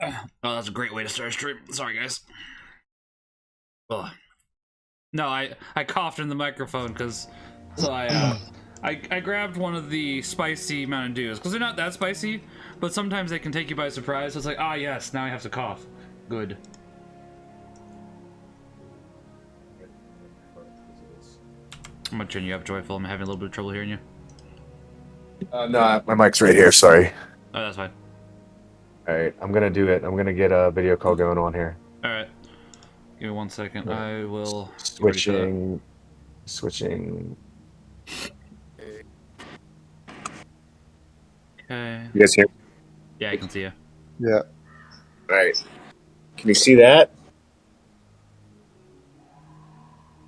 Oh, that's a great way to start a stream. Sorry, guys. Ugh. No, I coughed in the microphone because I grabbed one of the spicy Mountain Dews because they're not that spicy, but sometimes they can take you by surprise. So it's like, yes, now I have to cough. Good. I'm gonna turn you up, Joyful. I'm having a little bit of trouble hearing you. No, my mic's right here. Sorry. Oh, that's fine. All right, I'm gonna do it. I'm gonna get a video call going on here. All right. Give me 1 second. Yeah. I will Switching. Okay. You guys hear? Yeah, I can see you. Yeah. All right. Can you see that?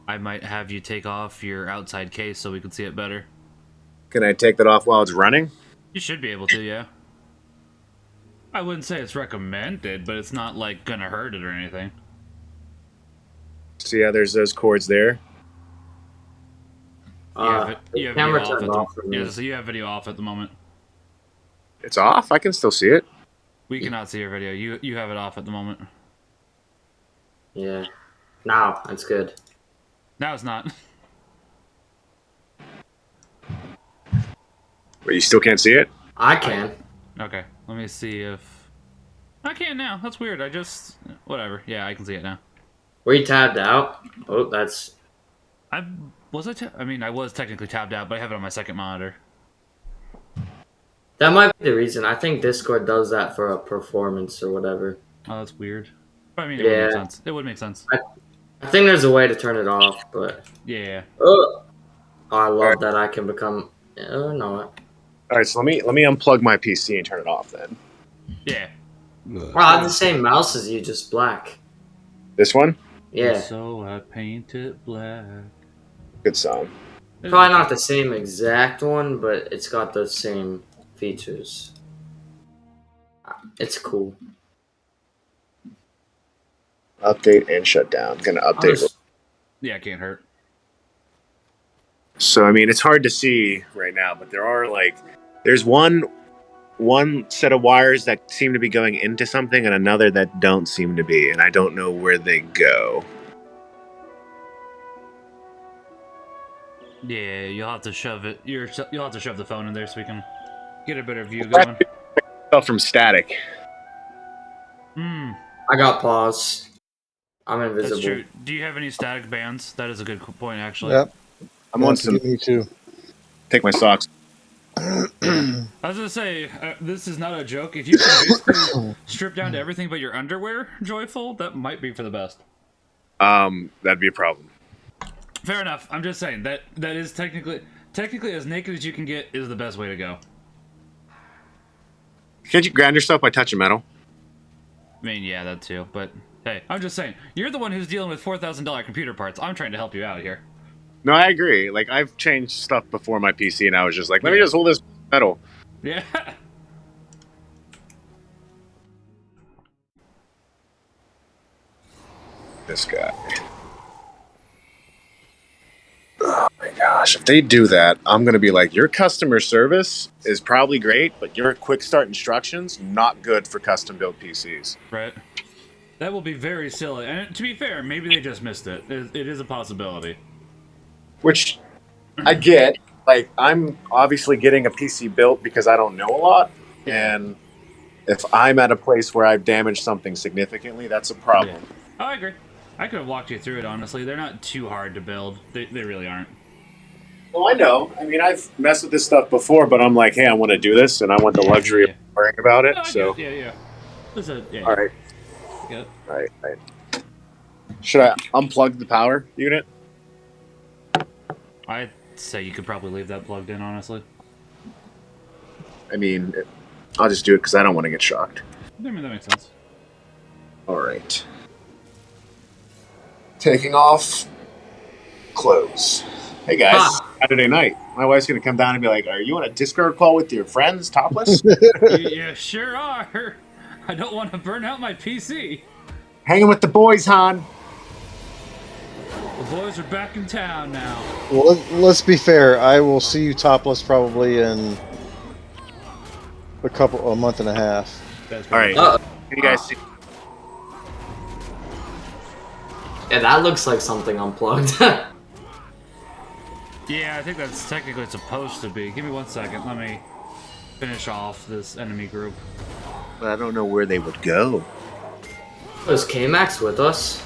I might have you take off your outside case so we can see it better. Can I take that off while it's running? You should be able to, yeah. I wouldn't say it's recommended, but it's not like gonna hurt it or anything. See how there's those cords there? You have video off at So you have video off at the moment. It's off? I can still see it. We cannot see your video. You have it off at the moment. Yeah. Now it's good. Now it's not. Wait, you still can't see it? I can. Okay, let me see if I can now. That's weird. I just whatever. Yeah, I can see it now. Were you tabbed out? Oh, that's. I was I mean, I was technically tabbed out, but I have it on my second monitor. That might be the reason. I think Discord does that for a performance or whatever. Oh, that's weird. But I mean, it would make sense. It would make sense. I think there's a way to turn it off, but. Yeah. Oh, I love that I can become. Oh no. All right, so let me unplug my PC and turn it off then. Yeah. Well, I have the same mouse as you, just black. This one? Yeah. So I paint it black. Good song. Probably not the same exact one, but it's got the same features. It's cool. Update and shut down. Gonna update. Yeah, it can't hurt. So I mean, it's hard to see right now, but there's one set of wires that seem to be going into something, and another that don't seem to be, and I don't know where they go. Yeah, you'll have to shove it. You'll have to shove the phone in there so we can get a better view going. From static. I got pause. I'm invisible. That's true. Do you have any static bands? That is a good point, actually. Yep. I'm on some. Me too. Take my socks. I was gonna say, this is not a joke. If you can basically strip down to everything but your underwear, Joyful, that might be for the best. That'd be a problem. Fair enough. I'm just saying that is technically as naked as you can get is the best way to go. Can't you ground yourself by touching metal? I mean, yeah, that too. But hey, I'm just saying, you're the one who's dealing with $4,000 computer parts. I'm trying to help you out here. No, I agree. Like, I've changed stuff before my PC, and I was just like, let me just hold this metal. Yeah. This guy. Oh my gosh, if they do that, I'm going to be like, your customer service is probably great, but your quick start instructions, not good for custom built PCs. Right. That will be very silly. And to be fair, maybe they just missed it. It is a possibility. Which I get. Like, I'm obviously getting a PC built because I don't know a lot. And if I'm at a place where I've damaged something significantly, that's a problem. Yeah. Oh, I agree. I could have walked you through it, honestly. They're not too hard to build. They really aren't. Well, I know. I mean, I've messed with this stuff before, but I'm like, hey, I want to do this, and I want the luxury of worrying about it. No, so, yeah. All right. Yeah. All right. Should I unplug the power unit? I'd say you could probably leave that plugged in, honestly. I mean, I'll just do it because I don't want to get shocked. I mean, that makes sense. All right. Taking off clothes. Hey guys, Saturday night. My wife's gonna come down and be like, "Are you on a Discord call with your friends, topless?" You sure are. I don't want to burn out my PC. Hanging with the boys, hon. The boys are back in town now. Well, let's be fair. I will see you topless probably in a month and a half. That's all right. Can you guys see? Yeah, that looks like something unplugged. Yeah, I think that's technically supposed to be. Give me 1 second. Let me finish off this enemy group. But I don't know where they would go. Was KAMax with us?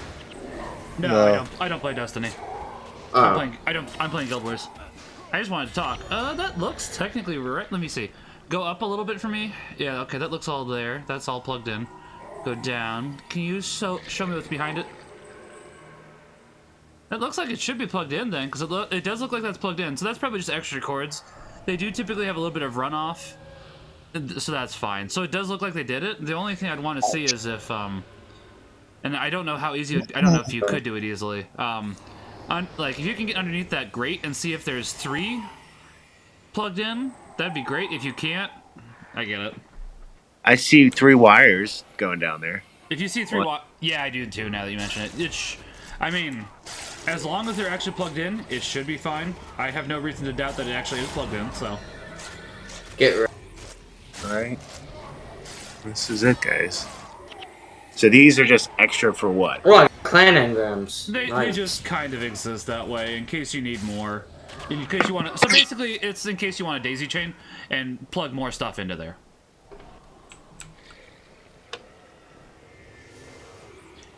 No, No. I don't play Destiny. Oh. I'm playing Guild Wars. I just wanted to talk. That looks technically right. Let me see. Go up a little bit for me. Yeah, okay, that looks all there. That's all plugged in. Go down. Can you show me what's behind it? That looks like it should be plugged in then, because it does look like that's plugged in. So that's probably just extra cords. They do typically have a little bit of runoff, so that's fine. So it does look like they did it. The only thing I'd want to see is if, and I don't know how easy. I don't know if you could do it easily. Like if you can get underneath that grate and see if there's 3 plugged in, that'd be great. If you can't, I get it. I see 3 wires going down there. If you see 3 yeah, I do too. Now that you mention it, I mean, as long as they're actually plugged in, it should be fine. I have no reason to doubt that it actually is plugged in. So, Get ready. All right. This is it, guys. So these are just extra for what? Oh, clan engrams. they Nice. just kind of exist that way in case you need more. In case you want to. So basically, it's in case you want a daisy chain and plug more stuff into there.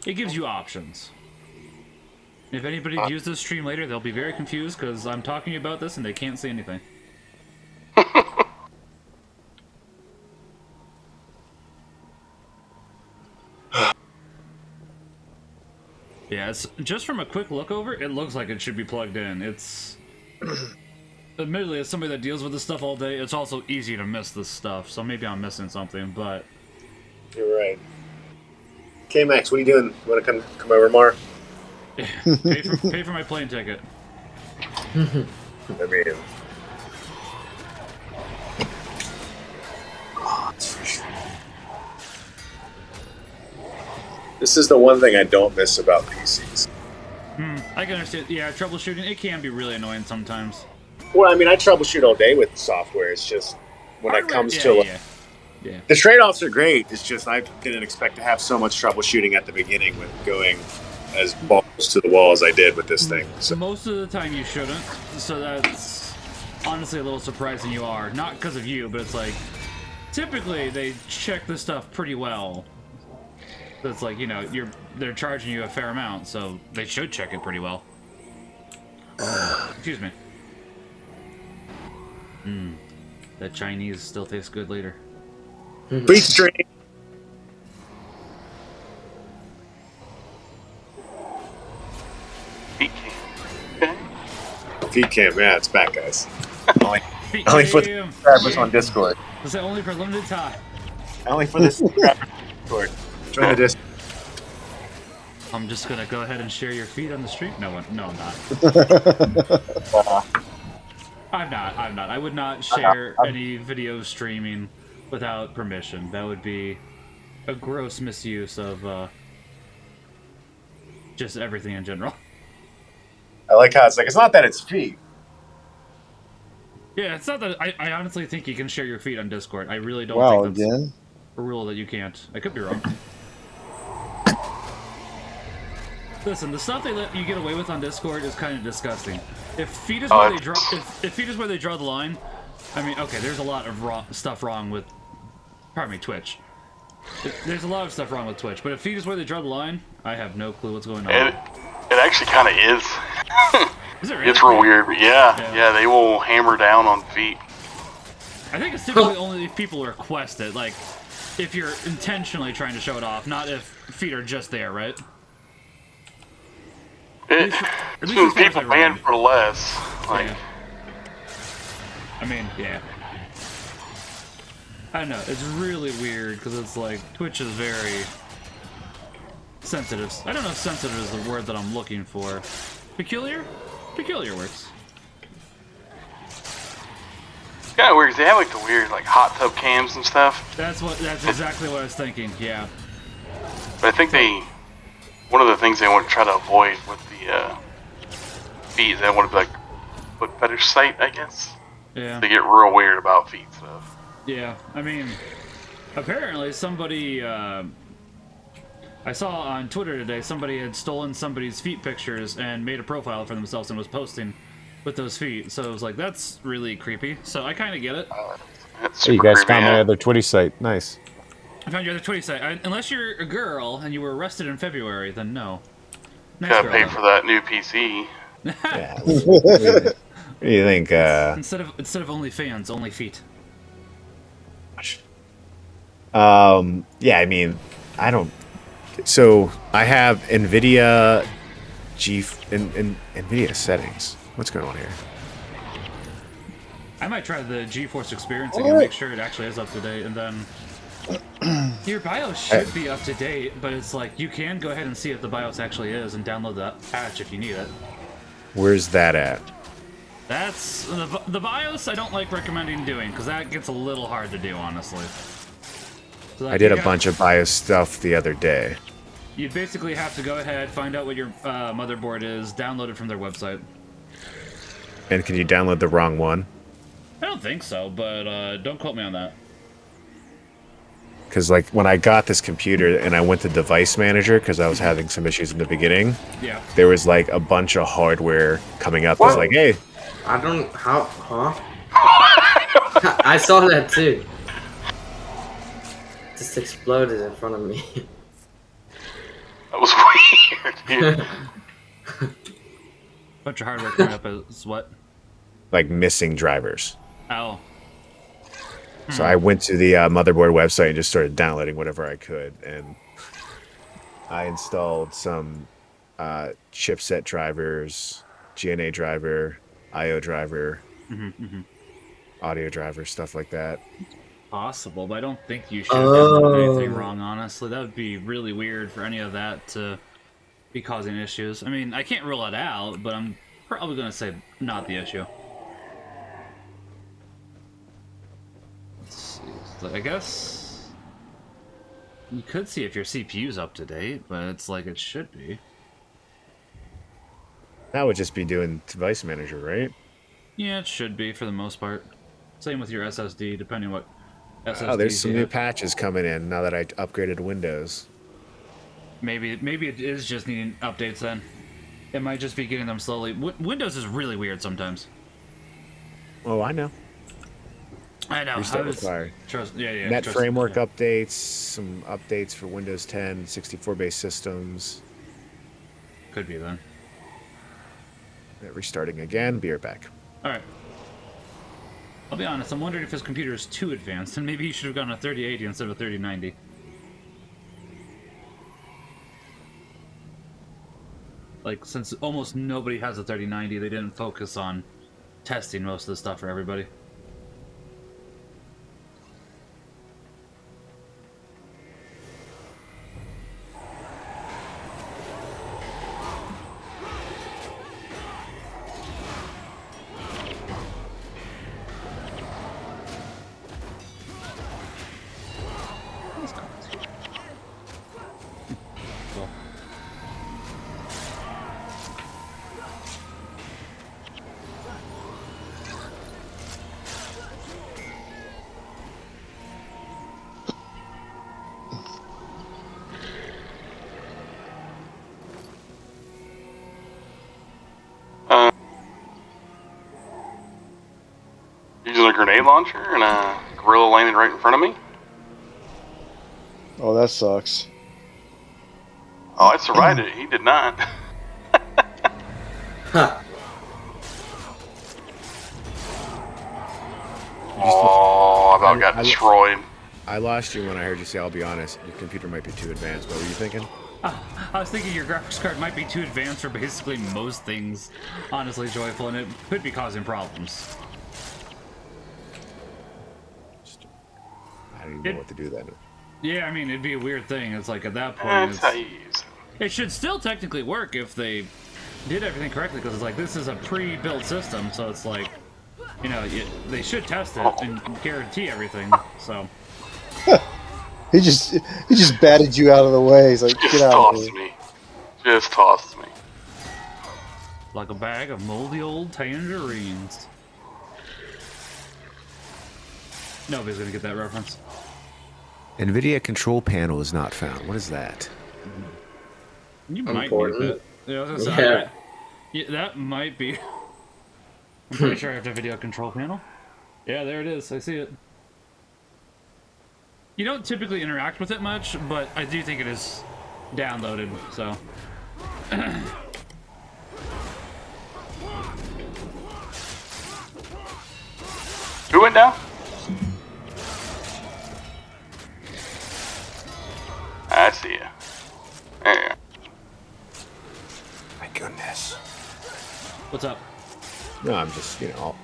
It gives you options. If anybody views this stream later, they'll be very confused because I'm talking about this and they can't see anything. Yeah, it's just from a quick look over, it looks like it should be plugged in. It's admittedly, as somebody that deals with this stuff all day, it's also easy to miss this stuff. So maybe I'm missing something, but You're right. KAMax, what are you doing? You want to come over, Mar? pay for my plane ticket. I mean, this is the one thing I don't miss about PCs. I can understand. Yeah, troubleshooting, it can be really annoying sometimes. Well, I mean, I troubleshoot all day with software. It's just when it comes to yeah. the trade-offs are great. It's just I didn't expect to have so much troubleshooting at the beginning with going as balls to the wall as I did with this thing. So Most of the time you shouldn't, so that's honestly a little surprising you are. Not because of you, but it's like, typically they check this stuff pretty well. So it's like, you know, they're charging you a fair amount, so they should check it pretty well. Excuse me. That Chinese still tastes good later. free stream. Feet cam. Okay. Feed cam, yeah, it's back, guys. Only for the Damn. subscribers on Discord. Was that only for limited time? Only for the subscribers on Discord. Join the Discord. I'm just gonna go ahead and share your feed on the stream. No, I'm not. I'm not. I would not share any video streaming without permission. That would be a gross misuse of just everything in general. I like how it's like, it's not that it's feed. Yeah, it's not that. I honestly think you can share your feed on Discord. I really don't Wow, think that's again? a rule that you can't. I could be wrong. Listen, the stuff they let you get away with on Discord is kind of disgusting. If feed is where they draw, if feed is where they draw the line, I mean, okay, there's a lot of stuff wrong with, pardon me, Twitch. There's a lot of stuff wrong with Twitch, but if feed is where they draw the line, I have no clue what's going on. It actually kind of is. Is it really? It's real weird. But yeah, they will hammer down on feet. I think it's typically only if people request it, like if you're intentionally trying to show it off, not if feet are just there, right? It, At least soon as far as people I ban remember. for less. Like, Yeah. I mean, yeah. I don't know. It's really weird because it's like Twitch is very sensitive. I don't know if sensitive is the word that I'm looking for. Peculiar? Peculiar works. it's kind of weird 'cause they have like the weird like hot tub cams and stuff. That's exactly what I was thinking. Yeah. But I think one of the things they want to try to avoid with the feet is they want to be like foot fetish site, I guess. Yeah. They get real weird about feet stuff. Yeah. I mean, apparently somebody I saw on Twitter today somebody had stolen somebody's feet pictures and made a profile for themselves and was posting with those feet. So it was like, that's really creepy. So I kind of get it. That's Hey, you super guys creepy. found my Yeah. other Twitty site. Nice. I found your other Twitter site. Unless you're a girl and you were arrested in February, then no. Nice Gotta girl, pay though. for that new PC. Yeah. What do you think? Instead of OnlyFans, only feet. Yeah, I mean, I don't. So I have NVIDIA NVIDIA settings. What's going on here? I might try the GeForce Experience again, make sure it actually is up to date, and then your BIOS should be up to date. But it's like you can go ahead and see if the BIOS actually is, and download that patch if you need it. Where's that at? That's the BIOS. I don't like recommending doing because that gets a little hard to do, honestly. So, like, I did you a bunch of BIOS stuff the other day. You'd basically have to go ahead, find out what your motherboard is, download it from their website. And can you download the wrong one? I don't think so, but don't quote me on that. Because like when I got this computer and I went to Device Manager because I was having some issues in the beginning, Yeah. there was like a bunch of hardware coming up. It's like, hey, I don't. How? Huh? I saw that too. Just exploded in front of me. That was weird, dude. Bunch of hardware coming up as what? like missing drivers. Oh. So I went to the motherboard website and just started downloading whatever I could, and I installed some chipset drivers, GNA driver, IO driver, audio driver, stuff like that. Possible, but I don't think you should have done anything wrong, honestly. That would be really weird for any of that to be causing issues. I mean, I can't rule it out, but I'm probably going to say not the issue. Let's see. So I guess you could see if your CPU's up to date, but it's like it should be. That would just be doing Device Manager, right? Yeah, it should be for the most part. Same with your SSD, depending what SSD. Oh, there's some new patches coming in now that I upgraded Windows. Maybe it is just needing updates then. It might just be getting them slowly. Windows is really weird sometimes. Oh, I know. I know. Restart required. Yeah. Net framework updates, some updates for Windows 10, 64-based systems. Could be then. Restarting again. Be right back. All right. I'll be honest. I'm wondering if his computer is too advanced, and maybe he should have gone a 3080 instead of a 3090. Like, since almost nobody has a 3090, they didn't focus on testing most of the stuff for everybody. Cool. Using a grenade launcher and a gorilla landing right in front of me. Oh, that sucks. Oh, I survived it. He did not. Huh. Oh, I about got destroyed. I lost you when I heard you say, I'll be honest, your computer might be too advanced. What were you thinking? I was thinking your graphics card might be too advanced for basically most things, honestly, Joyful, and it could be causing problems. I don't even know what to do then. Yeah, I mean, it'd be a weird thing. It's like, at that point, That's how you use it. it should still technically work if they did everything correctly, because it's like, this is a pre-built system, so it's like, you know, they should test it and guarantee everything, so... He just batted you out of the way. He's like, Just get out of tossed here. me. Just tossed me. Like a bag of moldy old tangerines. Nobody's gonna get that reference. NVIDIA control panel is not found. What is that? You might Important. need that. Yeah, I was gonna say, Yeah. yeah, that might be. I'm pretty sure I have the video control panel. Yeah, there it is. I see it. You don't typically interact with it much, but I do think it is downloaded, so. Who went down? I see ya. There you go. My goodness. What's up? No, I'm just, you know.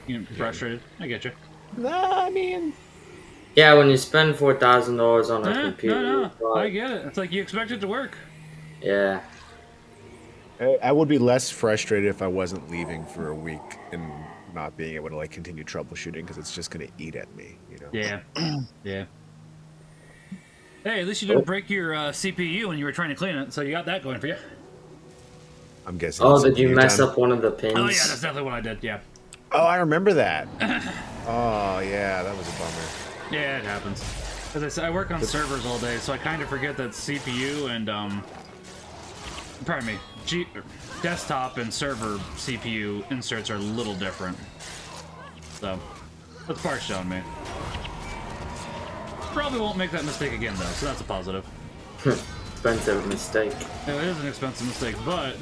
You frustrated? I get you. Nah, I mean, Yeah, when you spend $4,000 on a computer, No, you buy- I get it. It's like you expect it to work. yeah. I would be less frustrated if I wasn't leaving for a week and not being able to like continue troubleshooting because it's just gonna eat at me, you know. Yeah. Yeah. Hey, at least you didn't break your CPU when you were trying to clean it, so you got that going for you. I'm guessing. Oh, it's did you something mess done. up one of the pins? Oh yeah, that's definitely what I did. Yeah. Oh, I remember that. Oh yeah, that was a bummer. Yeah, it happens. As I said, I work on servers all day, so I kind of forget that CPU and pardon me, desktop and server CPU inserts are a little different. So that's partially on me. Probably won't make that mistake again though, so that's a positive. Expensive mistake. It is an expensive mistake, but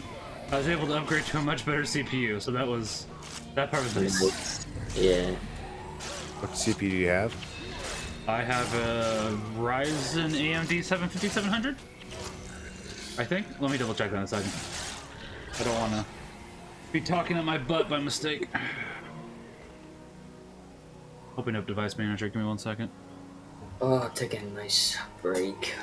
I was able to upgrade to a much better CPU, so that part was nice. Yeah. What CPU do you have? I have a Ryzen AMD 5700. I think. Let me double check that in a second. I don't want to be talking at my butt by mistake. Open up device manager. Give me 1 second. Oh, take a nice break.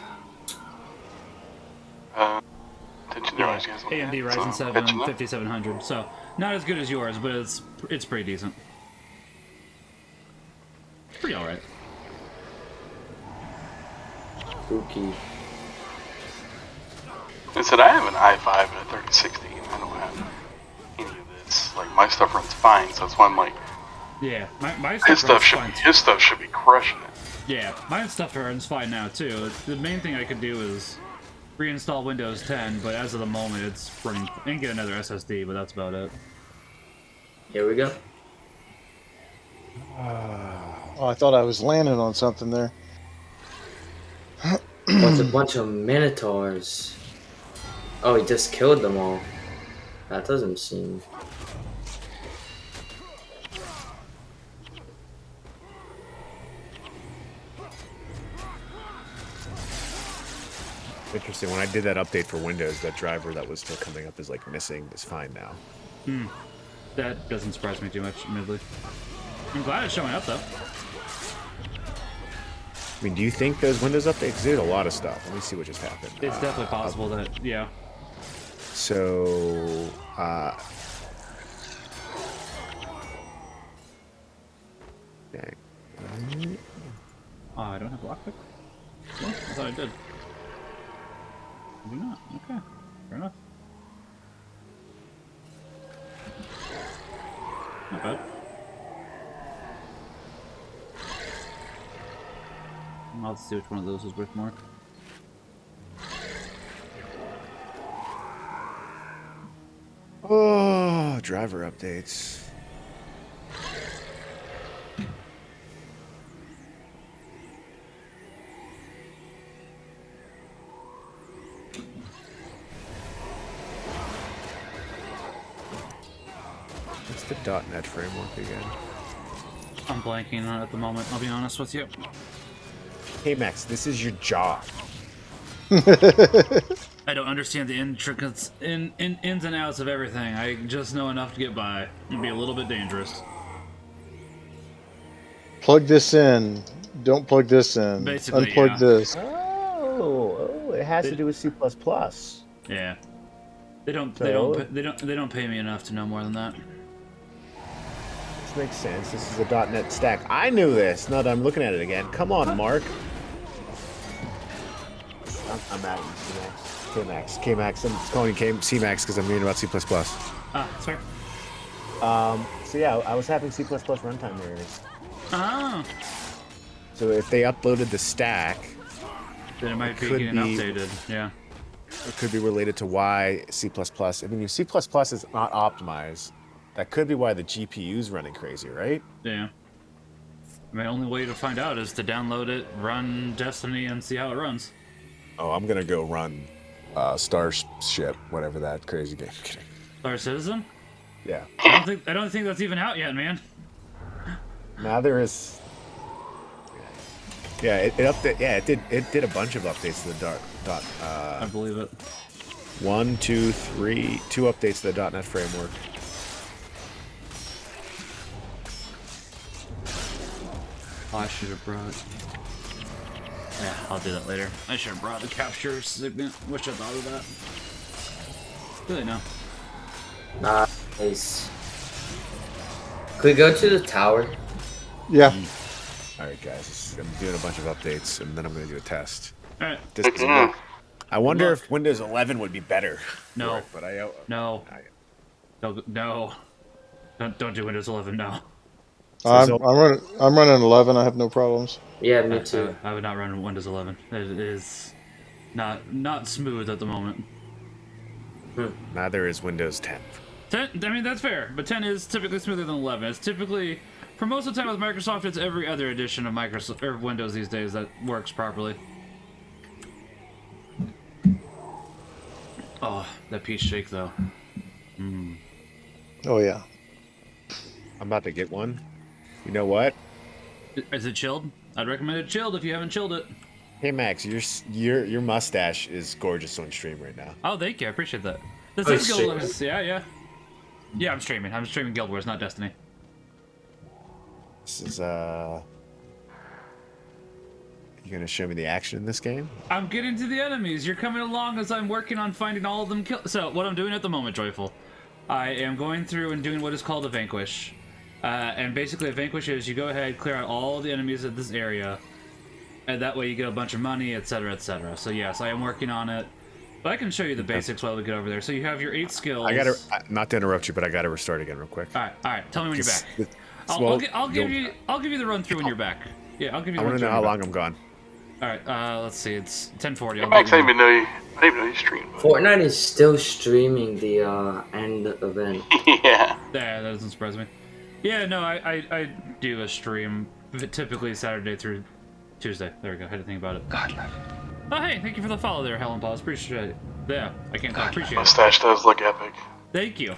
Attention there, guys. AMD Ryzen 7 5700. So not as good as yours, but it's pretty decent. Pretty all right. Spooky. I said I have an i5 and a 3060, and I don't have any of this. Like my stuff runs fine, so that's why I'm like, Yeah, my his stuff stuff runs fine. his stuff should be crushing it. Yeah, my stuff runs fine now too. The main thing I could do is reinstall Windows 10, but as of the moment, it's running. And get another SSD, but that's about it. Here we go. Oh, I thought I was landing on something there. Oh, it's a bunch of minotaurs. Oh, he just killed them all. That doesn't seem... Interesting. When I did that update for Windows, that driver that was still coming up as like missing is fine now. That doesn't surprise me too much, admittedly. I'm glad it's showing up though. I mean, do you think those Windows updates did a lot of stuff? Let me see what just happened. It's definitely possible that, yeah. So, dang. Oh, I don't have lockpick? Oh, I thought I did. I do not. Okay. Fair enough. Not bad. I'll see which one of those is worth more. Oh, driver updates. What's the .NET framework again? I'm blanking on it at the moment, I'll be honest with you. Hey Max, this is your job. I don't understand the intricacies, ins and outs of everything. I just know enough to get by. It'd be a little bit dangerous. Plug this in. Don't plug this in. Basically, Unplug yeah. this. Oh, it has to do with C++. Yeah. They don't pay me enough to know more than that. This makes sense. This is a .NET stack. I knew this. Now that I'm looking at it again. Come on, Mark. I'm at KAMax. KAMax. I'm just calling you CMax because I'm reading about C++. Ah, that's fair. So yeah, I was having C++ runtime errors. Ah. So if they uploaded the stack, Then it might be could getting be- updated. Yeah. It could be related to why C++. I mean, if C++ is not optimized, that could be why the GPU's running crazy, right? Yeah. I mean, the only way to find out is to download it, run Destiny, and see how it runs. Oh, I'm gonna go run Starship, whatever that crazy game. Star Citizen? Yeah. I don't think that's even out yet, man. Now there is. Yeah, it did a bunch of updates to the I believe it. 1, 2, 3, 2 updates to the .NET framework. Oh, I should have brought. Yeah, I'll do that later. I should have brought the capture segment. Wish I thought of that. Really, no. Nice. Could we go to the tower? Yeah. All right, guys, I'm doing a bunch of updates, and then I'm gonna do a test. All right. Just 'cause I wonder if Windows 11 would be better. No. for it, but I No. No. Don't do Windows 11 now. I'm running 11. I have no problems. Yeah, me too. I would not run Windows 11. It is not smooth at the moment. neither is Windows 10. 10, I mean, that's fair, but 10 is typically smoother than 11. It's typically, for most of the time with Microsoft, it's every other edition of Microsoft or Windows these days that works properly. Oh, that peach shake though. Oh yeah. I'm about to get one. You know what? Is it chilled? I'd recommend it chilled if you haven't chilled it. Hey Max, your mustache is gorgeous on stream right now. Oh, thank you. I appreciate that. This Oh, is Guild streaming? Wars. Yeah. Yeah, I'm streaming. I'm streaming Guild Wars, not Destiny. This is you gonna show me the action in this game? I'm getting to the enemies. You're coming along as I'm working on finding all of them. So what I'm doing at the moment, Joyful, I am going through and doing what is called a vanquish. And basically a vanquish is you go ahead, clear out all the enemies of this area, and that way you get a bunch of money, etc., etc. So yes, I am working on it. But I can show you the basics while we get over there. So you have your 8 skills. I gotta not to interrupt you, but I gotta restart again real quick. All right. Tell me when you're back. Well, I'll give you the run through when you're back. Yeah, I'll give you. I The want run to know through how when long I'm gone. you're back. All right. Let's see. It's 10:40. Max, I didn't even know you streamed. Fortnite is still streaming the end event. Yeah. Yeah, that doesn't surprise me. Yeah, no, I do a stream typically Saturday through Tuesday. There we go. I had to think about it. God. Oh, hey, thank you for the follow there, Helen Paws. Appreciate it. Yeah, I can't talk. Appreciate it. Mustache does look epic. Thank you.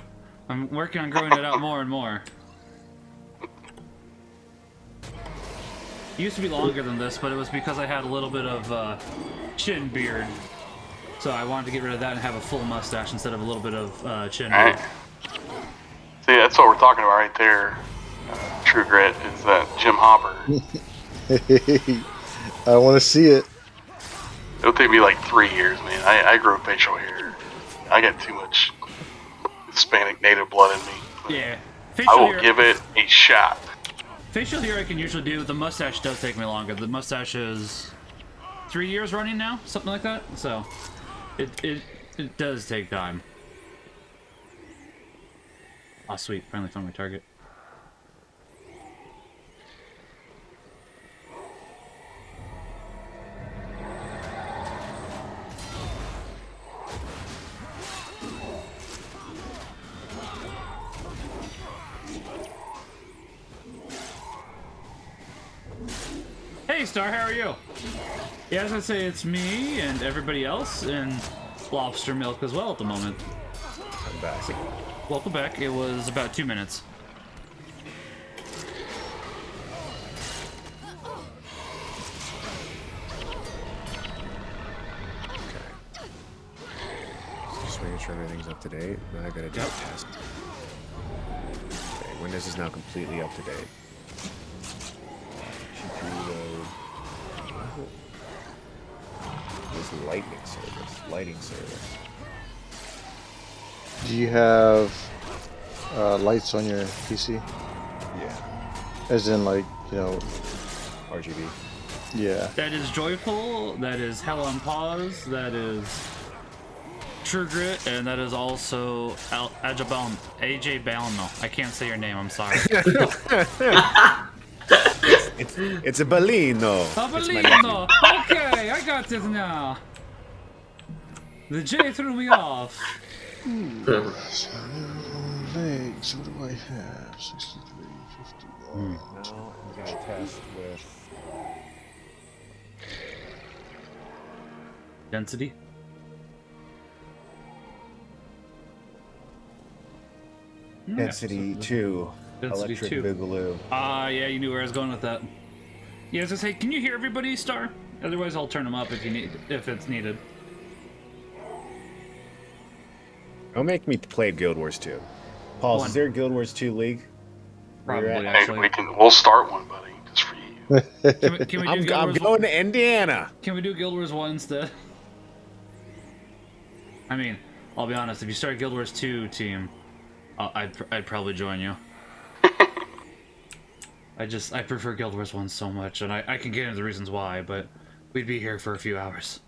I'm working on growing it out more and more. It used to be longer than this, but it was because I had a little bit of chin beard. So I wanted to get rid of that and have a full mustache instead of a little bit of chin beard. Alright. See, that's what we're talking about right there. True Grit is that Jim Hopper. I want to see it. It'll take me like 3 years, man. I grew facial hair. I got too much Hispanic native blood in me. Yeah. I will give it a shot. Facial hair I can usually do. The mustache does take me longer. The mustache is 3 years running now, something like that. So it does take time. Oh, sweet. Finally found my target. Hey, Star, how are you? Yeah, I was gonna say it's me and everybody else in Lobster Milk as well at the moment. I'm back. Welcome back. It was about 2 minutes. Just making sure everything's up to date. Now I gotta do a test. Okay, Windows is now completely up to date. GPU load. This lighting service. Do you have lights on your PC? Yeah, As in, like, RGB. yeah. That is Joyful, that is Hell on Pause, that is True Grit, and that is also AJ Balno. I can't say your name, I'm sorry. It's a Bellino. Avelino! Okay, I got this now. The J threw me off. Legs, what do I have? 63, 51. Now I'm gonna test with Density? density 2. Density Electric 2. Boogaloo. Yeah, you knew where I was going with that. Yeah, I was gonna say, can you hear everybody, Star? Otherwise, I'll turn them up if it's needed. Don't make me play Guild Wars 2. Paul, is there a Guild Wars 2 league? Probably, Where you're at? actually. We'll start one, buddy, just for you. Can we do I'm Guild Wars going to Indiana. Can we do Guild Wars 1 instead? I mean, I'll be honest, if you start Guild Wars 2 team, I'd probably join you. I prefer Guild Wars 1 so much, and I can get into the reasons why, but we'd be here for a few hours.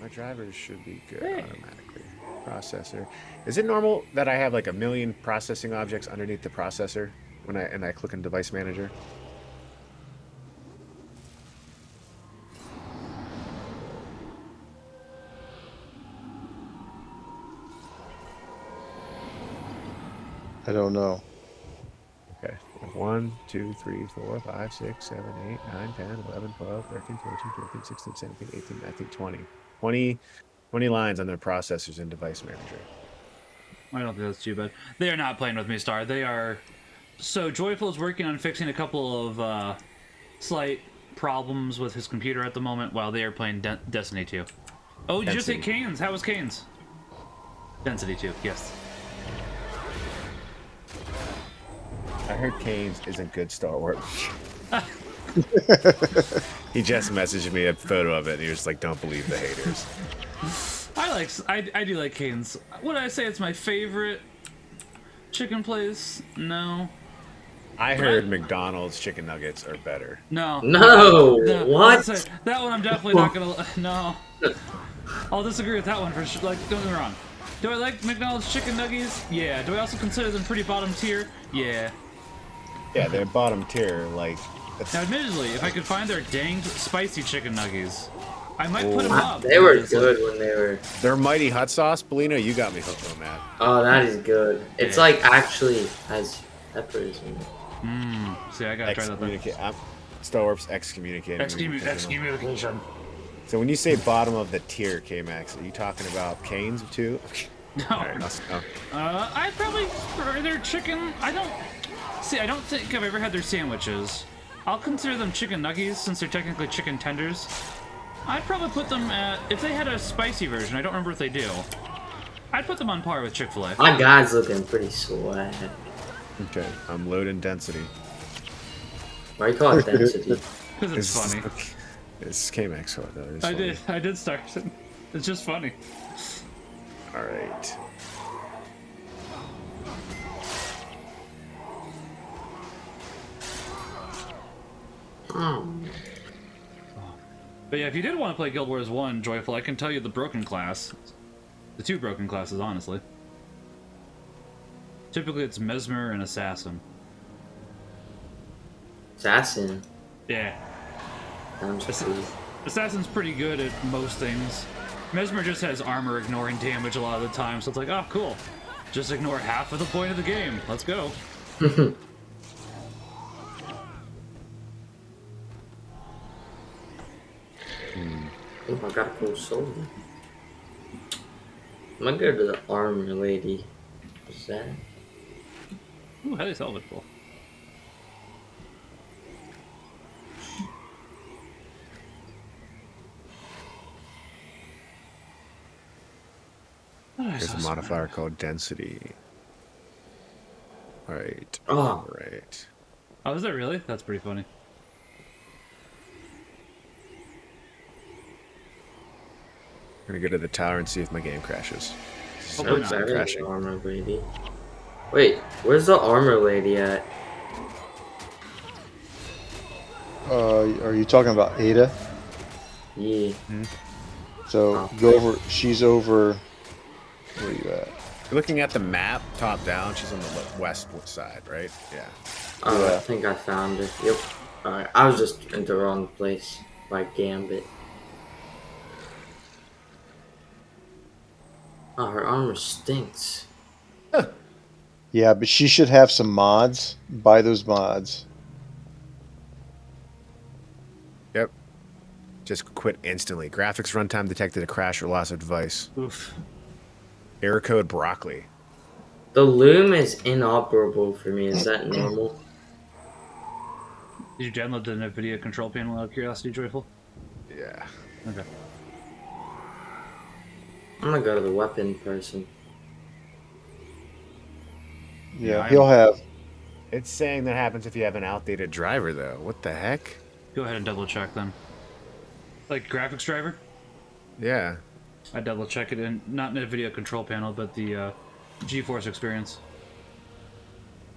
My drivers should be good automatically. Processor. Is it normal that I have like 1 million processing objects underneath the processor when I click on Device Manager? I don't know. Okay. 1, 2, 3, 4, 5, 6, 7, 8, 9, 10, 11, 12, 13, 14, 15, 16, 17, 18, 19, 20. 20 lines on their processors in Device Manager. I don't think that's too bad. They are not playing with me, Star. They are... So, Joyful is working on fixing a couple of slight problems with his computer at the moment while they are playing Destiny 2. Oh, did you just say Canes? How was Canes? Density 2, yes. I heard Canes isn't good Star Wars. He just messaged me a photo of it, and he was like, "Don't believe the haters." I do like Canes. Would I say it's my favorite chicken place? No. I heard McDonald's chicken nuggets are better. No. No. What? That one I'm definitely not gonna. No. I'll disagree with that one for sure. Like, don't get me wrong. Do I like McDonald's chicken nuggets? Yeah. Do I also consider them pretty bottom tier? Yeah. Yeah, they're bottom tier. Like, now, admittedly, if I could find their danged spicy chicken nuggets, I might put them up. They were good when they were. Their mighty hot sauce, Bellino, you got me hooked on that. Oh, that is good. It's like actually has peppers in it. See, I gotta try that. Star Wars excommunicated. Excommunication. So when you say bottom of the tier, KAMax, are you talking about Canes too? No. Right, I'd probably prefer their chicken. I don't think I've ever had their sandwiches. I'll consider them chicken nuggies since they're technically chicken tenders. I'd probably put them at, if they had a spicy version, I don't remember if they do. I'd put them on par with Chick-fil-A. My guy's looking pretty swag. Okay, I'm loading density. Why you call it density? Because it's funny. It's KAMax code though. I did start. It's just funny. All right. But yeah, if you did want to play Guild Wars 1, Joyful, I can tell you the broken class. The 2 broken classes, honestly. Typically it's Mesmer and Assassin. Assassin. Yeah. Sounds cool. Assassin's pretty good at most things. Mesmer just has armor ignoring damage a lot of the time, so it's like, oh, cool. Just ignore half of the point of the game. Let's go. Oh, I got a cool sword. I'm gonna go to the armor lady. What's that? Ooh, highly salvageable. There's a modifier called density. All right. Oh. All right. Oh, is that really? That's pretty funny. I'm gonna go to the tower and see if my game crashes. Hopefully Nope, not. that is crashing. the armor lady. Wait, where's the armor lady at? Are you talking about Ada? Yeah. So go over. She's over. Where are you at? Looking at the map, top down, she's on the west side, right? Yeah. Oh, Yeah. I think I found it. Yep. Alright, I was just in the wrong place by Gambit. Oh, her armor stinks. Yeah, but she should have some mods. Buy those mods. Yep. Just quit instantly. Graphics runtime detected a crash or loss of device. Oof. Error code broccoli. The loom is inoperable for me. Is that normal? Did you download the NVIDIA control panel out of curiosity, Joyful? Yeah. Okay. I'm gonna go to the weapon person. Yeah, he'll have. It's saying that happens if you have an outdated driver, though. What the heck? Go ahead and double check then. Like graphics driver? Yeah. I double check it in not NVIDIA control panel, but the GeForce experience.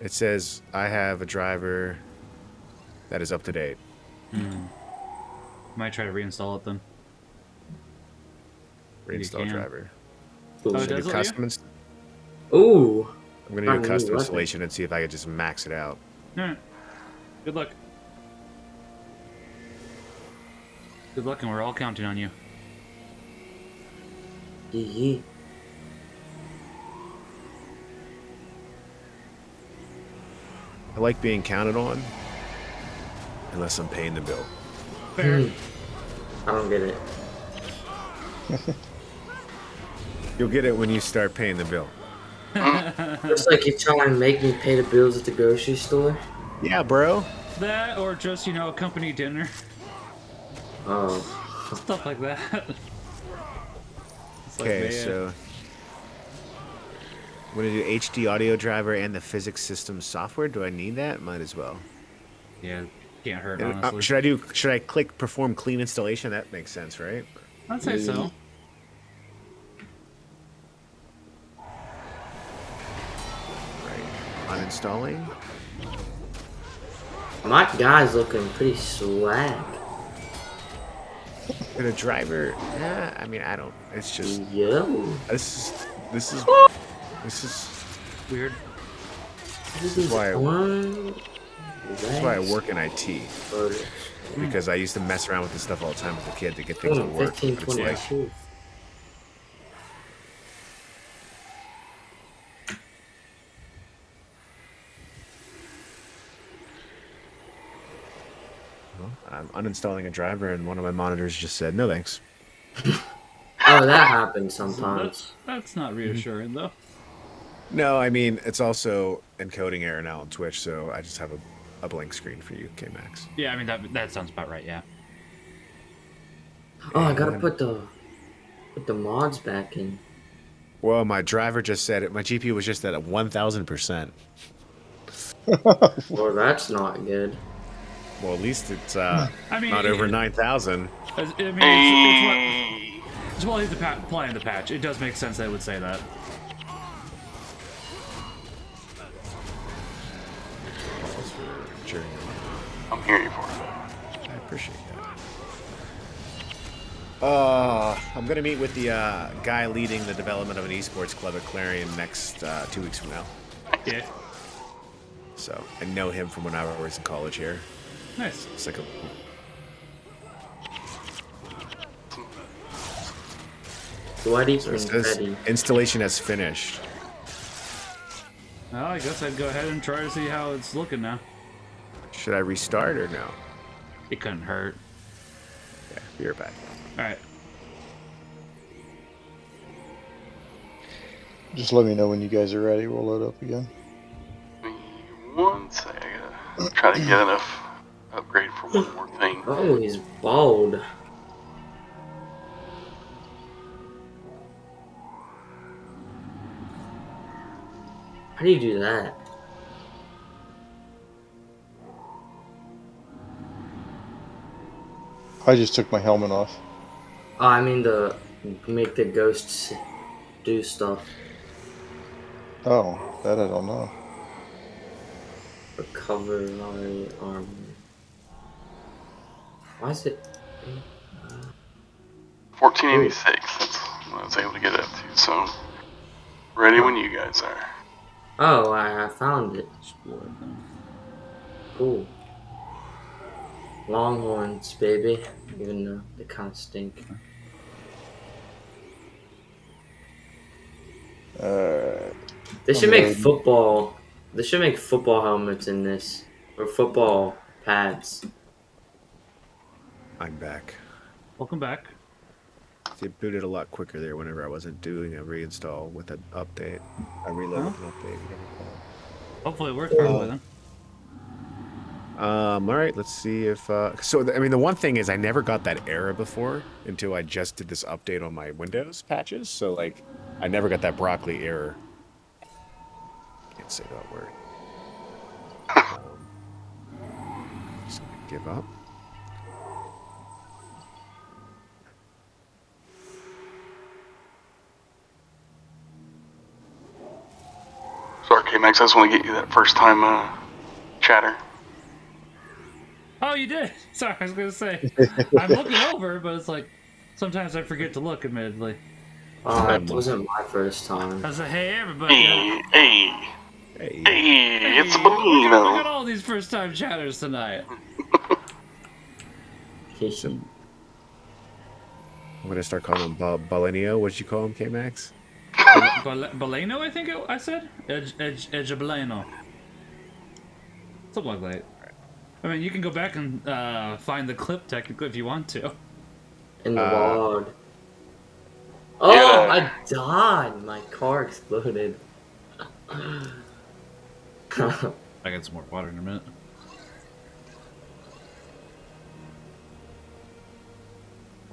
It says I have a driver that is up to date. Might try to reinstall it then. Reinstall can. driver. Ooh. Oh, I'm it gonna does do let you? custom. Ooh. I'm gonna do a Found a new custom weapon. installation and see if I could just max it out. Alright. Good luck. Good luck, and we're all counting on you. Yee. I like being counted on, unless I'm paying the bill. Fair. I don't get it. You'll get it when you start paying the bill. It's like you try and make me pay the bills at the grocery store. Yeah, bro. That, or just, you know, a company dinner. Oh. Stuff like that. It's like, Okay, man. so I'm gonna do HD audio driver and the physics system software. Do I need that? Might as well. Yeah, can't hurt, And, honestly. should I click perform clean installation? That makes sense, right? I'd say so. Right. Uninstalling. My guy's looking pretty swag. But a driver, yeah, I mean, I don't. It's just Yo. this is Weird. This is why That's why I work in IT, because I used to mess around with this stuff all the time as a kid to get things to work. But it's like 1522. I'm uninstalling a driver, and one of my monitors just said no thanks. Oh, that happens sometimes. That's not reassuring, though. No, I mean it's also encoding error now on Twitch, so I just have a blank screen for you, KAMax. Yeah, I mean, that sounds about right, yeah. Oh, I gotta put the mods back in. Well, my driver just said it. My GPU was just at 1,000%. Well, that's not good. Well, at least it's I mean, not over 9,000. I mean, it's while he's applying the patch. It does make sense that it would say that. Calls for journey. I'm here you for it. I appreciate that. I'm gonna meet with the guy leading the development of an esports club at Clarion next 2 weeks from now. Yeah. So I know him from when I was in college here. Nice. It's like a Bloody so it says confetti. installation has finished. Well, I guess I'd go ahead and try to see how it's looking now. Should I restart or no? It couldn't hurt. Yeah, be right back. Alright. Just let me know when you guys are ready. We'll load up again. Give me 1 sec. I gotta try to get enough upgrade for one more thing. Oh, he's bald. How do you do that? I just took my helmet off. Oh, I mean the make the ghosts do stuff. Oh, that I don't know. Recover armor. Why is it? 1486. That's what I was able to get up to. So Ready when you guys are. Oh, I found it. Explore them. Cool. Longhorns, baby. Even though they kind of stink. They should make football. They should make football helmets in this, or football pads. I'm back. Welcome back. It booted a lot quicker there whenever I wasn't doing a reinstall with an update. A reload with an update. Whatever you call it. Hopefully it works properly then. All right, let's see if... the one thing is I never got that error before until I just did this update on my Windows patches. So, like, I never got that broccoli error. Can't say that word. Just gonna give up. Sorry, KAMax, I just want to get you that first time chatter. Oh, you did? Sorry, I was going to say. I'm looking over, but it's like, sometimes I forget to look, admittedly. It wasn't my first time. I was like, hey, everybody. Hey, it's a We got Beetle. all these first-time chatters tonight. I'm gonna start calling him Balenio. What'd you call him, KAMax? Baleno, I think I said? Baleno. Something like that. I mean, you can go back and find the clip technically if you want to. In the log. Oh, Yeah. I died. My car exploded. I get some more water in a minute.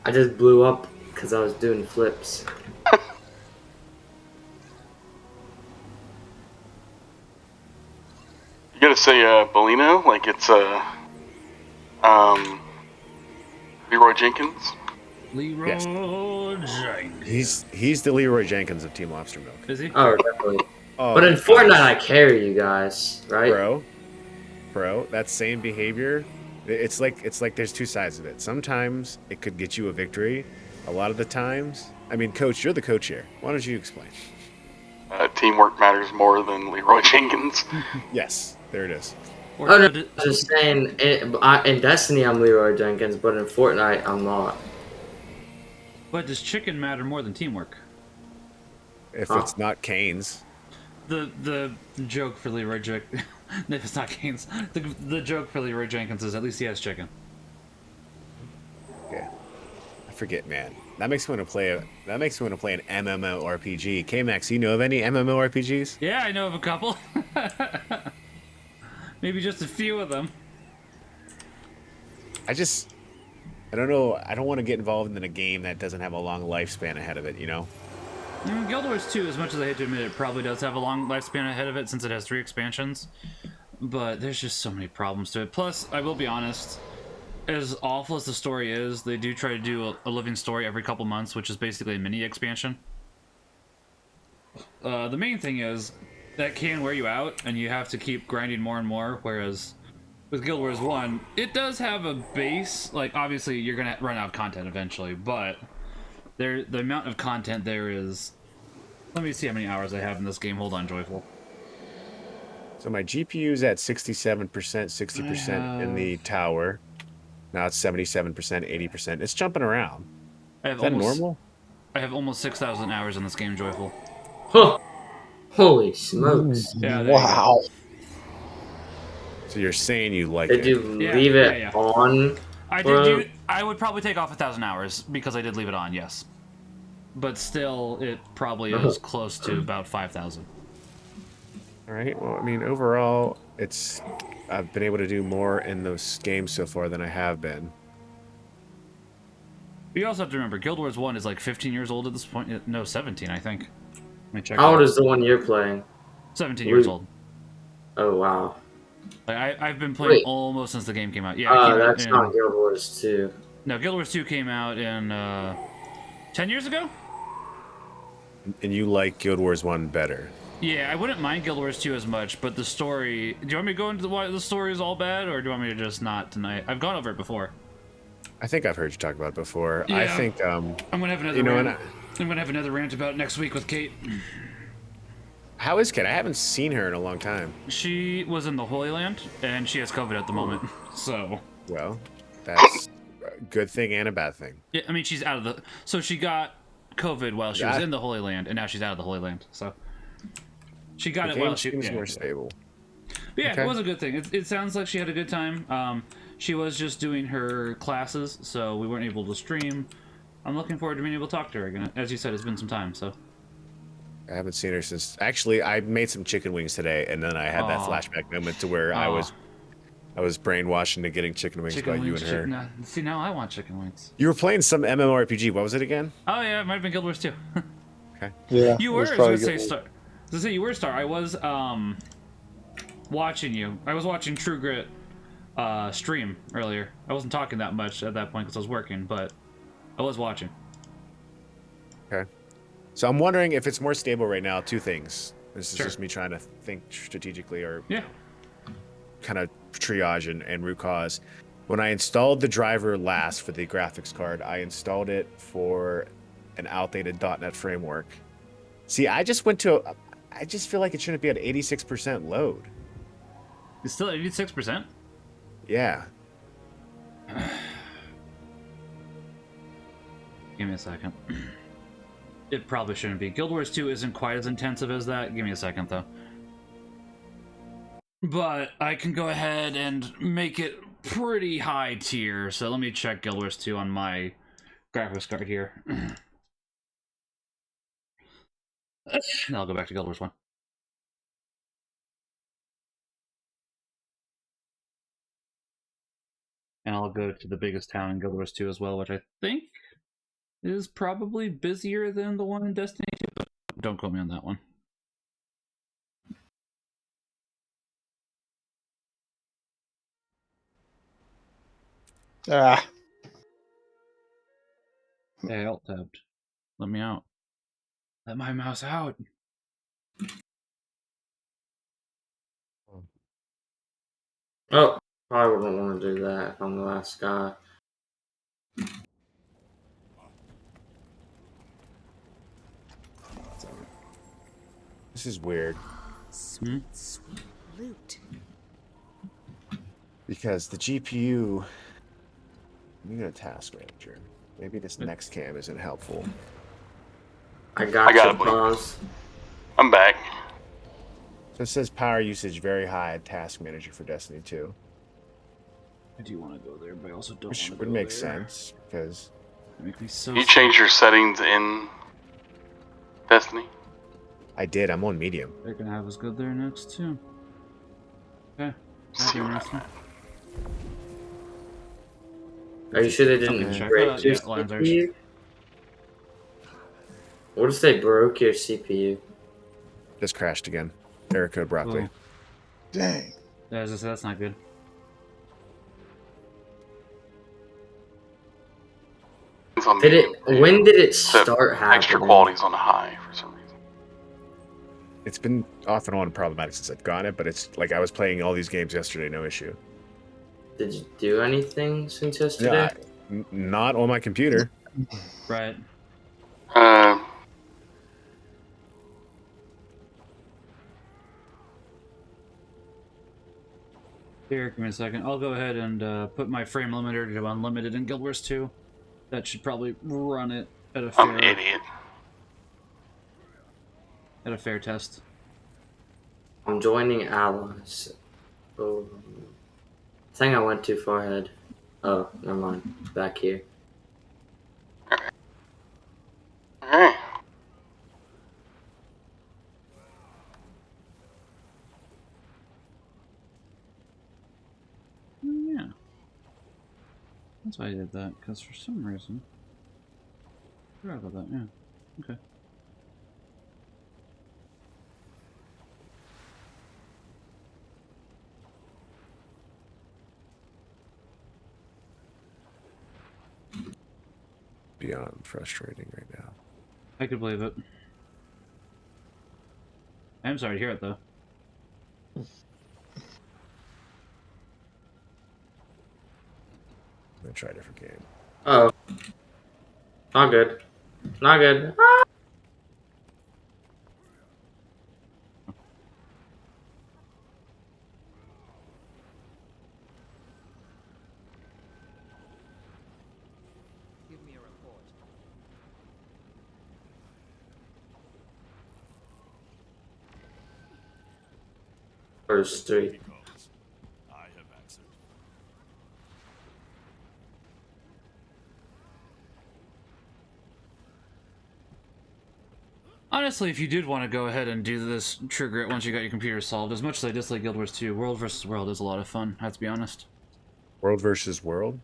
I just blew up because I was doing flips. You gotta say Bellino, like it's Leroy Jenkins. Leroy Yes. Jenkins. He's the Leroy Jenkins of Team Lobster Milk. Is he? Oh, definitely. Oh, But in my Fortnite, gosh. I carry you guys, right? Bro, that same behavior. It's like there's two sides of it. Sometimes it could get you a victory. A lot of the times, I mean, Coach, you're the coach here. Why don't you explain? Teamwork matters more than Leroy Jenkins. Yes, there it is. Or Oh, no, did it- I was just saying, in Destiny, I'm Leroy Jenkins, but in Fortnite, I'm not. But does chicken matter more than teamwork? If Oh. it's not Kane's, The joke for Leroy Jenkins, if it's not Keynes, the joke for Leroy Jenkins is at least he has chicken. okay. I forget, man. That makes me want to play an MMORPG. KAMax, you know of any MMORPGs? Yeah, I know of a couple. Maybe just a few of them. I don't know. I don't want to get involved in a game that doesn't have a long lifespan ahead of it, you know? Guild Wars 2, as much as I hate to admit it, probably does have a long lifespan ahead of it since it has 3 expansions. But there's just so many problems to it. Plus, I will be honest, as awful as the story is, they do try to do a living story every couple months, which is basically a mini expansion. The main thing is, that can wear you out, and you have to keep grinding more and more, whereas with Guild Wars 1, it does have a base. Like, obviously, you're going to run out of content eventually, but the amount of content there is... Let me see how many hours I have in this game. Hold on, Joyful. So my GPU's at 67%, 60% in the tower. Now it's 77%, 80%. It's jumping around. I have Is that normal? I have almost 6,000 hours in this game, Joyful. Huh. Holy smokes. Yeah, there you go. Wow. So you're saying you like Did it? you leave it yeah. on? I would probably take off 1,000 hours because I did leave it on, yes. But still, it probably is close to about 5,000. All right. Well, I mean, overall, I've been able to do more in those games so far than I have been. You also have to remember, Guild Wars 1 is like 15 years old at this point. No, 17, I think. Let me check. How old is the one you're playing? 17 years old. Oh, wow. Like, I've been playing Wait. almost since the game came out. Yeah, it came out That's in, not Guild Wars 2. No, Guild Wars 2 came out in 10 years ago? And you like Guild Wars 1 better. Yeah, I wouldn't mind Guild Wars 2 as much, but the story... Do you want me to go into why the story is all bad, or do you want me to just not tonight? I've gone over it before. I think I've heard you talk about it before. Yeah. I think, I'm gonna have another you know, rant. I'm gonna have another rant about it next week with Kate. How is Kit? I haven't seen her in a long time. She was in the Holy Land, and she has COVID at the moment. So, Well, that's a good thing and a bad thing. yeah, I mean, she's out of the. So she got COVID while she was Ah. in the Holy Land, and now she's out of the Holy Land. So she got The it game while she. seems Yeah. more stable. But yeah, Okay. it was a good thing. It sounds like she had a good time. She was just doing her classes, so we weren't able to stream. I'm looking forward to being able to talk to her again. As you said, it's been some time, so. I haven't seen her since. Actually, I made some chicken wings today, and then I had that Aw. flashback moment to where I was brainwashed into getting chicken wings by you and her. See, now I want chicken wings. You were playing some MMORPG. What was it again? Oh yeah, it might have been Guild Wars 2. Okay. Yeah. You it were, was I was probably gonna say good. Star. I was gonna say you were Star. I was watching you. I was watching True Grit stream earlier. I wasn't talking that much at that point because I was working, but I was watching. Okay. So I'm wondering if it's more stable right now. Two things. This is Sure. just me trying to think strategically or Yeah. kind of triage and root cause. When I installed the driver last for the graphics card, I installed it for an outdated .NET framework. See, I just feel like it shouldn't be at 86% load. It's still 86%. Yeah. Give me a second. It probably shouldn't be. Guild Wars 2 isn't quite as intensive as that. Give me a second, though. But I can go ahead and make it pretty high tier. So let me check Guild Wars 2 on my graphics card here. And I'll go back to Guild Wars 1. And I'll go to the biggest town in Guild Wars 2 as well, which I think is probably busier than the one in Destiny 2, but don't quote me on that one. Ah. Hey, alt tabbed. Let me out. Let my mouse out. Oh, probably wouldn't want to do that if I'm the last guy. This is weird Sweet, sweet loot. because the GPU. You got a task manager. Maybe this next cam isn't helpful. I got got you, it, buddy. boss. I'm back. So it says power usage very high task manager for Destiny 2. I do want to go there, but I also don't Which want to would go make there. sense because Make me so You sad. changed your settings in Destiny? I did. I'm on medium. They're gonna have us go there next too. Okay. See what Next I'm one. Are you sure they Okay, didn't check. break your Yeah, Lions Arch. CPU? What if they broke your CPU? Just crashed again. Error code broccoli. Oh. Dang. As I said, that's not good. It's on Did medium. it? When did it The start happening? extra quality's on high for some reason. It's been off and on problematic since I've got it, but it's like I was playing all these games yesterday, no issue. Did you do anything since Yeah, yesterday? not on my computer. Right. Here, give me a second. I'll go ahead and put my frame limiter to unlimited in Guild Wars 2. That should probably run it at a I'm an fair idiot. test. I'm joining allies. Oh, I think I went too far ahead. Oh, never mind. Back here. Alright. Yeah. That's why I did that, because for some reason... I forgot about that, yeah. Okay. Beyond frustrating right now. I could believe it. I'm sorry to hear it, though. I'm gonna try a different game. Oh. Not good. Not good. First 3. Honestly, if you did want to go ahead and do this trigger it once you got your computer solved, as much as I dislike Guild Wars 2, World vs. World is a lot of fun, I have to be honest. World versus world?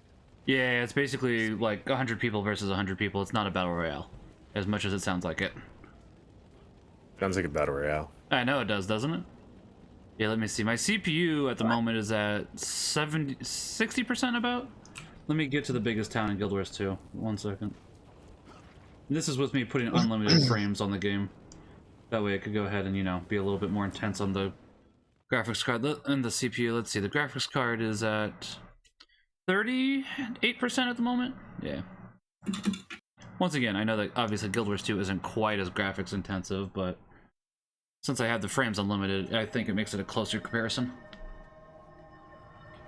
Yeah, it's basically like 100 people versus 100 people. It's not a battle royale, as much as it sounds like it. Sounds like a battle royale. I know it does, doesn't it? Yeah, let me see. My CPU at the moment is at 60% about. Let me get to the biggest town in Guild Wars 2. 1 second. This is with me putting unlimited frames on the game. That way it could go ahead and, you know, be a little bit more intense on the graphics card and the CPU. Let's see, the graphics card is at 38% at the moment. Yeah. Once again, I know that obviously Guild Wars 2 isn't quite as graphics intensive, but since I have the frames unlimited, I think it makes it a closer comparison.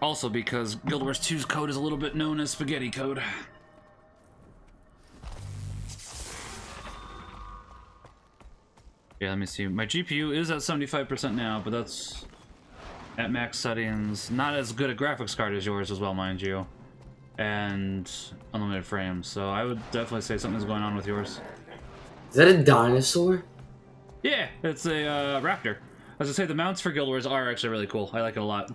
Also because Guild Wars 2's code is a little bit known as spaghetti code. Yeah, let me see. My GPU is at 75% now, but that's at max settings. Not as good a graphics card as yours as well, mind you. And unlimited frames, so I would definitely say something's going on with yours. Is that a dinosaur? Yeah, it's a raptor. As I say, the mounts for Guild Wars are actually really cool. I like it a lot.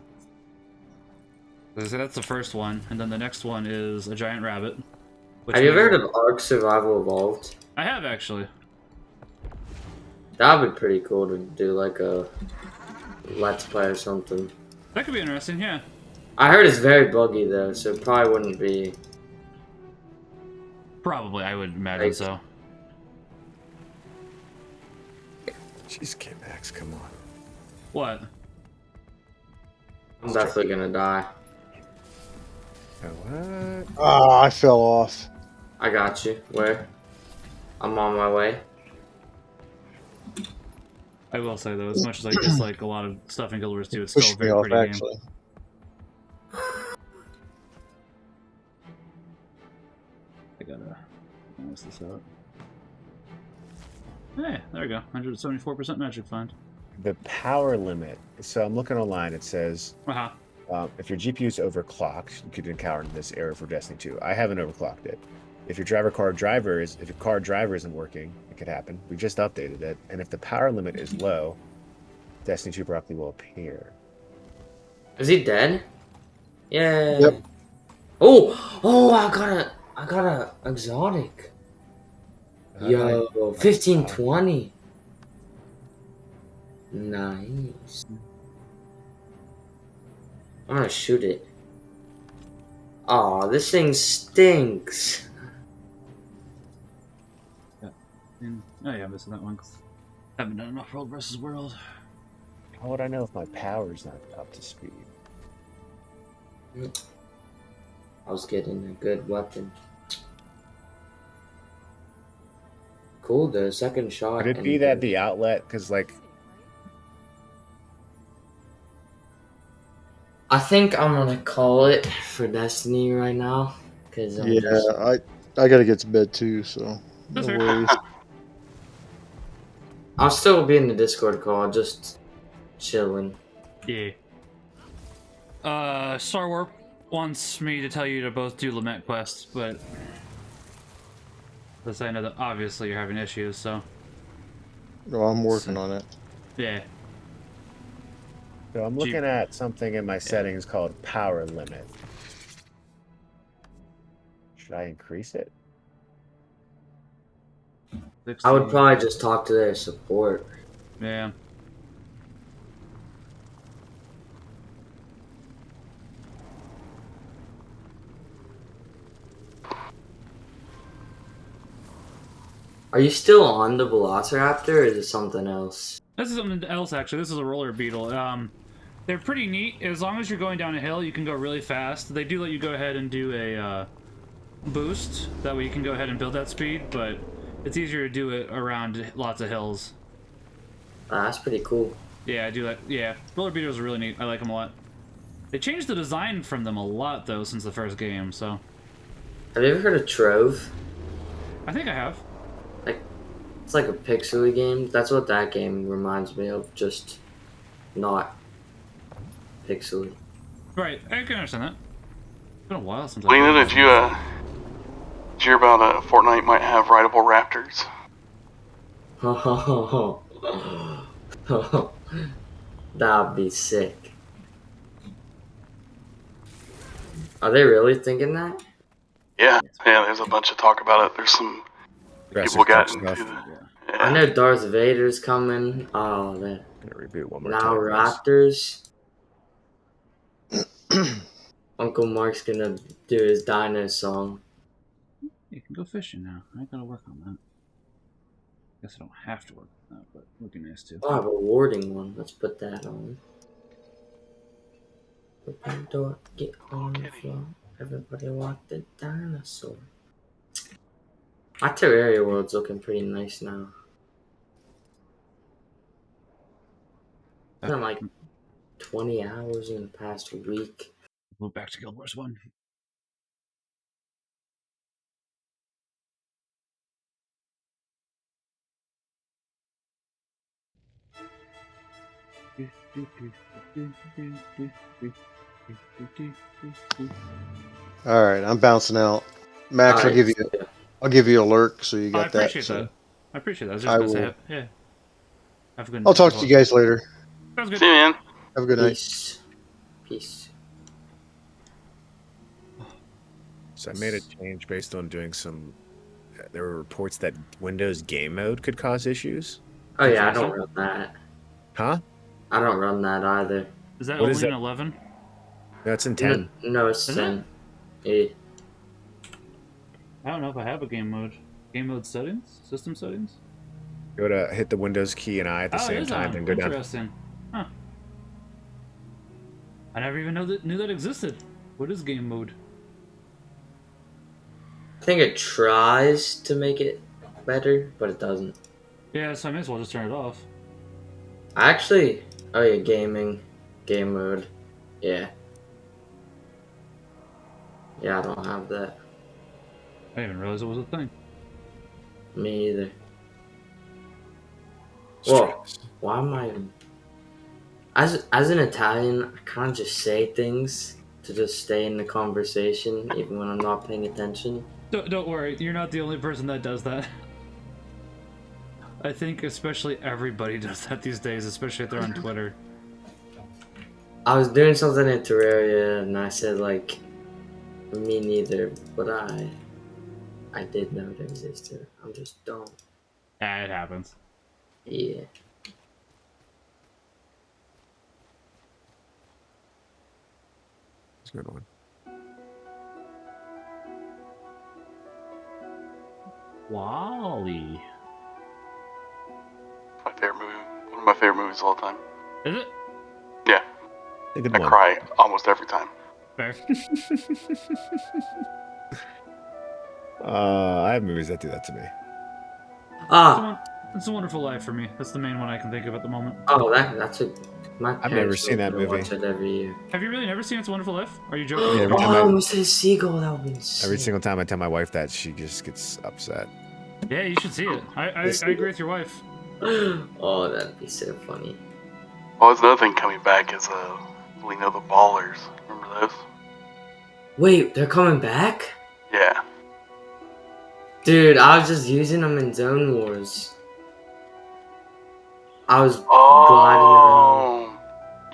As I say, that's the first one, and then the next one is a giant rabbit. Have you ever heard of Ark Survival Evolved? I have, actually. That would be pretty cool to do like a Let's Play or something. That could be interesting, yeah. I heard it's very buggy though, so it probably wouldn't be... Probably, I would imagine so. Jeez, KAMax, come on. What? I'm definitely gonna die. Oh, what? Ah, I fell off. I got you. Where? I'm on my way. I will say though, as much as I dislike a lot of stuff in Guild Wars 2, it's Pushed still a me very off, pretty game. actually. I gotta balance this out. Hey, there we go. 174% magic find. The power limit. So I'm looking online. It says if your GPU is overclocked, you could encounter this error for Destiny 2. I haven't overclocked it. If your car driver isn't working, it could happen. We just updated it, and if the power limit is low, Destiny 2 broccoli will appear. Is he dead? Yeah. Yep. Oh! I got a exotic. Yo, 1520. Nice. I'm gonna shoot it. Aw, this thing stinks. Oh yeah, I'm missing that one 'cause I haven't done enough World vs. World. How would I know if my power's not up to speed? I was getting a good weapon. Cool, the second shot. Could it be that the outlet, because like... I think I'm gonna call it for Destiny right now. Cause I gotta get to bed too, so no worries. I'll still be in the Discord call, just chilling. Yeah. Star Warp wants me to tell you to both do Lament quests, but because I know that obviously you're having issues, so No, I'm working on it. yeah. So I'm looking at something in my settings called power limit. Should I increase it? I would probably just talk to their support. Yeah. Are you still on the Velociraptor, or is it something else? This is something else, actually. This is a roller beetle. They're pretty neat. As long as you're going down a hill, you can go really fast. They do let you go ahead and do a boost. That way you can go ahead and build that speed, but it's easier to do it around lots of hills. That's pretty cool. Yeah, I do that. Yeah, roller beetles are really neat. I like them a lot. They changed the design from them a lot, though, since the first game, so... Have you ever heard of Trove? I think I have. It's like a pixely game. That's what that game reminds me of, just not pixely. Right, I can understand that. It's been a while since Lena, played did you hear about Fortnite might have rideable raptors? That'd be sick. Are they really thinking that? Yeah, there's a bunch of talk about it. There's some people Jurassic Park got into stuff. the. I Yeah. know Darth Vader's coming. Oh, man. Gonna reboot one more Now time, guys. Raptors. Uncle Mark's gonna do his dino song. You can go fishing now. I gotta work on that. Guess I don't have to work on that, but it would be nice to. Oh, a rewarding one. Let's put that on. Open door, get on the floor. Everybody walk the dinosaur. My Terraria world's looking pretty nice now. Spent like 20 hours in the past week. Move back to Guild Wars 1. All right, I'm bouncing out. Max, Alright, I'll give you a lurk so you I got that. appreciate So that. I appreciate that. I was I just gonna will. say, yeah. Have a good I'll talk to you guys later. Sounds good. See you, man. Have a good night. peace. Peace. So I made a change based on doing some. There were reports that Windows game mode could cause issues. Oh yeah, I So- don't run that. Huh? I don't run that either. Is that What only is in that? 11? No, it's in 10. No, it's Is 10. Yeah. I don't know if I have a game mode. Game mode settings? System settings? Go to hit the Windows key and I at the Oh, it same is time, on. then go down. Interesting. Huh. I never even knew that existed. What is game mode? I think it tries to make it better, but it doesn't. Yeah, so I may as well just turn it off. Actually, oh yeah, gaming, game mode. Yeah. Yeah, I don't have that. I didn't even realize it was a thing. Me either. Let's try Well, this. why am I? As an Italian, I can't just say things to just stay in the conversation, even when I'm not paying attention. Don't worry, you're not the only person that does that. I think especially everybody does that these days, especially if they're on Twitter. I was doing something in Terraria, and I said like, me neither, but I did know it existed. I'm just dumb. Ah, it happens. Yeah. It's a good one. Wally. My favorite movie. One of my favorite movies of all time. Is it? Yeah, A good I one. cry almost every time. Fair. I have movies that do that to me. Ah. It's a Wonderful Life for me. That's the main one I can think of at the moment. Oh, that's a. My I've never parents seen that make me movie. Watch it every year. Have you really never seen It's a Wonderful Life? Are you joking? Yeah, every Oh, time I I- almost said seagull. That would be insane. Every single time I tell my wife that, she just gets upset. Yeah, you should see it. I agree with your wife. Oh, that'd be so funny. Oh, there's another thing coming back is Lena the Ballers. Remember those? Wait, they're coming back? Yeah. Dude, I was just using them in Zone Wars. I was gliding around. Oh.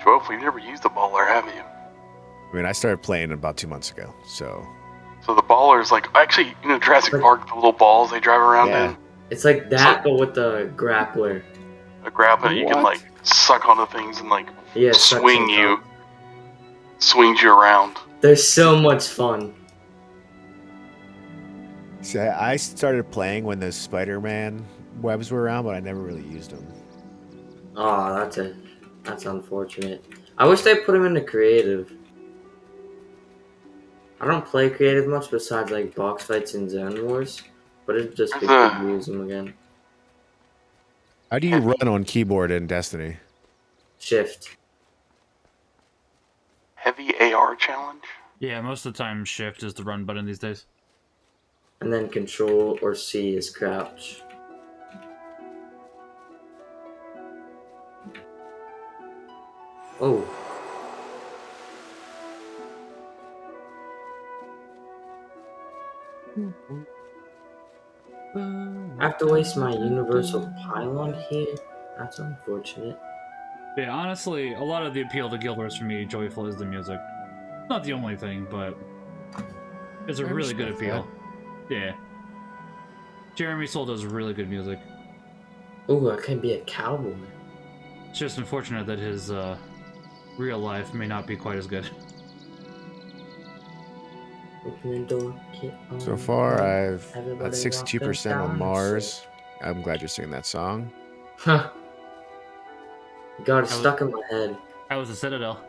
Joe, you've never used a baller, have you? I mean, I started playing about 2 months ago, so So the ballers, like, actually, you know, Jurassic Park, the little balls they drive around Yeah. in, It's like that, but with the grappler. a grab it, you can, What? like, suck onto things and, like, Yeah, swing suction you. cup. Swings you around. They're so much fun. see, I started playing when the Spider-Man webs were around, but I never really used them. Oh, that's unfortunate. I wish they put them into creative. I don't play creative much besides like box fights and Zone Wars, but it'd just be There's cool to use them again. How do you run on keyboard in Destiny? Shift. Heavy AR challenge? Yeah, most of the time shift is the run button these days. And then Control or C is crouch. Oh. I have to waste my universal pylon here. That's unfortunate. Yeah, honestly, a lot of the appeal to Guild Wars for me, Joyful, is the music. Not the only thing, but it's a I really good respect appeal. Yeah. Jeremy Soule does really good music. Ooh, I can be a cowboy. It's just unfortunate that his real life may not be quite as good. Open the door, get on So far, I've Everybody at 62% walk on and Mars. I'm glad you're singing that song. Huh. God, it's I was- stuck in my head. I was a Citadel.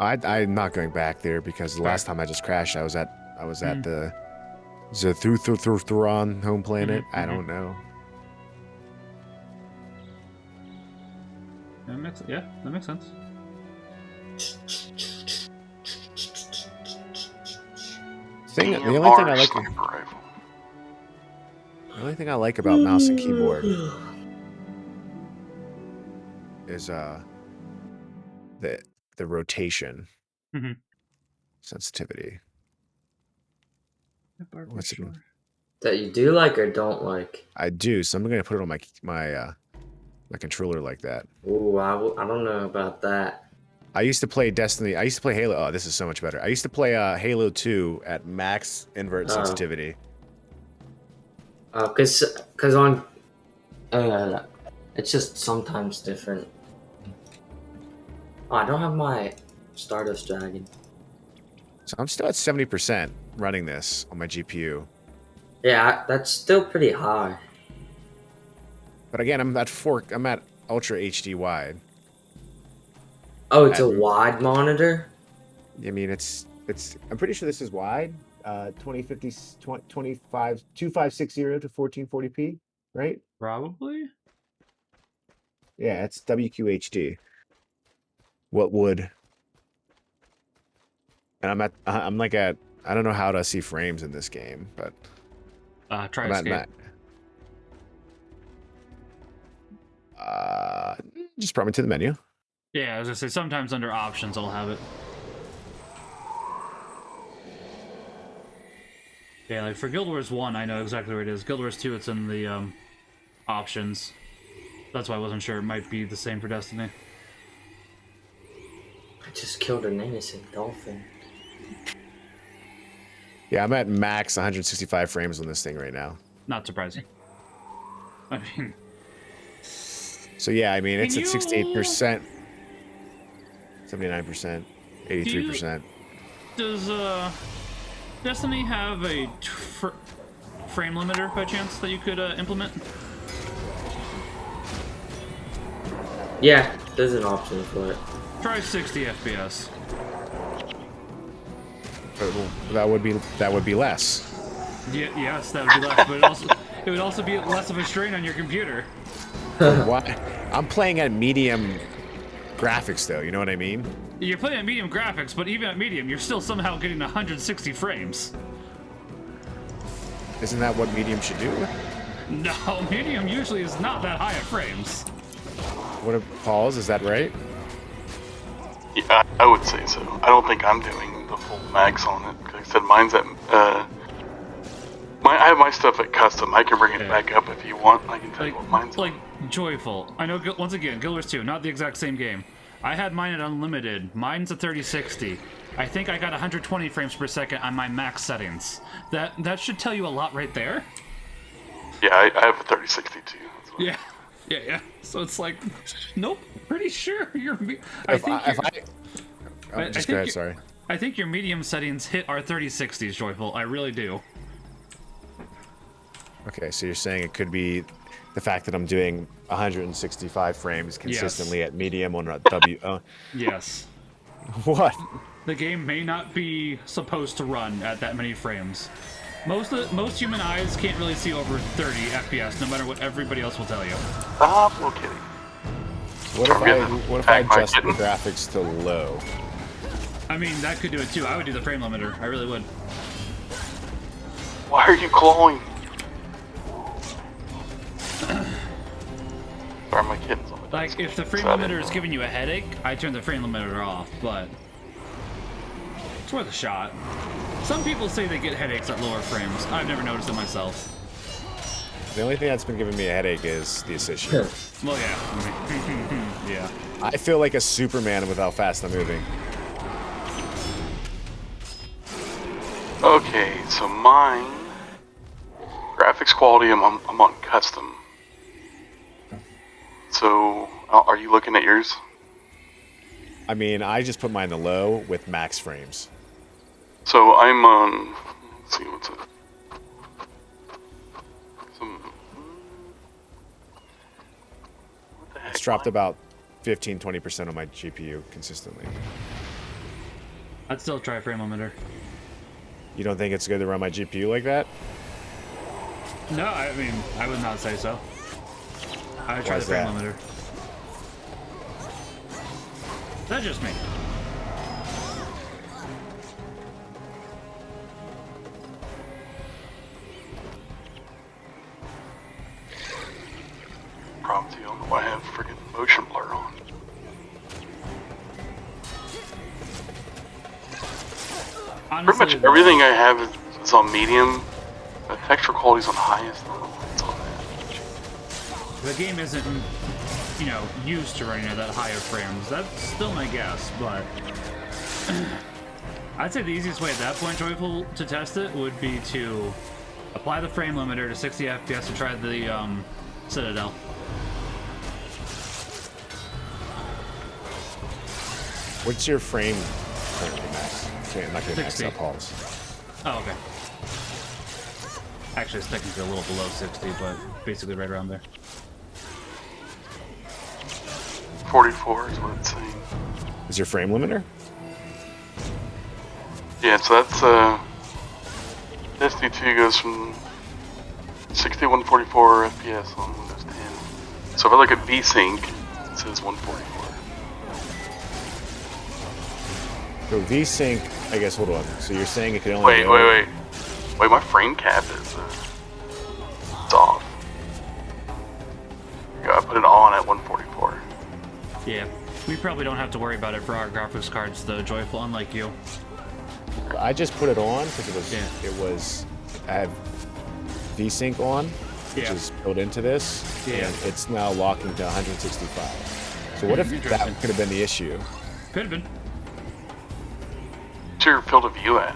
I'm not going back there because the last time I just crashed, I was at the Zethuthuron home planet. I don't know. That makes sense. The only thing I like. Sniper rifle. The only thing I like about mouse and keyboard is the rotation Mhm. sensitivity. What's it? That you do like or don't like? I do, so I'm gonna put it on my controller like that. Ooh, I don't know about that. I used to play Destiny. I used to play Halo. Oh, this is so much better. I used to play Halo 2 at max invert sensitivity. Cause on, it's just sometimes different. Oh, I don't have my Stardust Dragon. So I'm still at 70% running this on my GPU. Yeah, that's still pretty high. But again, I'm at Ultra HD wide. Oh, it's a wide monitor? I mean, it's. I'm pretty sure this is wide. 2050, 2560 to 1440p, right? Probably. Yeah, it's WQHD. What would? And I'm like at. I don't know how to see frames in this game, but. Try I'm escape. Just prompt me to the menu. Yeah, I was gonna say sometimes under options I'll have it. Yeah, like for Guild Wars 1, I know exactly where it is. Guild Wars 2, it's in the options. That's why I wasn't sure. It might be the same for Destiny. I just killed an innocent dolphin. Yeah, I'm at max 165 frames on this thing right now. Not surprising. I mean, So yeah, I mean, it's Can at 68%, 79%, 83%. does Destiny have a frame limiter by chance that you could implement? Yeah, there's an option for it. Try 60 FPS. That would be less. Yeah, yes, that would be less, but it would also be less of a strain on your computer. Why? I'm playing at medium graphics though. You know what I mean? You're playing at medium graphics, but even at medium, you're still somehow getting 160 frames. Isn't that what medium should do? No, medium usually is not that high at frames. What Paul's? Is that right? Yeah, I would say so. I don't think I'm doing the full max on it. Like I said, mine's at I have my stuff at custom. I can bring it back up if you want. I can tell you what mine's like Joyful. I know. Once again, Guild Wars 2, not the exact same game. I had mine at unlimited. Mine's at 3060. I think I got 120 frames per second on my max settings. That should tell you a lot right there. Yeah, I have a 3060 too. Yeah. So it's like, nope. Pretty sure you're. Just go ahead. Sorry. I think your medium settings hit our 3060s, Joyful. I really do. Okay, so you're saying it could be the fact that I'm doing 165 frames consistently at medium on a W. Yes. What? The game may not be supposed to run at that many frames. Most human eyes can't really see over 30 FPS, no matter what everybody else will tell you. Stop, little kitty. What if I adjust the graphics to low? I mean, that could do it too. I would do the frame limiter. I really would. Why are you clawing? Sorry, my kitten's on the Like, if the frame Sorry. limiter is giving you a headache, I turn the frame limiter off, but... It's worth a shot. Some people say they get headaches at lower frames. I've never noticed it myself. The only thing that's been giving me a headache is the assist shield. Well, yeah. Yeah. I feel like a Superman with how fast I'm moving. Okay, so mine graphics quality. I'm on custom. So, are you looking at yours? I mean, I just put mine to low with max frames. So I'm on. Let's see what's it. What the heck? It's dropped about 15-20% on my GPU consistently. I'd still try frame limiter. You don't think it's good to run my GPU like that? No, I mean, I would not say so. I would try Why the is frame that? limiter. That's just me. Problem too. I don't know why I have freaking motion blur on. Honestly, Pretty much everything I have is on medium. The texture quality's on highest. I don't know why it's on that. the game isn't, you know, used to running at that higher frames. That's still my guess, but I'd say the easiest way at that point, Joyful, to test it would be to apply the frame limiter to 60 FPS and try the Citadel. What's your frame currently, Max? Okay, I'm not going to max 60. out Paul's. Oh, okay. Actually, it's technically a little below 60, but basically right around there. 44 is what it's saying. Is your frame limiter? Yeah, so that's Destiny 2 goes from 60 to 144 FPS on Windows 10. So if I look at VSync, it says 144. So VSync, I guess, hold on. So you're saying it could only Wait, my frame cap is it's off. Yeah, I put it on at 144. Yeah, we probably don't have to worry about it for our graphics cards, though, Joyful, unlike you. I just put it on because Yeah. I have VSync on, which Yeah. is built into this, Yeah. and it's now locking to 165. So what if that Interesting. could have been the issue? Could have been. What's your field of view at?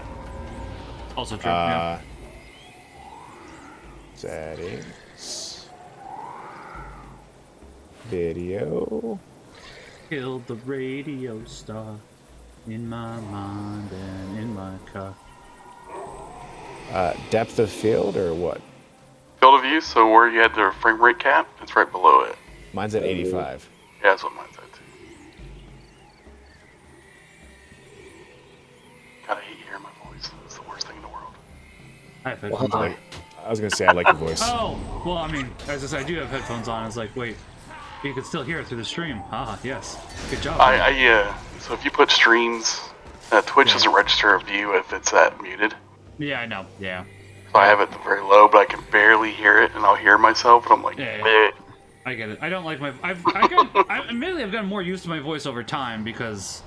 Also true, yeah. Settings. Video. Killed the radio star in my mind and in my car. Depth of field or what? Field of view, so where you had the frame rate cap, it's right below it. Mine's at 85. Yeah, that's what mine's at too. God, I hate hearing my voice. It's the worst thing in the world. I have headphones on. I was gonna say I like your voice. Oh, well, I mean, as I said, I do have headphones on. It's like, wait, you can still hear it through the stream. Ah, yes. Good job. So if you put streams, Twitch doesn't register a view if it's muted. Yeah, I know. Yeah. So I have it very low, but I can barely hear it, and I'll hear myself, and I'm like, Yeah. "Bleh." I get it. I don't like my. Admittedly, I've gotten more used to my voice over time because,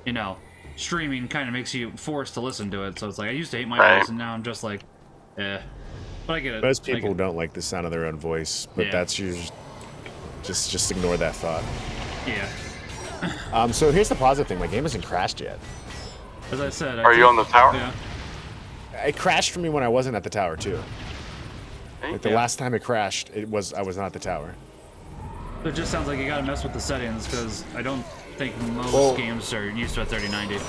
you know, streaming kind of makes you forced to listen to it. So it's like I used to hate my Right. voice, and now I'm just like, eh. But I get it. Most I get people it. don't like the sound of their own voice, but Yeah. that's usually just ignore that thought. Yeah. So here's the positive thing: my game hasn't crashed yet. As I said. Are you on the tower? Yeah. It crashed for me when I wasn't at the tower too. Hey, Like the Yeah. last time it crashed, I was not at the tower. It just sounds like you gotta mess with the settings because I don't think most Well- games are used to a 3090.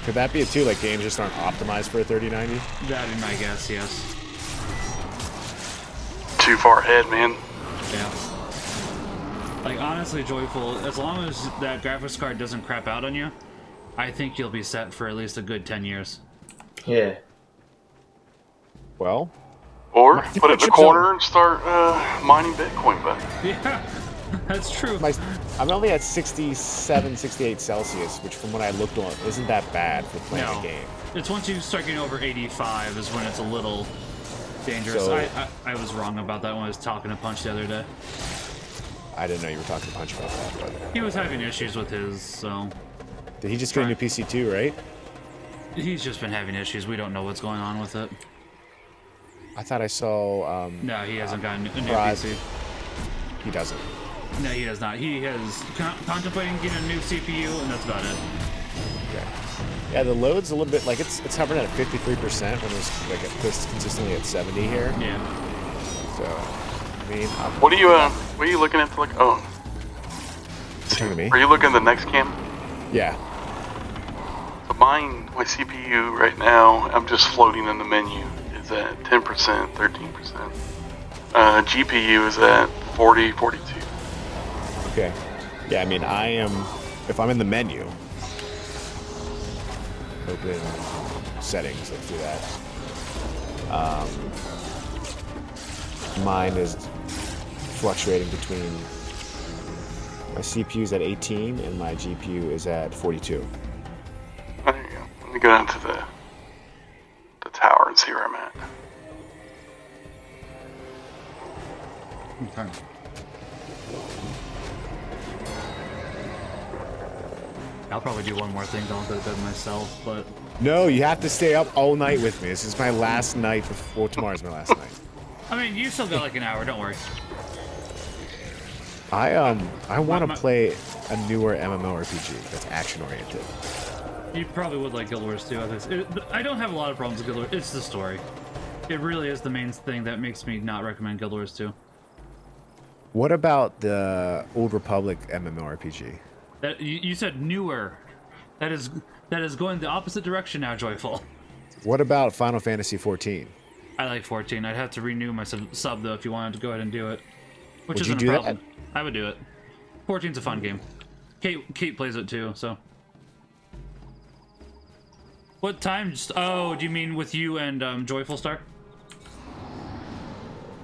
Could that be it too? Like games just aren't optimized for a 3090? That'd be my guess. Yes. Too far ahead, man. Yeah. Like, honestly, Joyful, as long as that graphics card doesn't crap out on you, I think you'll be set for at least a good 10 years. Yeah. Well, Or put it in the chips corner and start mining Bitcoin, but Yeah, that's true. I'm only at 67, 68 Celsius, which from what I looked on isn't that bad for playing No. a game. It's once you start getting over 85 is when it's a little dangerous. So- I was wrong about that when I was talking to Punch the other day. I didn't know you were talking to Punch about that, but He was having issues with his, so... Did he just get a new PC too, right? He's just been having issues. We don't know what's going on with it. I thought I saw. No, he hasn't gotten a new Prod. PC. He doesn't. No, he does not. He is contemplating getting a new CPU, and that's about it. Okay. Yeah, the load's a little bit like it's hovering at 53% when it was like consistently at 70 here. Yeah. So, I mean, What are you looking at to look? Oh, you're talking to me? are you looking at the next cam? Yeah. So my CPU right now, I'm just floating in the menu, is at 10%, 13%. GPU is at 40, 42. Okay. Yeah, I mean, if I'm in the menu, open settings, let's do that. Mine is fluctuating between my CPU's at 18 and my GPU is at 42. There you go. Let me go down to the tower and see where I'm at. Okay. I'll probably do one more thing, then I'll go to bed myself, but... No, you have to stay up all night with me. This is my last night before tomorrow's my last night. I mean, you still got like an hour, don't worry. I want to play a newer MMORPG that's action-oriented. You probably would like Guild Wars 2. I don't have a lot of problems with Guild Wars. It's the story. It really is the main thing that makes me not recommend Guild Wars 2. What about the Old Republic MMORPG? That you said newer. That is going the opposite direction now, Joyful. What about Final Fantasy 14? I like 14. I'd have to renew my sub though if you wanted to go ahead and do it. Which Would you isn't do a that? problem. I would do it. 14's a fun game. Kate plays it too, so. What time? Oh, do you mean with you and Joyful Star?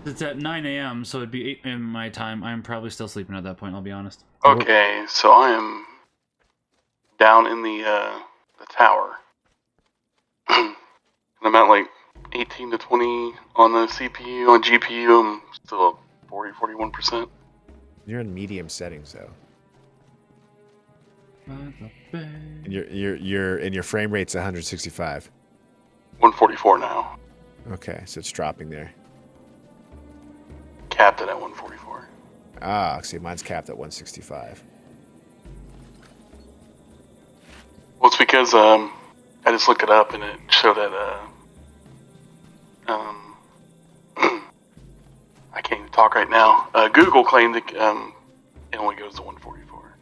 It's at 9 a.m., so it'd be 8 a.m. my time. I'm probably still sleeping at that point, I'll be honest. Okay, so I am down in the tower. And I'm at like 18 to 20 on the CPU. On GPU, I'm still at 40, 41%. You're in medium settings though. And your frame rate's 165. 144 now. Okay, so it's dropping there. Capped it at 144. Ah, see, mine's capped at 165. Well, it's because I just looked it up and it showed that I can't even talk right now. Google claimed that it only goes to 144.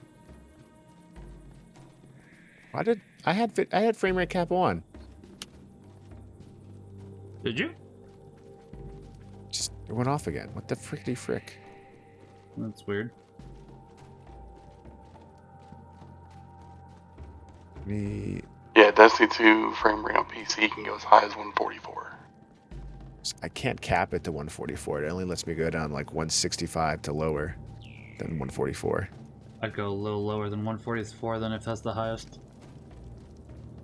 I had frame rate cap on? Did you? Just it went off again. What the frickety frick? That's weird. Yeah, Destiny 2 frame rate on PC can go as high as 144. I can't cap it to 144. It only lets me go down like 165 to lower than 144. I'd go a little lower than 144 then if that's the highest.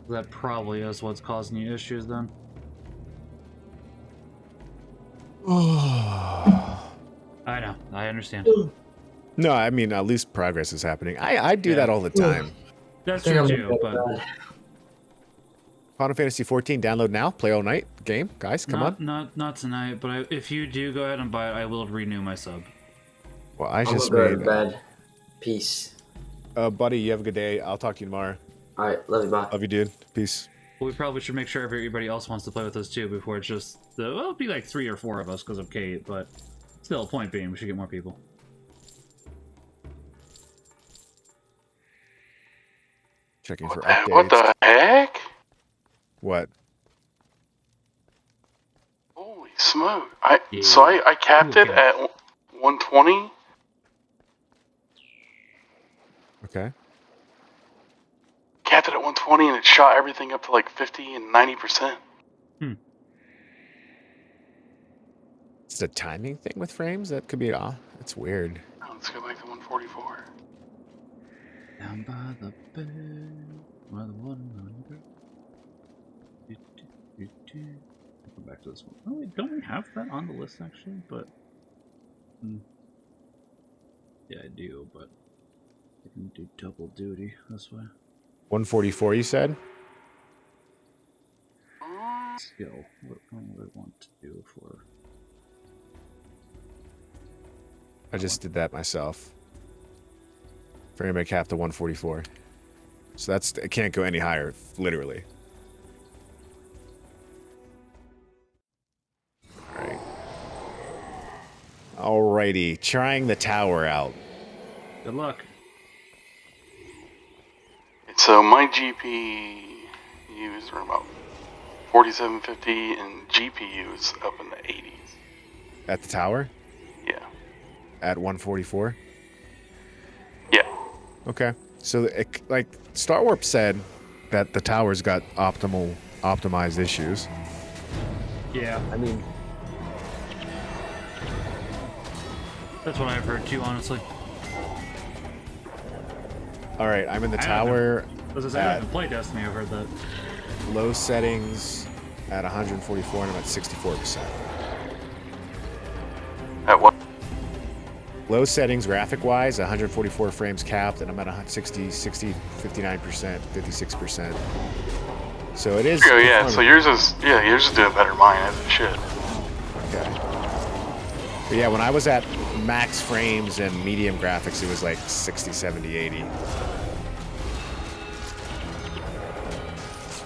That probably is what's causing you issues then. I know, I understand. No, I mean, at least progress is happening. I do that all the time. That's true too, but Final Fantasy 14, download now, play all night game. Guys, come on. Not tonight, but if you do go ahead and buy it, I will renew my sub. Well, I I'm just gonna go to made... bed. Peace. buddy, you have a good day. I'll talk to you tomorrow. Alright, love you, bye. Love you, dude. Peace. Well, we probably should make sure everybody else wants to play with us too before it's just well, it'll be like 3 or 4 of us because of Kate, but still, point being, we should get more people. Checking for updates. What the heck? What? Holy smoke! Yeah. So I capped it at 120. Okay. Capped it at 120, and it shot everything up to like 50 and 90%. It's a timing thing with frames? That could be off. It's weird. Let's go back to 144. Down by the bed, where the water runs. Go back to this one. Oh, wait, don't we have that on the list actually? But yeah, I do. But I can do double duty this way. 144, you said? Skill. What would I want to do for? I just did that myself. Frame rate cap to 144. So it can't go any higher, literally. Alright. Alrighty, trying the tower out. Good luck. So my GPU is around about 4750 and GPU is up in the 80s. At the tower? Yeah. At 144? Yeah. Okay. So, like, Star Warp said that the tower's got optimized issues. Yeah. I mean, That's what I've heard too, honestly. alright, I'm in the I tower As I haven't played Destiny, I've heard that. low settings at 144 and I'm at 64%. At what? Low settings graphic wise, 144 frames capped, and I'm at 60, 59%, 56%. So it is. Oh yeah, so yours is doing better than mine as it should. Okay. But yeah, when I was at max frames and medium graphics, it was like 60, 70, 80.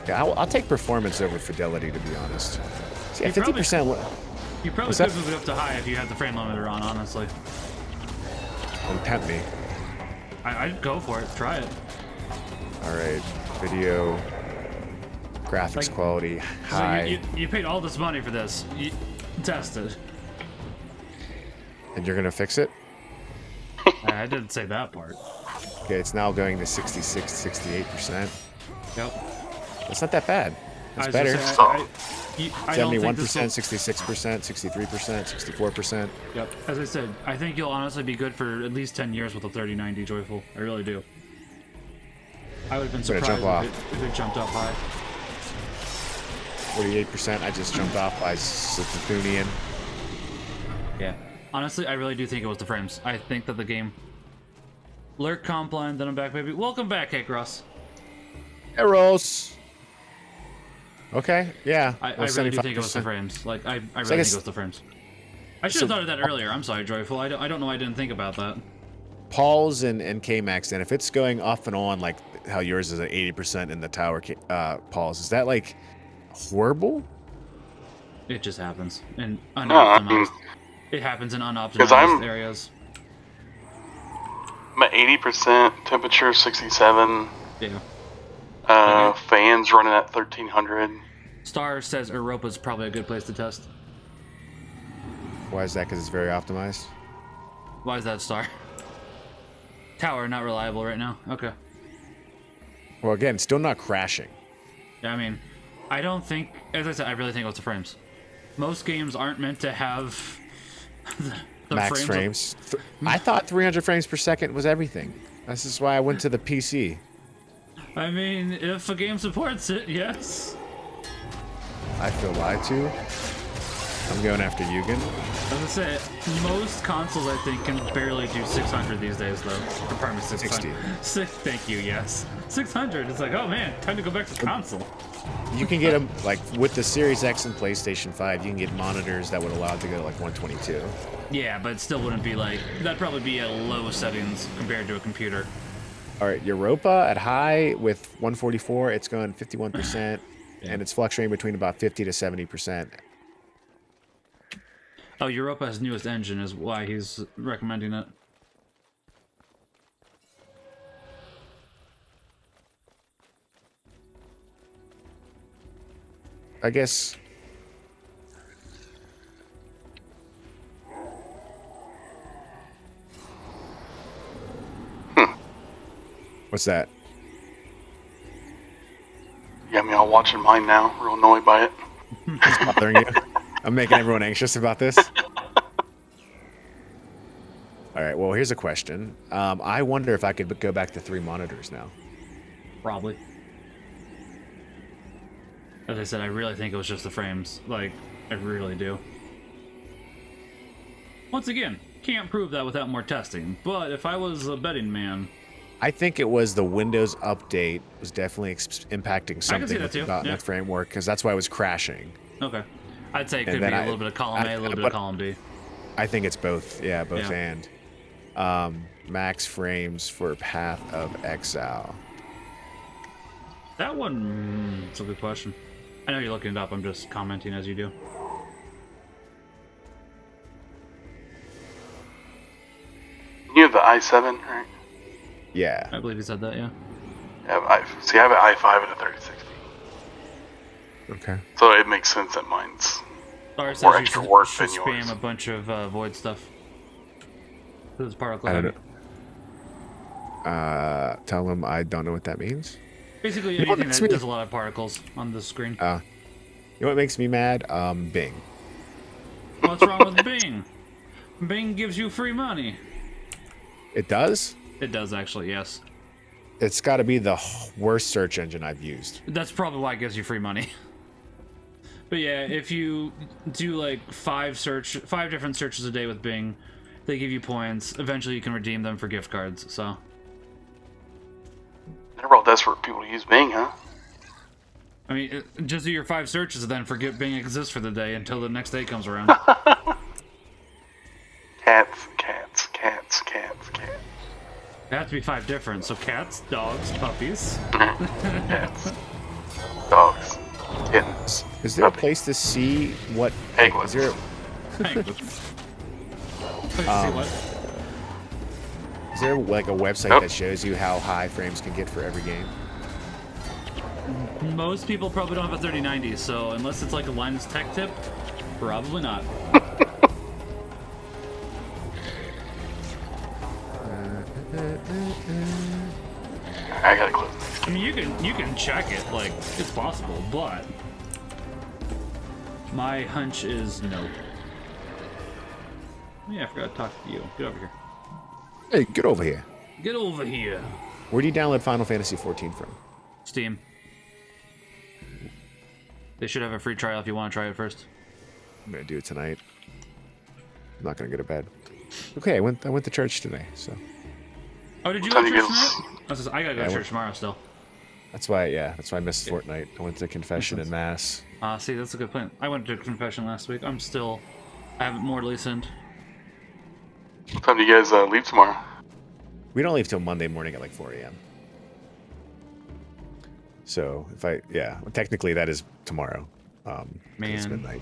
Yeah, I'll take performance over fidelity, to be honest. See, at 50%. You probably What's could that? move it up to high if you had the frame limiter on, honestly. Don't tempt me. I'd go for it. Try it. All right, video, graphics Like, quality, So high. you paid all this money for this. You test it. And you're gonna fix it? I didn't say that part. Okay, it's now going to 66, 68%. Yep. That's not that bad. That's I was better. just saying, I don't think 71%, this will- 66%, 63%, 64%. Yep. As I said, I think you'll honestly be good for at least 10 years with a 3090 Joyful. I really do. I would have been Better surprised jump if it jumped up high. 48%, I just jumped off by Sithunian. Yeah. Honestly, I really do think it was the frames. I think that the game... Lurk Compline, then I'm back, baby. Welcome back, Cake Ross. Eros! Okay, yeah. I really do think it was the frames. Like, I really I think guess- it was the frames. I should have thought of that earlier. I'm sorry, Joyful. I don't know why I didn't think about that. Paul's and KAMax, then if it's going off and on, like how yours is at 80% in the tower, Paul's, is that like horrible? It just happens. And I unoptimized. mean- It happens in 'Cause unoptimized I'm- areas. I'm at 80%, temperature 67, Yeah. fans running at 1300. Star says Europa's probably a good place to test. Why is that? Because it's very optimized? Why is that, Star? Tower not reliable right now. Okay. Well, again, still not crashing. Yeah, I mean, I don't think, as I said, I really think it was the frames. Most games aren't meant to have the Max frames. I thought 300 frames per second was everything. This is why I went to the PC. I mean, if a game supports it, yes. I feel lied to. I'm going after Yugen. As I said, most consoles I think can barely do 600 these days, though. Or pardon me, 600. 60. Thank you. Yes, 600. It's like, oh man, time to go back to console. You can get them, like, with the Series X and PlayStation 5, you can get monitors that would allow it to go to, like, 122. Yeah, but it still wouldn't be like, that'd probably be at low settings compared to a computer. All right, Europa at high with 144, it's going 51%, and it's fluctuating between about 50 to 70%. Oh, Europa's newest engine is why he's recommending it. I guess. What's that? You got me all watching mine now, real annoyed by it. It's bothering you? I'm making everyone anxious about this. All right, well, here's a question. I wonder if I could go back to 3 monitors now. Probably. As I said, I really think it was just the frames. Like, I really do. Once again, can't prove that without more testing. But if I was a betting man, I think it was the Windows update was definitely impacting something that with the too, .NET yeah. framework because that's why it was crashing. Okay. I'd say it And could be then a little bit of column A, a little bit of column B. I think it's both. Yeah, both Yeah. and. Max frames for Path of Exile. That one, it's a good question. I know you're looking it up. I'm just commenting as you do. You have the i7, right? Yeah. I believe you said that, yeah. Yeah, I have an i5 and a 3060. Okay. So it makes sense that mine's Ours more says you extra should, work should than spam yours. a bunch of void stuff. This is particle I don't heavy. know. Tell them I don't know what that means. Basically, You know what anything makes that me- does a lot of particles on the screen. You know what makes me mad? Bing. What's wrong with Bing? Bing gives you free money. It does? It does, actually, yes. It's got to be the worst search engine I've used. That's probably why it gives you free money. But yeah, if you do like 5 different searches a day with Bing, they give you points. Eventually you can redeem them for gift cards, so. They're all desperate people to use Bing, huh? I mean, just do your 5 searches and then forget Bing exists for the day until the next day comes around. Cats, cats, cats, cats, cats. It has to be 5 different, so cats, dogs, puppies. Cats. Dogs. Kittens. Is there a place to see what... Penguins. Is there, is there like a website that shows you how high frames can get for every game? Most people probably don't have a 3090, so unless it's like a Linus Tech Tip, probably not. I gotta close. I mean, you can check it, like, it's possible, but my hunch is no. Yeah, I forgot to talk to you. Get over here. Hey, get over here. Get over here. Where do you download Final Fantasy XIV from? Steam. They should have a free trial if you want to try it first. I'm gonna do it tonight. I'm not gonna go to bed. Okay, I went to church today, so Oh, did you What go to time church you tonight? I gotta go to church tomorrow still. that's why I missed Fortnite. I went to confession and mass. See, that's a good plan. I went to confession last week. I haven't mortally sinned. What time do you guys leave tomorrow? We don't leave till Monday morning at like 4 a.m. So technically that is tomorrow. 'Cause it's Man. midnight.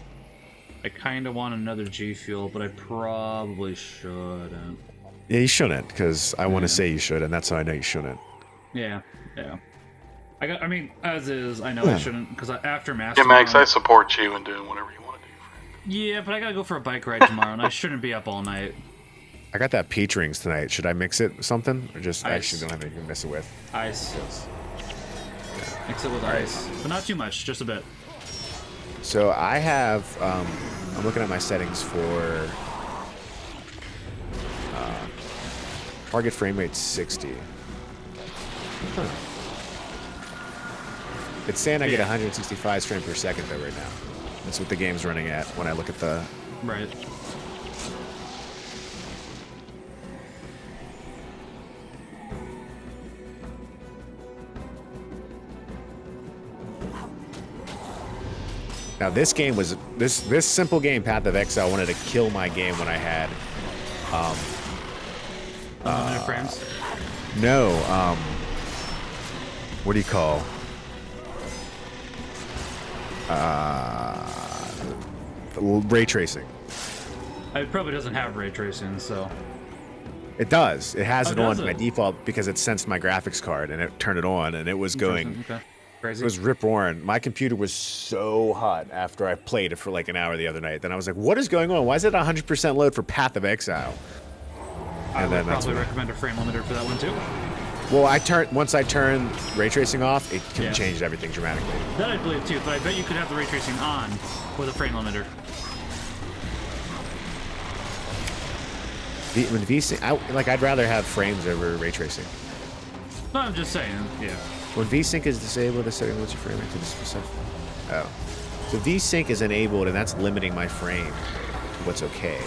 I kind of want another G Fuel, but I probably shouldn't. Yeah, you shouldn't, because I want to say you should, and that's how I know you shouldn't. Yeah. I mean, as is, I know I shouldn't, because after Mass Yeah, Max, tomorrow- I support you in doing whatever you want to do. Yeah, but I gotta go for a bike ride tomorrow, and I shouldn't be up all night. I got that peach rings tonight. Should I mix it with something, or just I Ice. actually don't have anything to mix it with? Ice. Mix it with ice, but not too much, just a bit. So I have. I'm looking at my settings for target frame rate 60. Huh. It's saying I get 165 frames per second though right now. That's what the game's running at when I look at the. Right. Now this game was this simple game, Path of Exile, wanted to kill my game when I had. Unlimited frames. No. What do you call? Ray tracing. It probably doesn't have ray tracing, so. It does. It has Oh, it on does by it? default because it sensed my graphics card and it turned it on and it was going. Okay. Crazy. It was rip roaring. My computer was so hot after I played it for like an hour the other night. Then I was like, "What is going on? Why is it 100% load for Path of Exile?" I would that's probably when recommend a frame limiter for that one too. Well, once I turned ray tracing off, it changed everything dramatically. That I believe too, but I bet you could have the ray tracing on with a frame limiter. When VSync, I'd rather have frames over ray tracing. No, I'm just saying, yeah. When VSync is disabled, the setting limits your frame rate to the specific. Oh, so VSync is enabled, and that's limiting my frame to what's okay.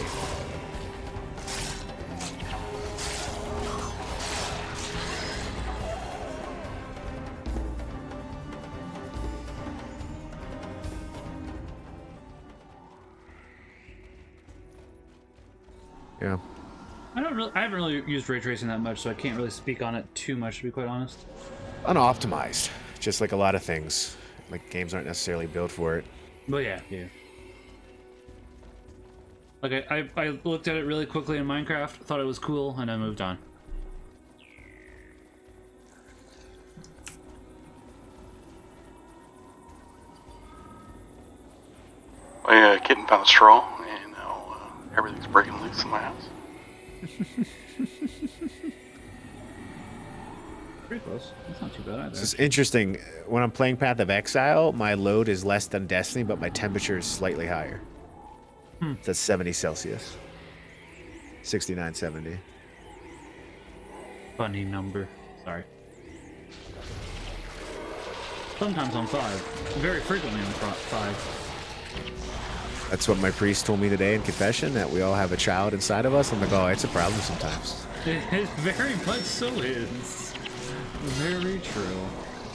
Yeah. I haven't really used ray tracing that much, so I can't really speak on it too much, to be quite honest. Unoptimized, just like a lot of things. Like games aren't necessarily built for it. But yeah. Okay, I looked at it really quickly in Minecraft, thought it was cool, and I moved on. My kitten found a straw, and now everything's breaking loose in my house. Pretty close. That's not too bad either. This is interesting. When I'm playing Path of Exile, my load is less than Destiny, but my temperature is slightly higher. That's 70 Celsius. 69, 70. Funny number. Sorry. Sometimes I'm 5. Very frequently I'm 5. That's what my priest told me today in confession, that we all have a child inside of us. I'm like, oh, it's a problem sometimes. It very much so is. Very true.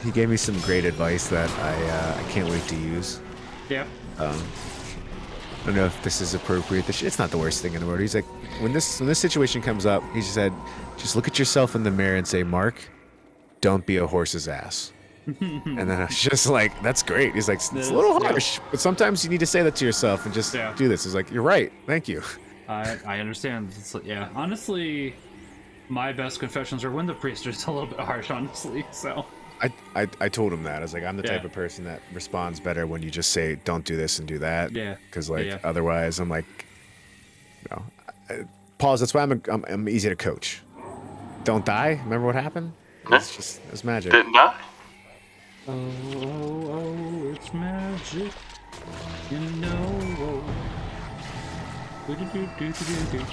He gave me some great advice that I can't wait to use. Yeah. I don't know if this is appropriate. It's not the worst thing in the world. He's like, when this situation comes up, he said, just look at yourself in the mirror and say, Mark, don't be a horse's ass. And then I was just like, that's great. He's like, it's a little harsh, but sometimes you need to say that to yourself and just do this. He's like, you're right. Thank you. I understand. Yeah, honestly, my best confessions are when the priest is a little bit harsh, honestly, so. I told him that. I was like, I'm the type of person that responds better when you just say, don't do this and do that. Yeah. Because, like, otherwise, I'm like, you know, pause. That's why I'm easy to coach. Don't die. Remember what happened? It's magic. Didn't die. Oh, it's magic. You know. Do-do-do-do-do-do.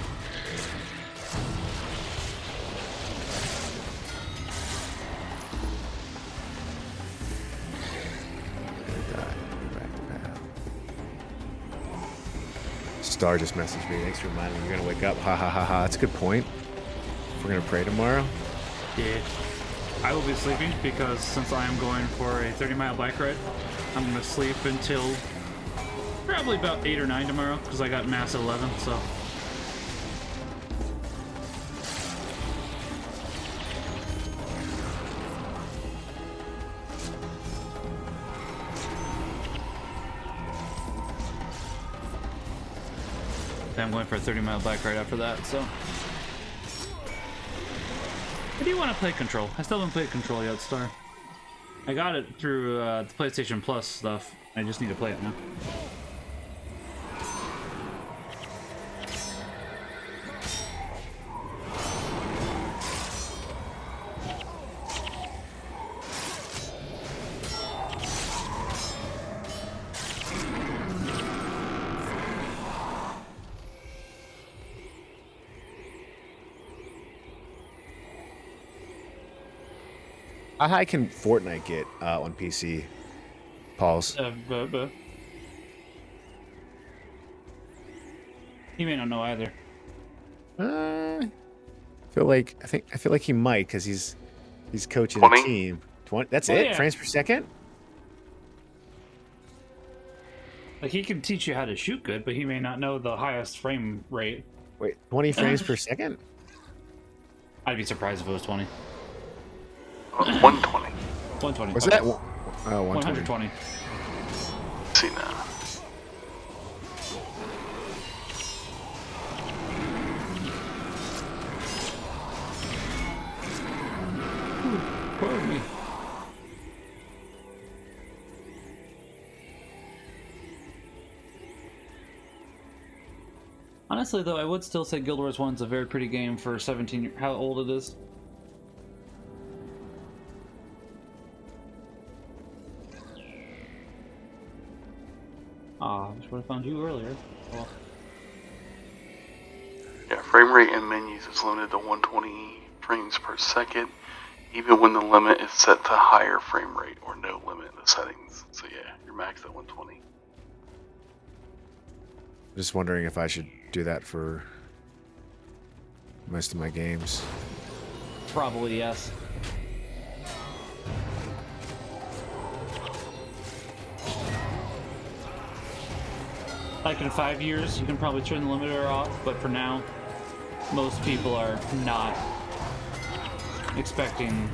Star just messaged me. Thanks for reminding me. You're gonna wake up. Ha ha ha ha. That's a good point. If we're gonna pray tomorrow. Yeah. I will be sleeping because since I am going for a 30-mile bike ride, I'm gonna sleep until probably about 8 or 9 tomorrow because I got mass at 11. So. I'm going for a 30-mile bike ride after that, so. I do want to play Control. I still haven't played Control yet, Star. I got it through the PlayStation Plus stuff. I just need to play it now. How high can Fortnite get on PC? Pause. He may not know either. I feel like he might because he's coaching 20? a team. 20. That's Oh, it. yeah. Frames per second. Like, he can teach you how to shoot good, but he may not know the highest frame rate. Wait, 20 frames per second? I'd be surprised if it was 20. 120. 120. Was okay. that? Oh, 120. 120. Let's see now. Pardon me. Honestly, though, I would still say Guild Wars 1's a very pretty game for 17. How old it is? Ah, I wish would have found you earlier. Well, Yeah, frame rate in menus is limited to 120 frames per second, even when the limit is set to higher frame rate or no limit in the settings. So yeah, you're maxed at 120. Just wondering if I should do that for most of my games. probably yes. Like in 5 years, you can probably turn the limiter off, but for now, most people are not expecting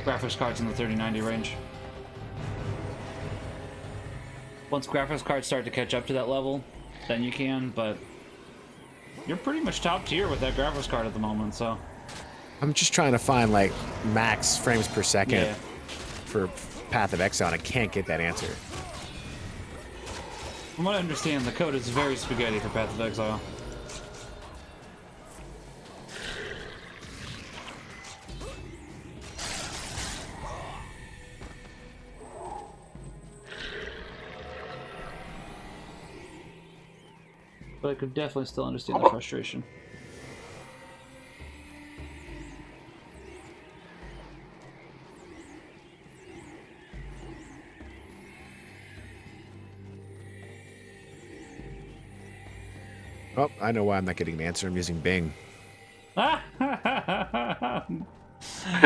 graphics cards in the 3090 range. Once graphics cards start to catch up to that level, then you can, but you're pretty much top tier with that graphics card at the moment, so. I'm just trying to find like max frames per second for Path of Exile, and I can't get that answer. From what I understand, the code is very spaghetti for Path of Exile. But I could definitely still understand the frustration. Oh, I know why I'm not getting an answer. I'm using Bing. Yeah,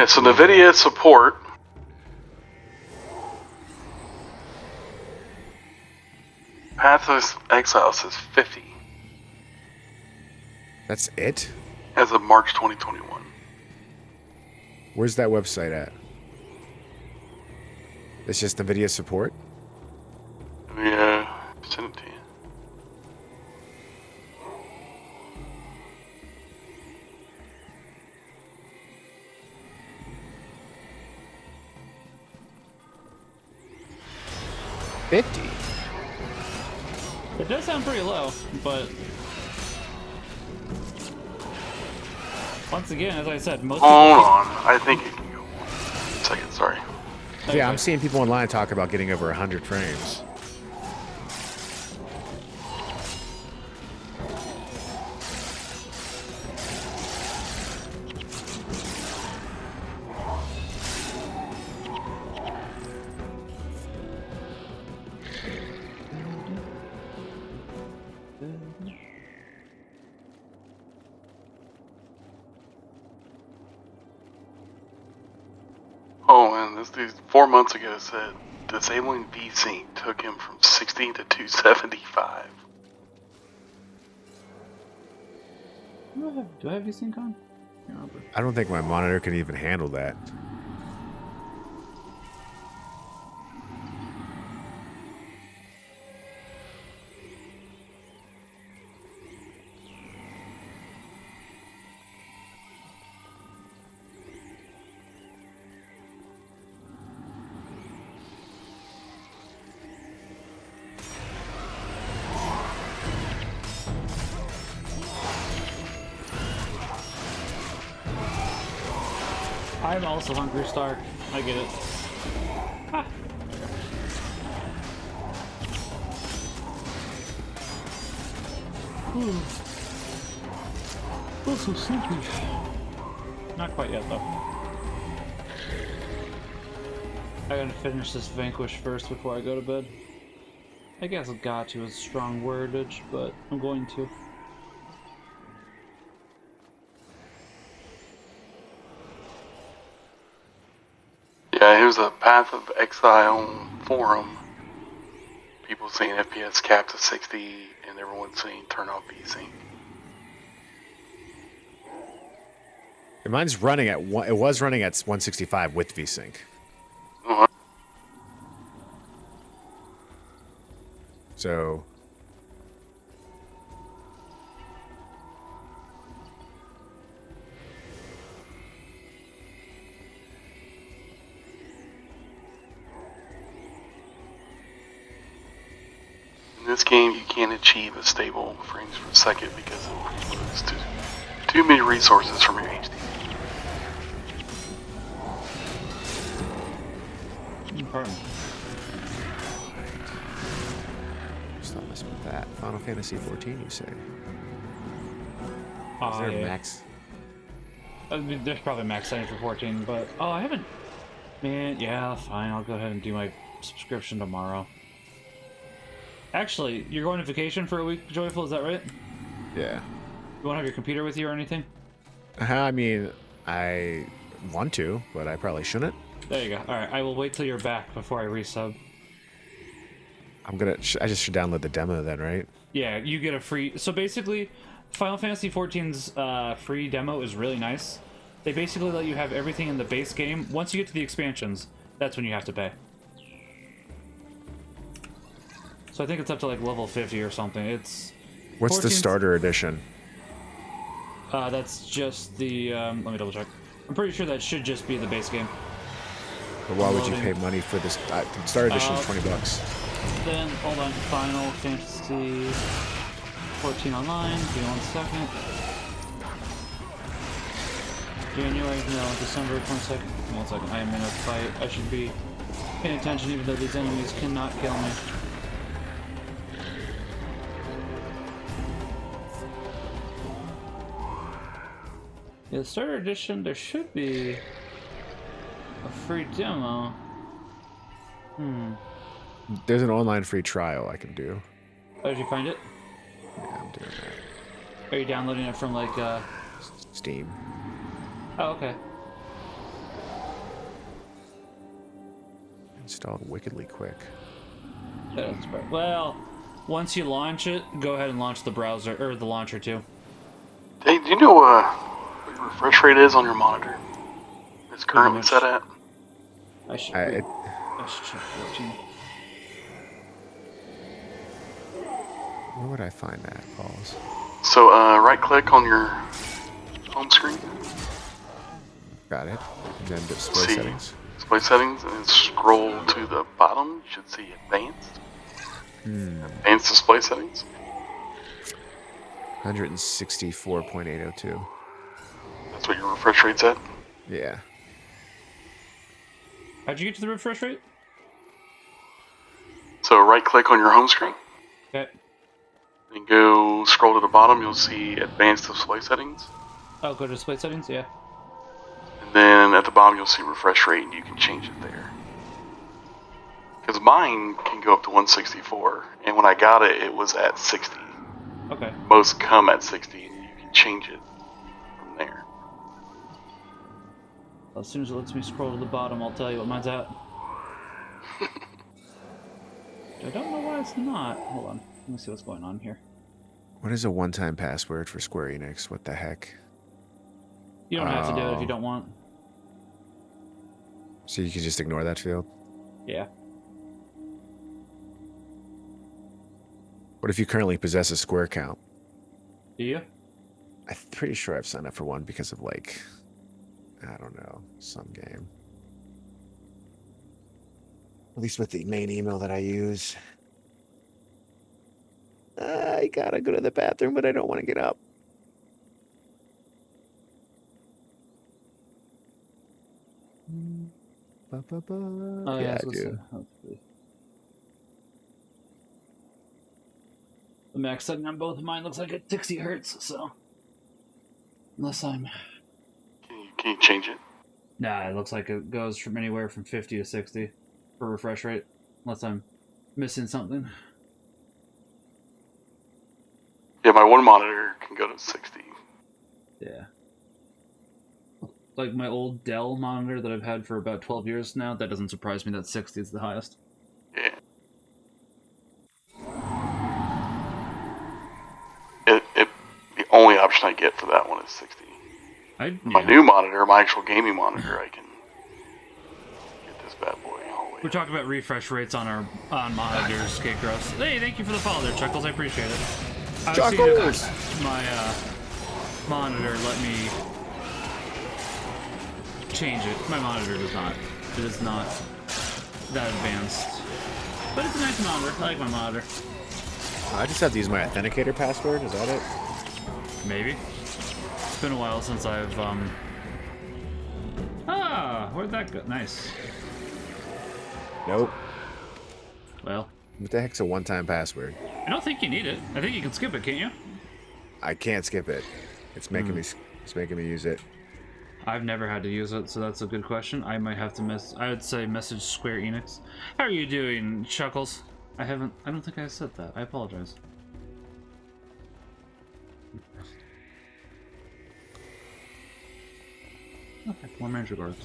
so NVIDIA support. Path of Exile says 50 That's it? as of March 2021. Where's that website at? It's just NVIDIA support? Yeah, send it to you. It does sound pretty low, but once again, as I said, most Hold people... on, I think it can go. 1 second, sorry. Okay. Yeah, I'm seeing people online talk about getting over 100 frames. Oh man, this dude 4 months ago said disabling VSync took him from 60 to 275. Do I have VSync on? I can't remember. I don't think my monitor can even handle that. I'm also Hungry Star. I get it. Ah. Ooh. Oh, so sleepy. Not quite yet, though. I gotta finish this Vanquish first before I go to bed. I guess "got to" is a strong wordage, but I'm going to. Yeah, here's a Path of Exile forum. People saying FPS capped to 60, and everyone saying turn off VSync. Mine's running at one. It was running at 165 with VSync. Uh-huh. So In this game, you can't achieve a stable frames per second because it loses too many resources from your HD. Pardon. stop messing with that. Final Fantasy 14, you say? Is there a Yeah. max? I mean, there's probably max setting for 14, but oh, I haven't. Man, yeah, fine. I'll go ahead and do my subscription tomorrow. Actually, you're going on vacation for a week, Joyful, is that right? Yeah. You won't have your computer with you or anything? I mean, I want to, but I probably shouldn't. There you go. Alright, I will wait till you're back before I resub. I'm gonna. I just should download the demo then, right? Yeah, you get a free... So basically, Final Fantasy XIV's free demo is really nice. They basically let you have everything in the base game. Once you get to the expansions, that's when you have to pay. So I think it's up to like level 50 or something. It's What's the 14's starter edition? That's just the. Let me double check. I'm pretty sure that should just be the base game. But why would you Loading. pay money for this? Starter edition is $20. Then hold on. Final Fantasy 14 online. Give me 1 second. January, no, December 22nd. 1 second. I am in a fight. I should be paying attention even though these enemies cannot kill me. Yeah, the starter edition, there should be a free demo. There's an online free trial I can do. Oh, did you find it? Yeah, I'm doing that. Are you downloading it from like, Steam. Oh, okay. Installed wickedly quick. That's right. Well, once you launch it, go ahead and launch the browser, or the launcher too. Hey, do you know what your refresh rate is on your monitor? It's currently much. set at? I should, I check 14. Where would I find that, Balls? So, right click on your home screen. Got it. And then display See settings. display settings, and then scroll to the bottom. You should see advanced. Advanced display settings. 164.802. That's what your refresh rate's at. Yeah. How'd you get to the refresh rate? So right click on your home screen Okay. and go scroll to the bottom. You'll see advanced display settings. Oh, go to display settings, yeah. And then at the bottom you'll see refresh rate, and you can change it there. Because mine can go up to 164, and when I got it, it was at 60. Okay. Most come at 60, and you can change it from there. As soon as it lets me scroll to the bottom, I'll tell you what mine's at. I don't know why it's not. Hold on. Let me see what's going on here. What is a one-time password for Square Enix? What the heck? You don't have to do it if you Oh. don't want. So you can just ignore that field? Yeah. What if you currently possess a Square account? Do you? I'm pretty sure I've signed up for one because of, like, I don't know, some game. At least with the main email that I use. I gotta go to the bathroom, but I don't want to get up. Oh, Yeah, I so do. The max setting on both of mine looks like it's 60 hertz, so. Unless I'm. Can you change it? Nah, it looks like it goes from anywhere from 50 to 60 for refresh rate. Unless I'm missing something. Yeah, my one monitor can go to 60. Yeah. Like my old Dell monitor that I've had for about 12 years now, that doesn't surprise me that 60 is the highest. Yeah. The only option I get for that one is 60. My new monitor, my actual gaming monitor, I can get this bad boy all the way. We're talking about refresh rates on our monitors, K-Cross. Hey, thank you for the follow there, Chuckles. I appreciate it. I was seeing if my monitor let me change it. My monitor does not. It is not that advanced. But it's a nice monitor. I like my monitor. I just have to use my authenticator password. Is that it? Maybe. It's been a while since I've, Ah, where'd that go? Nice. Nope. Well, What the heck's a one-time password? I don't think you need it. I think you can skip it, can't you? I can't skip it. It's making me. It's making me use it. I've never had to use it, so that's a good question. I might have to I would say message Square Enix. How are you doing, Chuckles? I don't think I said that. I apologize. Okay, more manager guards.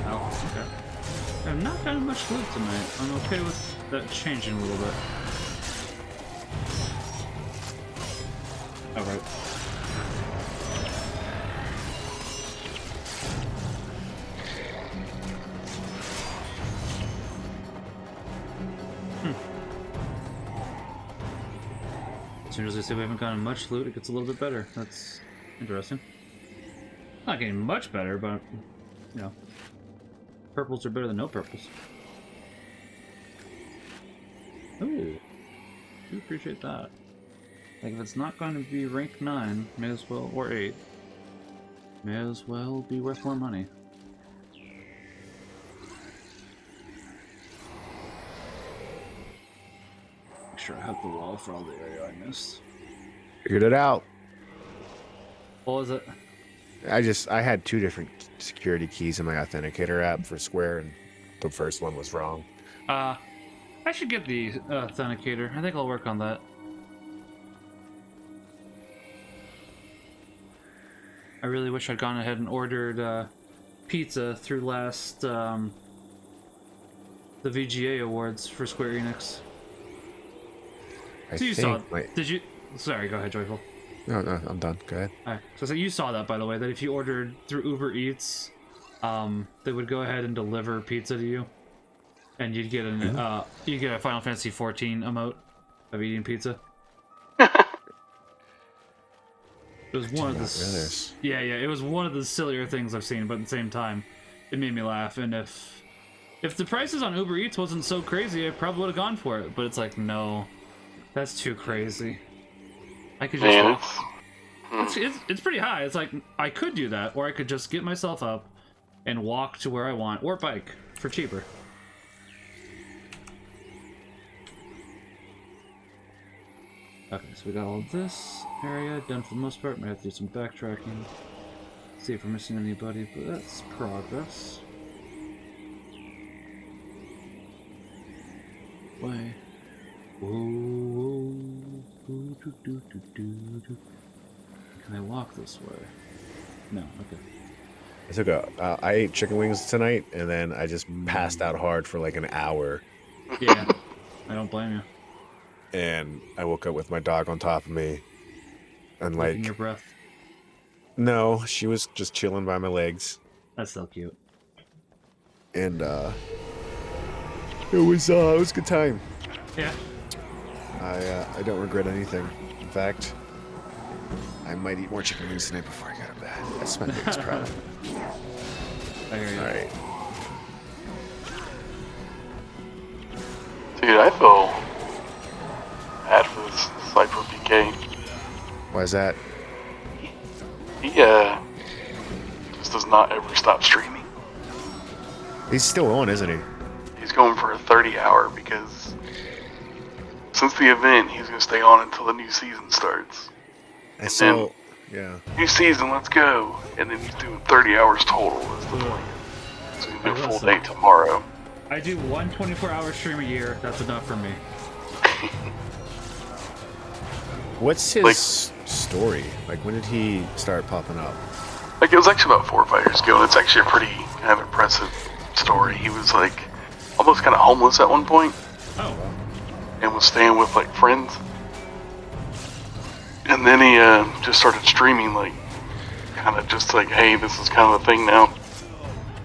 Oh, okay. I have not gotten much loot tonight. I'm okay with that changing a little bit. Alright. As soon as I say we haven't gotten much loot, it gets a little bit better. That's interesting. Not getting much better, but, you know, purples are better than no purples. Ooh, do appreciate that. Like, if it's not going to be rank 9, may as well, or 8, may as well be worth more money. Make sure I have the wall for all the area I missed. Figured it out. What was it? I had 2 different security keys in my authenticator app for Square, and the first one was wrong. I should get the authenticator. I think I'll work on that. I really wish I'd gone ahead and ordered pizza through last the VGA awards for Square Enix. So you saw? Did you? Sorry, go ahead, Joyful. No, I'm done. Go ahead. Alright, so you saw that, by the way, that if you ordered through Uber Eats, they would go ahead and deliver pizza to you, and you'd get an you get a Final Fantasy 14 emote of eating pizza. It was one of the yeah, it was one of the sillier things I've seen, but at the same time, it made me laugh. And if the prices on Uber Eats wasn't so crazy, I probably would have gone for it. But it's like, no, that's too crazy. I could just it's pretty high. It's like I could do that, or I could just get myself up and walk to where I want, or bike for cheaper. Okay, so we got all this area done for the most part. Might have to do some backtracking, see if we're missing anybody, but that's progress. Way. Whoa. Can I walk this way? No, okay. I ate chicken wings tonight, and then I just passed out hard for like an hour. Yeah, I don't blame you. And I woke up with my dog on top of me, and Licking your breath. No, she was just chilling by my legs. That's so cute. And it was a good time. Yeah. I don't regret anything. In fact, I might eat more chicken wings tonight before I go to bed. That's my biggest problem. I hear you. All right. Dude, I feel bad for this Cypher PK. Why is that? He just does not ever stop streaming. He's still on, isn't he? He's going for a 30-hour because since the event, he's going to stay on until the new season starts. I saw, yeah. New season, let's go. And then he's doing 30 hours total is the plan. So he's going to do a full day tomorrow. I do one 24-hour stream a year. That's enough for me. What's his story? Like, when did he start popping up? Like, it was actually about 4 or 5 years ago, and it's actually a pretty kind of impressive story. He was, like, almost kind of homeless at one point. Oh. And was staying with, like, friends. And then he just started streaming, like, kind of just like, hey, this is kind of a thing now.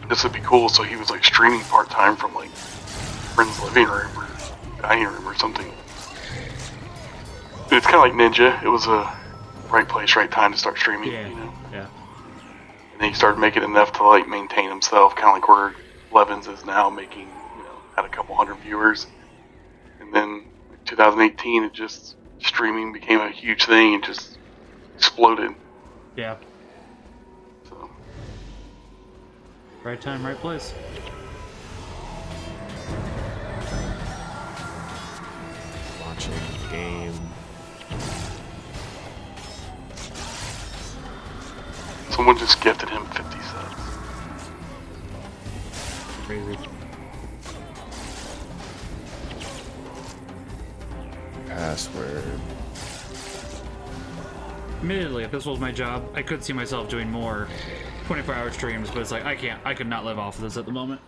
This would be cool. So he was, like, streaming part-time from, like, friends' living room or dining room or something. It's kind of like Ninja. It was a right place, right time to start streaming, yeah. You know? Yeah. And then he started making enough to, like, maintain himself, kind of like where Levins is now, making, you know, had a couple hundred viewers. And then 2018, it just, streaming became a huge thing and just exploded. Yeah. So. Right time, right place. Launching the game. Someone just gifted him 50 subs. Crazy. Password. Admittedly, if this was my job, I could see myself doing more 24-hour streams, but it's like, I could not live off of this at the moment.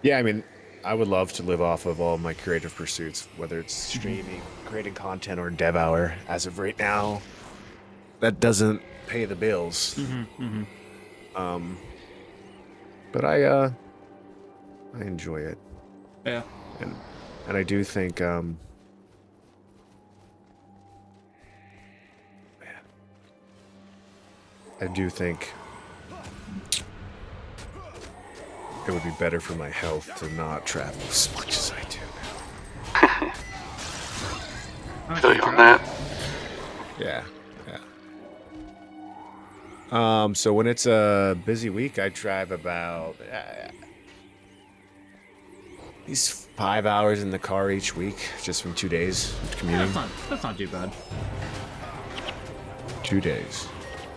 Yeah, I mean, I would love to live off of all my creative pursuits, whether it's streaming, creating content, or dev hour. As of right now, that doesn't pay the bills. Um, but I enjoy it, Yeah. and I do think I do think it would be better for my health to not travel as much as I do now. I Feel you on that. Yeah, yeah. So when it's a busy week, I drive about these 5 hours in the car each week, just from 2 days Yeah, commuting. that's not too bad. 2 days.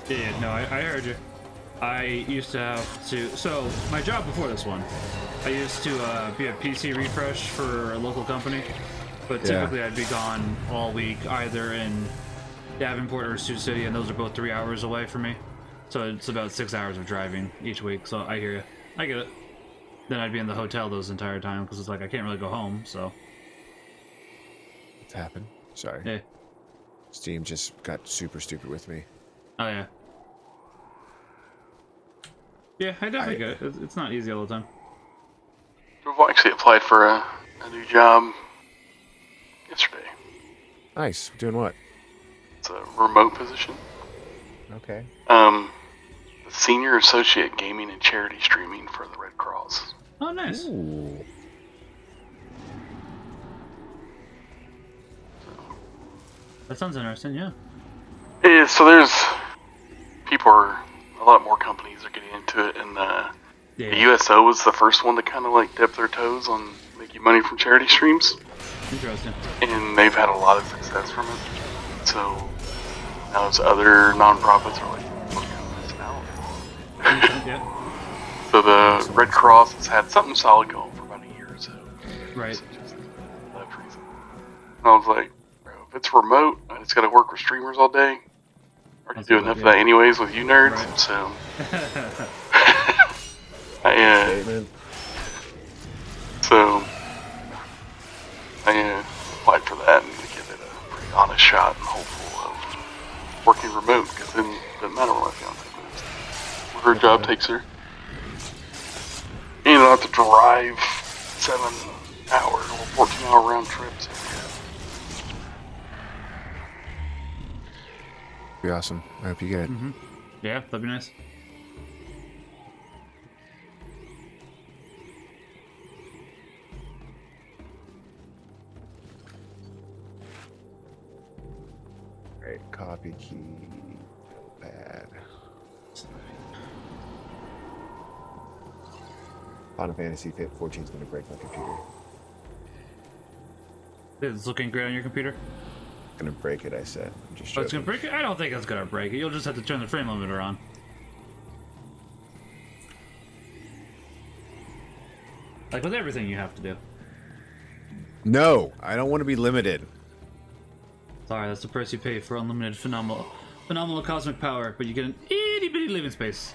Yeah, no, I heard you. I used to have to. So my job before this one, I used to be a PC refresh for a local company, but typically I'd be gone all week, either in Davenport or Sioux City, and those are both 3 hours away from me. So it's about 6 hours of driving each week. So I hear you. I get it. Then I'd be in the hotel those entire time because it's like I can't really go home. So What's happened? Sorry. yeah. Steam just got super stupid with me. Oh yeah. Yeah, I definitely get it. It's not easy all the time. I've actually applied for a new job yesterday. Nice. Doing what? It's a remote position. Okay. The Senior Associate Gaming and Charity Streaming for the Red Cross. Oh, nice. Ooh. That sounds interesting. Yeah. Yeah, so there's a lot more companies are getting into it, and the USO was the first one to kind of like dip their toes on making money from charity streams. Interesting. And they've had a lot of success from it. So now it's other nonprofits are like, look at this now. Yeah. So the Red Cross has had something solid going for about a year or so. Right. So just left reason. And I was like, bro, if it's remote, I just got to work with streamers all day. I already do enough of that anyways with you nerds. Right. So I applied for that and give it a pretty honest shot and hopeful of working remote, because then it doesn't matter where my fiance lives. Where her job takes her. You don't have to drive 7 hours or 14-hour round trips. Be awesome. I hope you get it. Yeah, that'd be nice. Great. Copy key. Bad. Final Fantasy 14 is going to break my computer. It's looking great on your computer. Gonna break it, I said. I'm just Oh, it's joking. gonna break it? I don't think it's gonna break it. You'll just have to turn the frame limiter on. Like with everything you have to do. No, I don't want to be limited. Sorry, that's the price you pay for unlimited phenomenal cosmic power, but you get an itty bitty living space.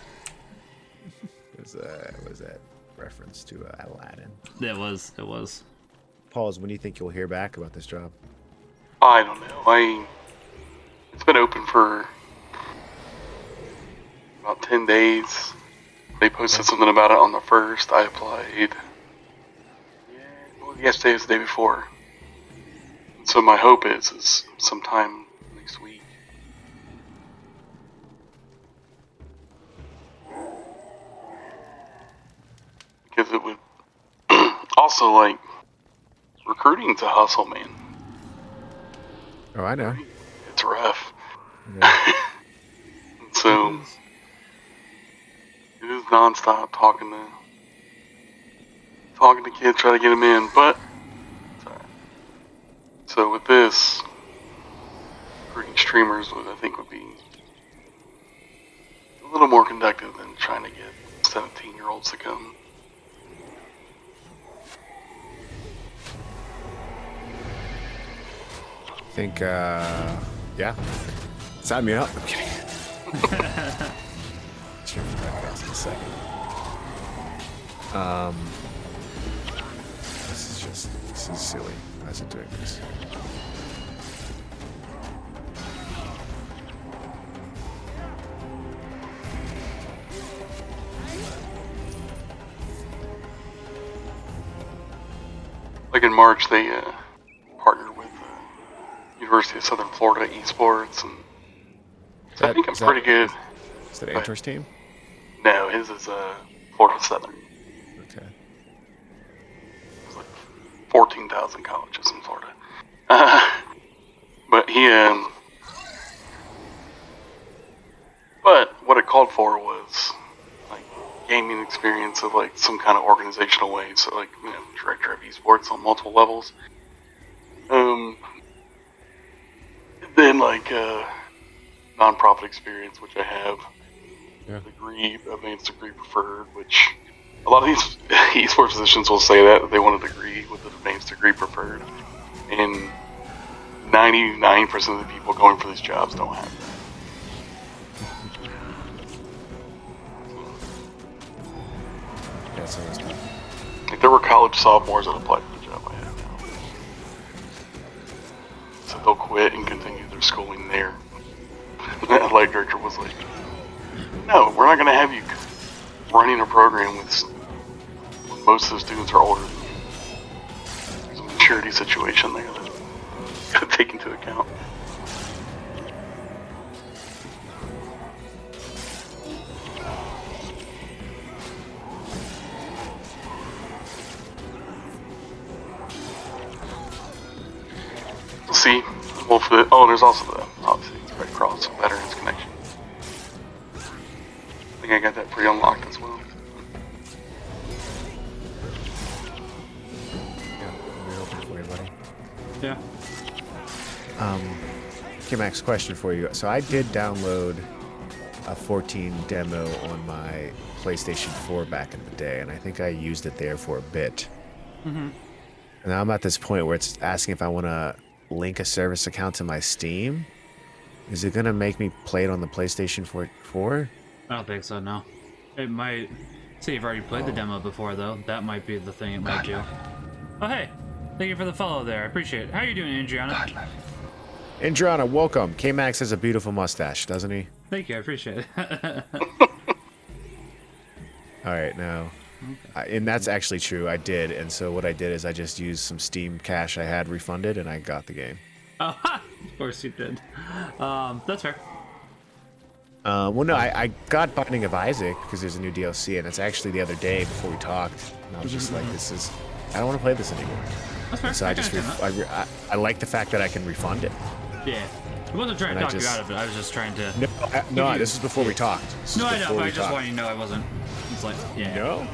Was that reference to Aladdin? It was. Pauls, when do you think you'll hear back about this job? I don't know. It's been open for about 10 days. They posted something about it on the 1st. I applied. Yesterday was the day before. So my hope is sometime next week. Because it would also, like, recruiting's a hustle, man. Oh, I know. It's rough. Yeah. So it is nonstop talking to kids, trying to get them in, but so with this, recruiting streamers I think would be a little more conductive than trying to get 17-year-olds to come. I think, yeah. Sign me up. I'm kidding. Cheers, podcast in a second. this is silly. Why is it doing this? Like in March, they partnered with University of Southern Florida Esports, and so I think I'm pretty good. Is that Antor's team? No, his is Florida Southern. Okay. There's like 14,000 colleges in Florida. But he, but what it called for was like gaming experience of like some kind of organizational way. So like, you know, director of esports on multiple levels. Then like nonprofit experience, which I have. Yeah. Degree, advanced degree preferred, which a lot of these esports positions will say that they want a degree with an advanced degree preferred, and 99% of the people going for these jobs don't have that. Yeah, so that's tough. Like there were college sophomores that applied for the job I have now, so they'll quit and continue their schooling there. The athletic director was like, "No, we're not going to have you running a program with most of the students are older than you. There's a maturity situation there that got to take into account." See, well, for the, there's also the obviously it's Red Cross Veterans Connection. I think I got that pretty unlocked as well. Yeah, we're open for you, buddy. Yeah. KAMax, question for you. So I did download a 14 demo on my PlayStation 4 back in the day, and I think I used it there for a bit. Mm-hmm. And now I'm at this point where it's asking if I want to link a service account to my Steam. Is it gonna make me play it on the PlayStation 4? I don't think so, no. It might... See, you've already played the demo before, though. That might be the thing it might do. Oh, hey! Thank you for the follow there. I appreciate it. How are you doing, Adriana? Adriana, welcome. KAMax has a beautiful mustache, doesn't he? Thank you, I appreciate it. Alright, now... and that's actually true, I did. And so what I did is I just used some Steam cash I had refunded, and I got the game. Oh, ha! Of course you did. That's fair. Well, no, I got Binding of Isaac because there's a new DLC, and it's actually the other day before we talked. And I was just like, I don't want to play this anymore. That's fair. And so I just, I like the fact that I can refund it. Yeah. I wasn't trying to talk you out of it. I was just trying to... No, this is before we talked. No, I know, but I just wanted you to know I wasn't... It's like, yeah. No,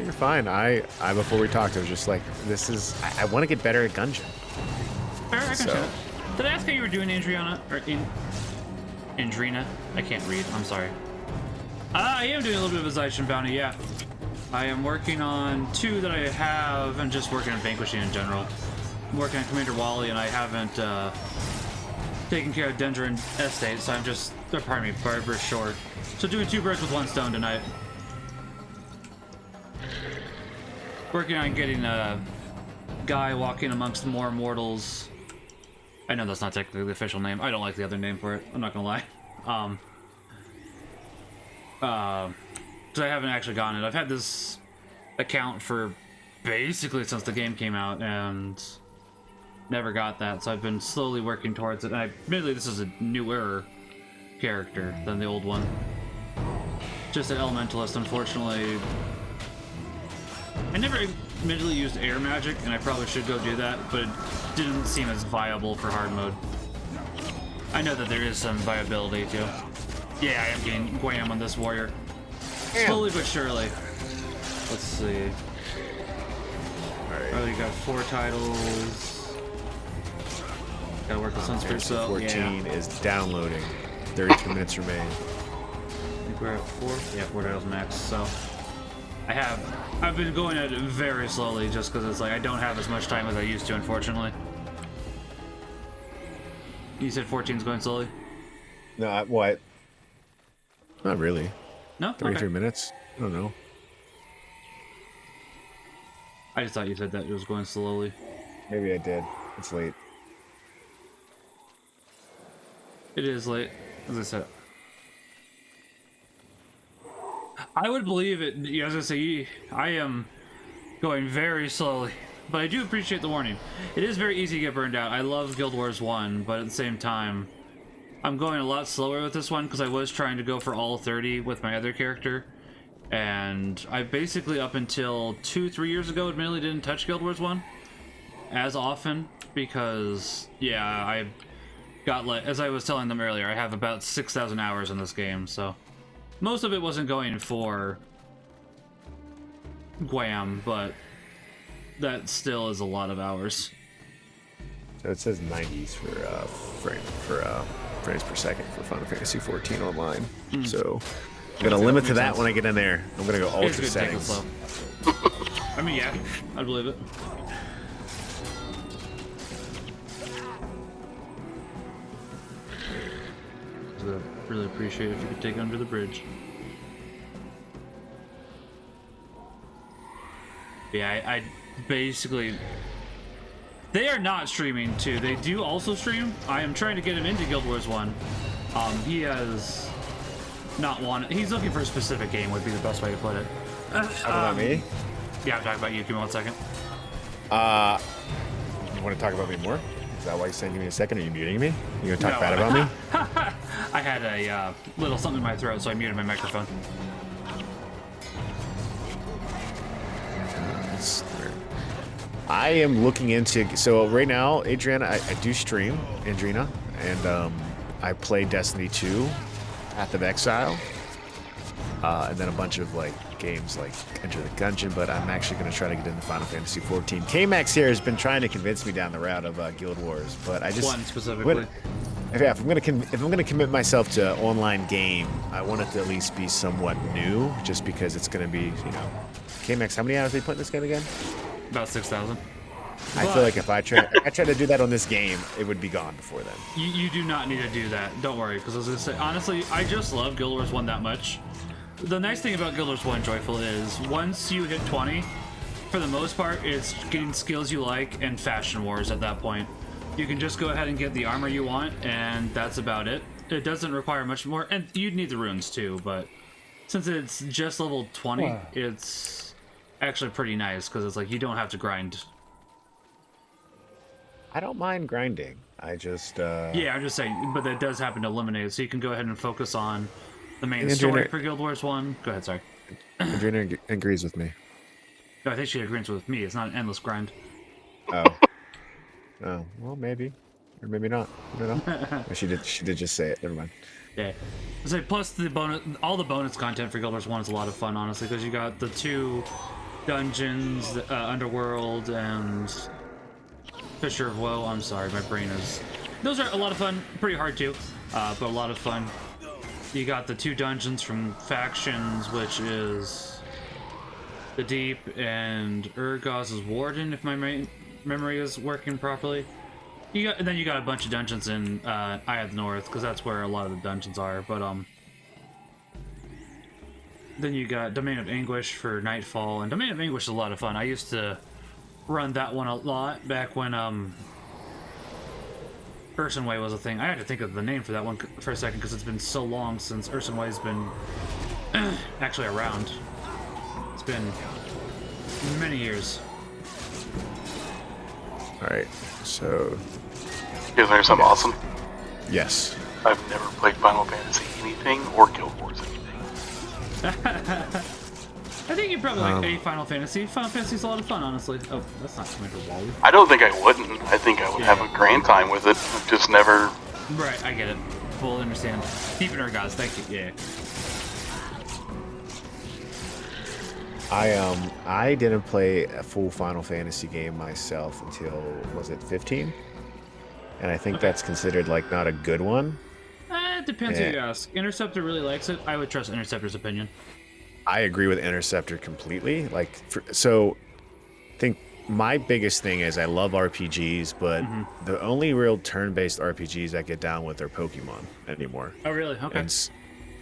you're fine. I before we talked, I was just like, this is... I want to get better at Gungeon. Fair, I can see that. Did I ask how you were doing, Adriana? Or Andrina? I can't read, I'm sorry. I am doing a little bit of a Zaishin bounty, yeah. I am working on 2 that I have, and just working on Vanquishing in general. I'm working on Commander Wally, and I haven't taken care of Dendron Estate, so I'm just... pardon me, Barber Short. So doing 2 birds with 1 stone tonight. Working on getting a guy walking amongst more mortals. I know that's not technically the official name. I don't like the other name for it. I'm not gonna lie. So I haven't actually gotten it. I've had this account for basically since the game came out and never got that. So I've been slowly working towards it. And admittedly, this is a newer character than the old one. Just an elementalist, unfortunately. I never admittedly used air magic, and I probably should go do that, but it didn't seem as viable for hard mode. I know that there is some viability too. Yeah, I am getting Guam on this warrior. Slowly but surely. Let's see. Alright. Oh, you got 4 titles. Gotta work with Sunspirit, so 14 is downloading. 33 minutes remain. I think we're at 4? Yeah, 4 titles max, so... I've been going at it very slowly just because it's like I don't have as much time as I used to, unfortunately. You said 14's going slowly? No, what? Not really. No? 33 Okay. minutes? I don't know. I just thought you said that it was going slowly. Maybe I did. It's late. It is late, as I said. I would believe it. As I say, I am going very slowly, but I do appreciate the warning. It is very easy to get burned out. I love Guild Wars 1, but at the same time, I'm going a lot slower with this one because I was trying to go for all 30 with my other character. And I basically, up until 2-3 years ago, admittedly didn't touch Guild Wars 1 as often because, yeah, I got, like, as I was telling them earlier, I have about 6,000 hours in this game, so most of it wasn't going for Guam, but that still is a lot of hours. So it says 90s for frames per second for Final Fantasy 14 online. So I'm gonna limit to that when I get in there. I'm gonna go ultra settings. I mean, yeah, I believe it. I'd really appreciate it if you could take under the bridge. Yeah, I basically... They are not streaming, too. They do also stream. I am trying to get him into Guild Wars 1. He has not one... He's looking for a specific game, would be the best way to put it. Talking about me? Yeah, I'm talking about you. Give me 1 second. You want to talk about me more? Is that why you're saying give me a second? Are you muting me? You gonna talk bad about me? I had a little something in my throat, so I muted my microphone. I am looking into... So right now, Adriana, I do stream, Andrina, and I play Destiny 2, Path of Exile, and then a bunch of like games like Enter the Gungeon, but I'm actually going to try to get into Final Fantasy 14. KAMax here has been trying to convince me down the route of Guild Wars, but I just... One specifically. If I'm gonna commit myself to an online game, I want it to at least be somewhat new, just because it's gonna be, you know, KAMax. How many hours they put in this game again? About 6,000. I feel like if I try to do that on this game, it would be gone before then. You do not need to do that. Don't worry, because I was gonna say, honestly, I just love Guild Wars 1 that much. The nice thing about Guild Wars 1 Joyful is once you hit 20, for the most part, it's getting skills you like and fashion wars at that point. You can just go ahead and get the armor you want, and that's about it. It doesn't require much more, and you'd need the runes too, but since it's just level 20, it's actually pretty nice, because it's like you don't have to grind. I don't mind grinding. I just... Yeah, I'm just saying, but that does happen to eliminate it, so you can go ahead and focus on the main story for Guild Wars 1. Go ahead, sorry. Adriana agrees with me. No, I think she agrees with me. It's not an endless grind. Oh. Oh, well, maybe. Or maybe not. I don't know. She did just say it. Never mind. Yeah. I say, plus the bonus, all the bonus content for Guild Wars 1 is a lot of fun, honestly, because you got the 2 dungeons, Underworld, and Fisher of Woe. I'm sorry, my brain is... Those are a lot of fun. Pretty hard, too, but a lot of fun. You got the 2 dungeons from Factions, which is the Deep and Urgos's Warden, if my memory is working properly. And then you got a bunch of dungeons in Eye of the North, because that's where a lot of the dungeons are. But then you got Domain of Anguish for Nightfall, and Domain of Anguish is a lot of fun. I used to run that one a lot back when Urson Way was a thing. I had to think of the name for that one for a second, because it's been so long since Urson Way's been actually around. It's been many years. Alright, so... You guys learn something awesome? Yes. I've never played Final Fantasy anything or Guild Wars anything. I think you probably like a Final Fantasy. Final Fantasy's a lot of fun, honestly. Oh, that's not coming for Wally. I don't think I wouldn't. I think I would have a grand time with it. I've just never... Right, I get it. Fully understand. Deep in our gods, thank you. Yeah. I didn't play a full Final Fantasy game myself until, was it 15? And I think that's considered like not a good one. It depends who you ask. Interceptor really likes it. I would trust Interceptor's opinion. I agree with Interceptor completely. So I think my biggest thing is I love RPGs, but the only real turn-based RPGs I get down with are Pokemon anymore. Oh, really? Okay.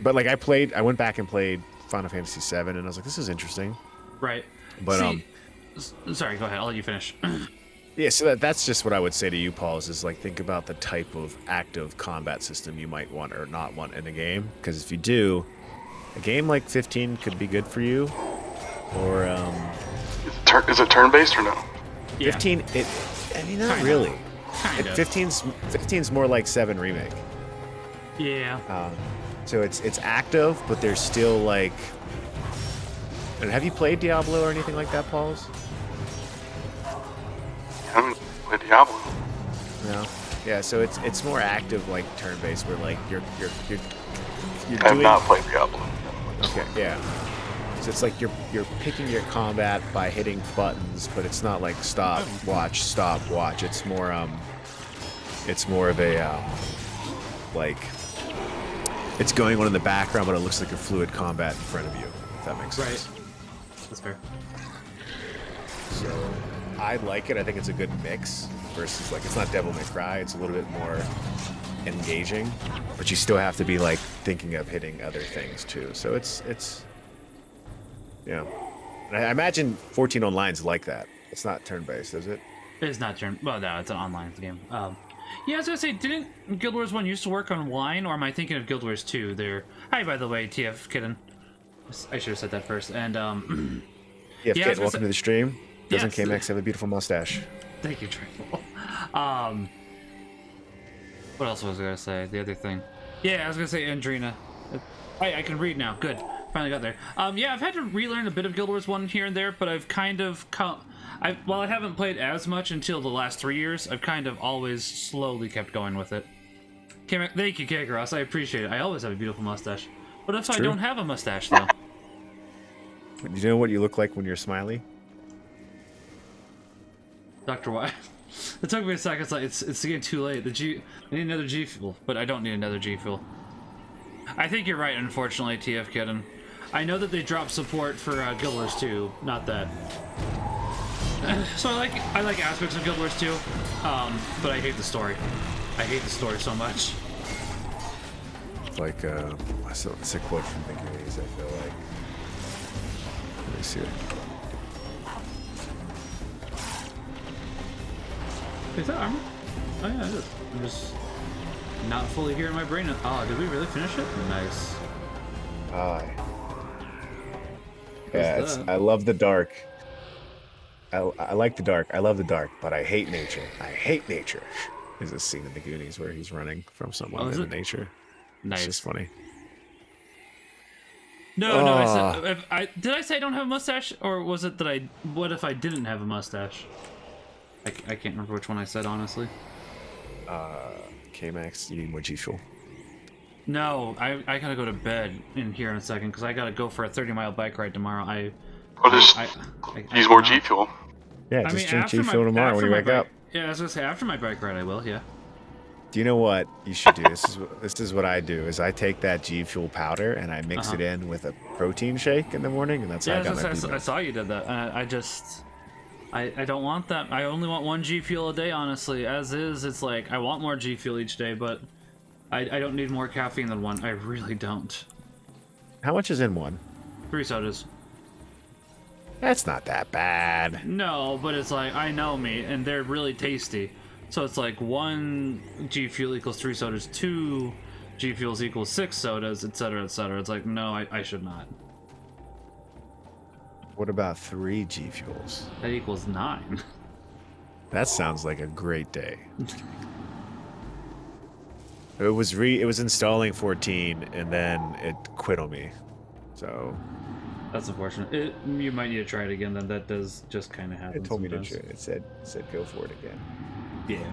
But like I went back and played Final Fantasy 7, and I was like, this is interesting. Right. But sorry, go ahead. I'll let you finish. Yeah, so that's just what I would say to you, Paul, is like think about the type of active combat system you might want or not want in a game. Because if you do, a game like 15 could be good for you. Or Is it turn-based or no? Yeah. 15, I mean, not Kinda. really. Kinda. 15's more like 7 Remake. Yeah. So it's active, but there's still like. And have you played Diablo or anything like that, Pauls? I haven't played Diablo. No. Yeah, so it's more active, like turn-based, where like you're I have doing. not played Diablo. Okay, yeah. So it's like you're picking your combat by hitting buttons, but it's not like stop, watch, stop, watch. It's more of a like it's going on in the background, but it looks like a fluid combat in front of you. If that makes sense. Right. That's fair. So I like it. I think it's a good mix versus like it's not Devil May Cry. It's a little bit more engaging, but you still have to be like thinking of hitting other things too. So it's yeah. And I imagine 14 Online's like that. It's not turn-based, is it? It's not turn. Well, no, it's an online game. Yeah, I was gonna say, didn't Guild Wars 1 used to work online, or am I thinking of Guild Wars 2? There. Hi, by the way, TF Kitten. I should have said that first. And Yeah, yeah, Kit, welcome to the stream. Doesn't Yes. KAMax have a beautiful mustache? Thank you, Triple. What else was I gonna say? The other thing. Yeah, I was gonna say Andrina. I can read now. Good. Finally got there. Yeah, I've had to relearn a bit of Guild Wars 1 here and there, but I've kind of while I haven't played as much until the last 3 years, I've kind of always slowly kept going with it. Thank you, Kakaros. I appreciate it. I always have a beautiful mustache. What if I don't have a mustache, though? You know what you look like when you're smiley? Dr. Y. It took me a second. It's like, it's getting too late. I need another G Fuel, but I don't need another G Fuel. I think you're right, unfortunately, TF Kitten. I know that they dropped support for Guild Wars 2, not that. So I like aspects of Guild Wars 2, but I hate the story. I hate the story so much. Like, it's a quote from the Goonies, I feel like. Let me see it. Is that armor? Oh yeah, it is. I'm just not fully here in my brain. Oh, did we really finish it? Nice. Yeah, I love the dark. I like the dark. I love the dark, but I hate nature. I hate nature. There's a scene in the Goonies where he's running from someone in nature. Nice. It's just funny. No, I said, did I say I don't have a mustache, or was it that what if I didn't have a mustache? I can't remember which one I said, honestly. KAMax, you need more G Fuel. No, I gotta go to bed in here in a second, because I gotta go for a 30-mile bike ride tomorrow. Use more G Fuel. Yeah, just drink G Fuel tomorrow when you wake up. Yeah, I was gonna say, after my bike ride, I will, yeah. Do you know what you should do? This is what I do. Is I take that G Fuel powder and I mix it in with a protein shake in the morning, and that's how I got my I saw you did that. I don't want that. I only want 1 G Fuel a day, honestly. As is, it's like I want more G Fuel each day, but I don't need more caffeine than 1. I really don't. How much is in one? 3 sodas. That's not that bad. No, but it's like, I know me, and they're really tasty. So it's like 1 G Fuel equals 3 sodas, 2 G Fuels equals 6 sodas, etc., etc. It's like, no, I should not. What about 3 G Fuels? That equals 9. That sounds like a great day. It was installing 14 and then it quit on me. So that's unfortunate. You might need to try it again. Then that does just kind of happen. It told sometimes. me to. It said go for it again. Yeah.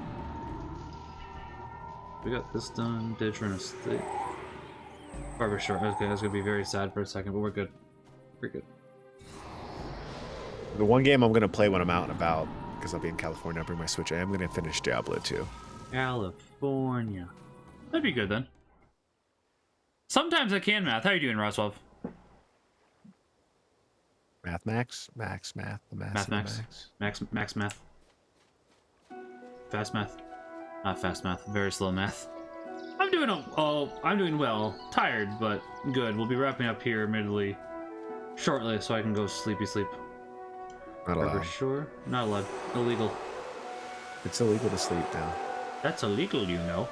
We got this done. Ditch run a state. Barber short. Okay, that's gonna be very sad for a second, but we're good. We're good. The one game I'm gonna play when I'm out and about, because I'll be in California, I'll bring my Switch. I am gonna finish Diablo 2. California. That'd be good then. Sometimes I can math. How you doing, Roswell? Math Max? Max Math. The math Max. Max math. Fast math. Not fast math. Very slow math. I'm doing well. Tired, but good. We'll be wrapping up here, admittedly, shortly, so I can go sleepy sleep. Not allowed. Sure. Not allowed. Illegal. It's illegal to sleep now. That's illegal, you know.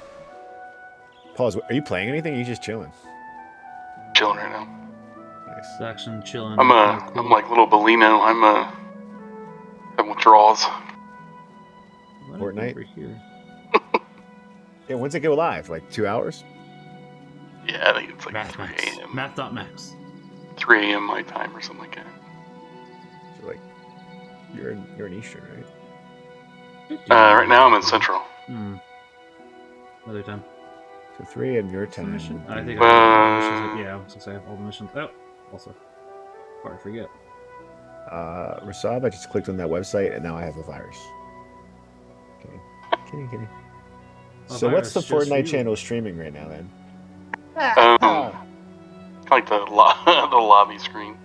Pause. Are you playing anything? Or are you just chilling? Chilling right now. Nice. Action, chilling. I'm like little Bellino. I'm having withdrawals. What Fortnite? over here? Yeah, when's it go live? Like 2 hours? Yeah, I think it's like Math 3 Max. a.m. Math.max. 3 a.m. my time or something like that. So like, you're in Eastern, right? Right now I'm in Central. Another time. So 3 a.m. your time. Mission? would I be- think I have all the missions. Yeah, I was gonna say I have all the missions. Oh, also. Before I forget. Rasab, I just clicked on that website and now I have a virus. Okay. Kidding. A So what's the virus just for Fortnite you. channel streaming right now then? Like the the lobby screen.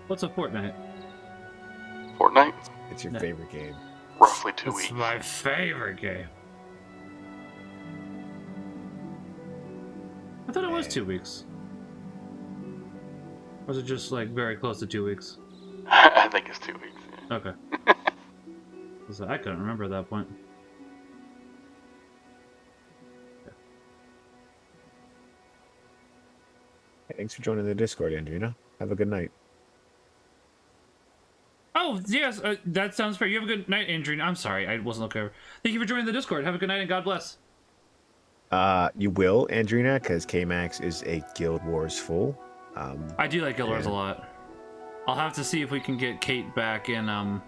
What's a Fortnite? Fortnite, It's your No. favorite game. roughly 2 It's weeks. my favorite game. I thought it was 2 weeks. Or was it just like very close to 2 weeks? I think it's 2 weeks. Yeah. Okay. So I couldn't remember at that point. Hey, thanks for joining the Discord, Andrina. Have a good night. Oh, yes, that sounds fair. You have a good night, Andrew. I'm sorry, I wasn't looking over. Thank you for joining the Discord. Have a good night and God bless. You will, Andrina, because KAMax is a Guild Wars full. I do like Guild Wars yeah. a lot. I'll have to see if we can get Kate back in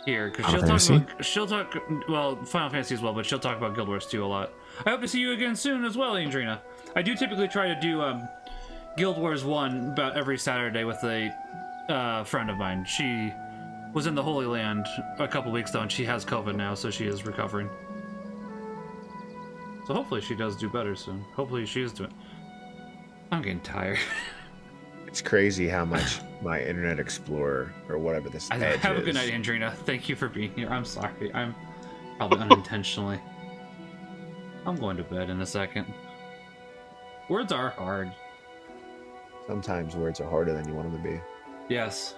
here because she'll talk well Final Fantasy as well, but she'll talk about Guild Wars 2 a lot. I hope to see you again soon as well, Andrina. I do typically try to do Guild Wars 1 about every Saturday with a friend of mine. She was in the Holy Land a couple weeks ago and she has COVID now, so she is recovering. So hopefully she does do better soon. Hopefully she is doing. I'm getting tired. It's crazy how much my Internet Explorer or whatever this Edge Have a is. good night, Andrina. Thank you for being here. I'm sorry. I'm probably unintentionally. I'm going to bed in a second. Words are hard. Sometimes words are harder than you want them to be. Yes.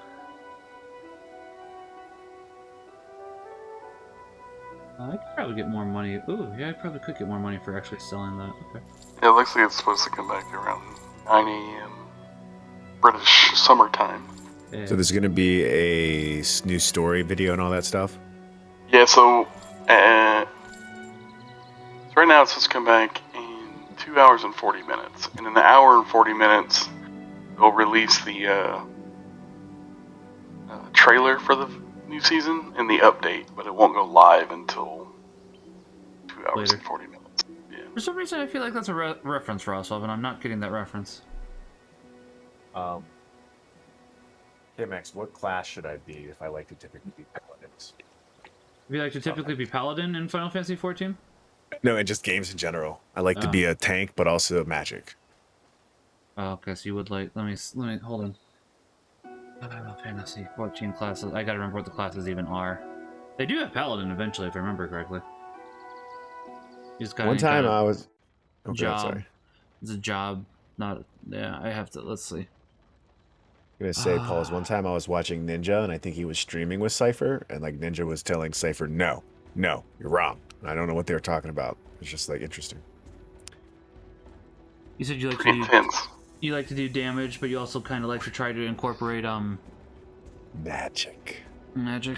I could probably get more money. Ooh, yeah, I probably could get more money for actually selling that. Okay. Yeah, it looks like it's supposed to come back around 9 a.m. British summertime. Yeah. So there's going to be a new story video and all that stuff? Yeah, so right now it's supposed to come back in 2 hours and 40 minutes. And in the hour and 40 minutes, they'll release the trailer for the new season and the update, but it won't go live until 2 hours Later. and 40 minutes. Yeah. For some reason, I feel like that's a reference for us, and I'm not getting that reference. Hey Max, what class should I be if I like to typically be paladins? Would you like to typically be Paladin in Final Fantasy 14? No, and just games in general. I like to Oh. be a tank, but also magic. Oh, okay, so you would like. Let me hold on. Fantasy 14 classes. I gotta remember what the classes even are. They do have Paladin eventually, if I remember correctly. You just got One time I was... Okay, job. sorry. It's a job, not. Yeah, I have to. Let's see. I'm going to say, pause. One time I was watching Ninja, and I think he was streaming with Cypher, and like Ninja was telling Cypher, no, you're wrong. And I don't know what they were talking about. It's just like interesting. You said you like to Pretty do. intense. You like to do damage, but you also kind of like to try to incorporate Magic. magic.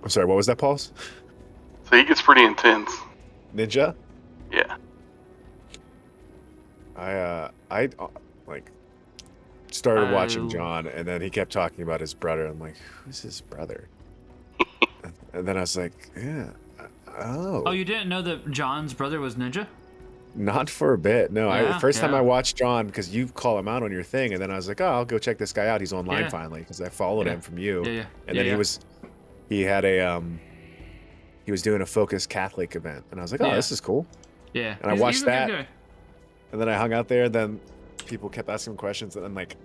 I'm sorry, what was that, pause? So he gets pretty intense. Ninja? Yeah. I like started watching John, and then he kept talking about his brother. I'm like, who's his brother? And then I was like, yeah, Oh, you didn't know that John's brother was Ninja? not for a bit. No, Yeah, the first time yeah. I watched John, because you call him out on your thing, and then I was like, oh, I'll go check this guy out. He's online Yeah. finally, because I followed Yeah. him from you. Yeah. And then he was doing a Focus Catholic event, and I was like, oh, Yeah. this is cool. Yeah. And I watched he's a good that. guy. And then I hung out there, and then people kept asking questions, and then like,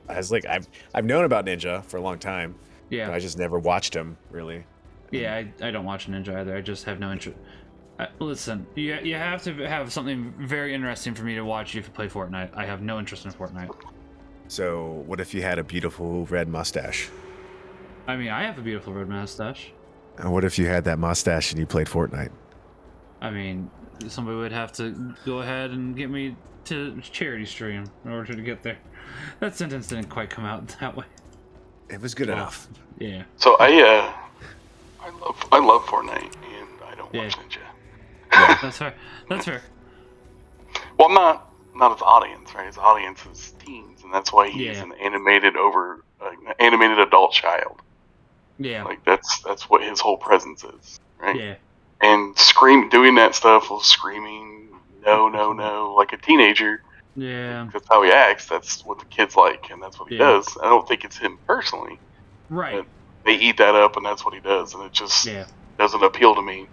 I was like, I've known about Ninja for a long time, Yeah. but I just never watched him really. Yeah, I don't watch Ninja either. I just have no interest. Listen, you have to have something very interesting for me to watch if you play Fortnite. I have no interest in Fortnite. So what if you had a beautiful red mustache? I mean, I have a beautiful red mustache. And what if you had that mustache and you played Fortnite? I mean, somebody would have to go ahead and get me to charity stream in order to get there. That sentence didn't quite come out that way. It was good enough. Yeah. So I love Fortnite, and I don't watch Ninja. Yeah. That's fair. That's fair. Well, not his audience, right? His audience is teens, and that's why he's an animated adult child. Yeah. Like that's what his whole presence is, right? Yeah. And doing that stuff while screaming, no, like a teenager. Yeah. That's how he acts. That's what the kids like, and that's what he does. I don't think it's him personally. Right. But they eat that up, and that's what he does, and it just doesn't appeal to me.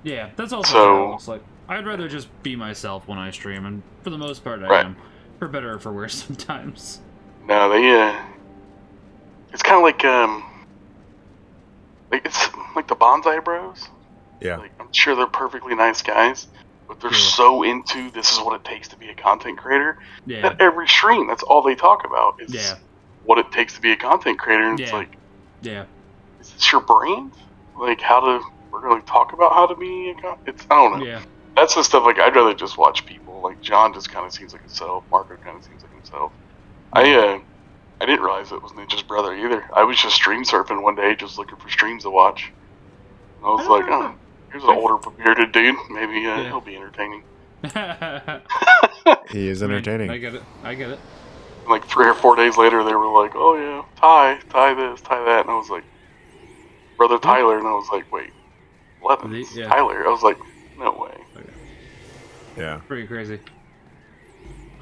Yeah, that's also how it looks like. I'd rather just be myself when I stream, and for the most part, I am. For better or for worse, sometimes. No, they it's kind of like it's like the Bonsai Bros. Yeah. Like, I'm sure they're perfectly nice guys, but they're so into this is what it takes to be a content creator that every stream, that's all they talk about is what it takes to be a content creator. And it's like, is this your brand? Like, we're going to talk about how to be I don't know. Yeah. That's the stuff, like, I'd rather just watch people. Like, John just kind of seems like himself. Marco kind of seems like himself. I didn't realize it was Ninja's brother either. I was just stream surfing one day, just looking for streams to watch. And I was like, oh, here's an older, bearded dude. Maybe he'll be entertaining. He is entertaining. I get it. Like 3 or 4 days later, they were like, oh yeah, tie this, tie that. And I was like, Brother Tyler. And I was like, wait, Levins, Tyler. I was like, no way. Yeah. Pretty crazy.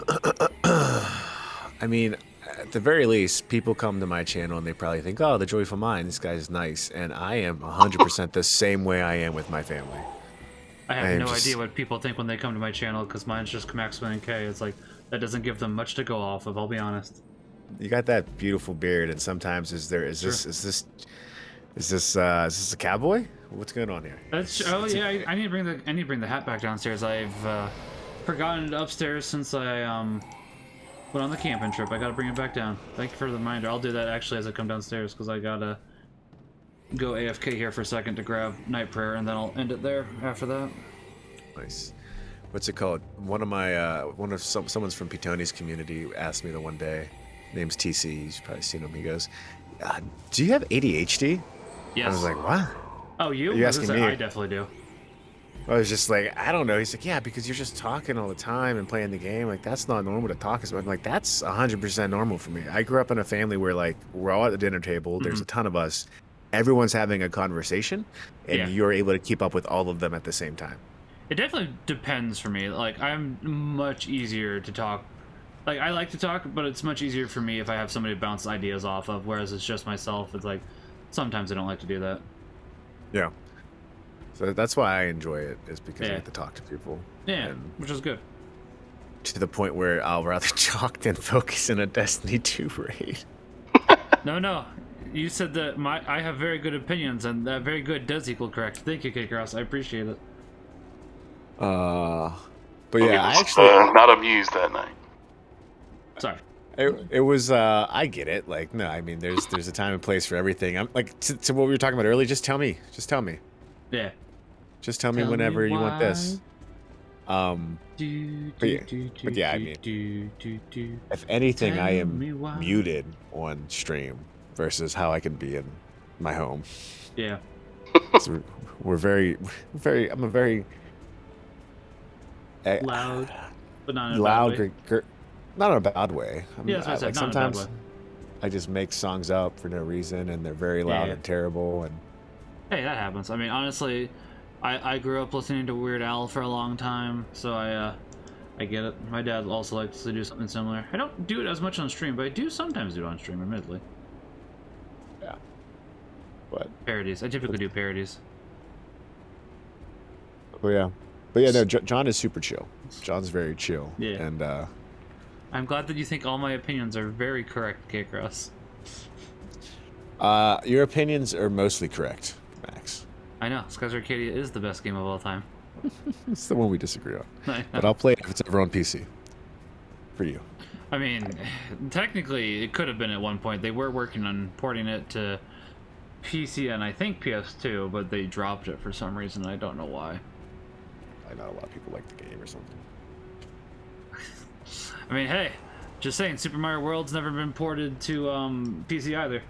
I mean, at the very least, people come to my channel and they probably think, oh, the Joyful Mind, this guy's nice. And I am 100% the same way I am with my family. I have no idea what people think when they come to my channel, because mine's just KAMaximilianK. It's like, that doesn't give them much to go off of, I'll be honest. You got that beautiful beard, and sometimes is this a cowboy? What's going on here? I need to bring the hat back downstairs. I've forgotten it upstairs since I went on the camping trip. I gotta bring it back down. Thank you for the reminder. I'll do that actually as I come downstairs, because I gotta go AFK here for a second to grab night prayer, and then I'll end it there after that. Nice. What's it called? Someone's from Pitoni's community asked me the one day. Name's TC. You've probably seen him. He goes, "Do you have ADHD?" Yes. I was like, "What?" Oh, you? Are you asking me? I definitely do. I was just like, I don't know. He's like, yeah, because you're just talking all the time and playing the game. Like, that's not normal to talk about. I'm like, that's 100% normal for me. I grew up in a family where, like, we're all at the dinner table. There's a ton of us. Everyone's having a conversation, and you're able to keep up with all of them at the same time. It definitely depends for me. Like, I'm much easier to talk. Like, I like to talk, but it's much easier for me if I have somebody to bounce ideas off of, whereas it's just myself. It's like, sometimes I don't like to do that. Yeah. So that's why I enjoy it, is because I get to talk to people. Yeah, which is good. To the point where I'll rather talk than focus in a Destiny 2 raid. No. You said that I have very good opinions, and that very good does equal correct. Thank you, K-Cross. I appreciate it. But yeah, I was, actually not amused that night. Sorry. It was I get it. Like, no, I mean there's a time and place for everything. I'm like to what we were talking about earlier, just tell me. Yeah. Just tell me whenever you want this. But yeah, I mean, if anything, I am muted on stream versus how I can be in my home. Yeah. So I'm a very loud, but not in a loud, bad way. not in a bad way. Yeah, that's what I said, like not in a bad sometimes way. I just make songs up for no reason, and they're very loud and terrible. And hey, that happens. I mean, honestly, I grew up listening to Weird Al for a long time, so I get it. My dad also likes to do something similar. I don't do it as much on stream, but I do sometimes do it on stream, admittedly. Yeah. But parodies. I typically do parodies. Oh yeah. But yeah, no, John is super chill. John's very chill. Yeah. And I'm glad that you think all my opinions are very correct, K-Cross. Your opinions are mostly correct, Max. I know. Skies Arcadia is the best game of all time. It's the one we disagree on. But I'll play it if it's ever on PC. For you. I mean, technically, it could have been at one point. They were working on porting it to PC and I think PS2, but they dropped it for some reason. I don't know why. Not a lot of people like the game or something. I mean, hey, just saying, Super Mario World's never been ported to PC either.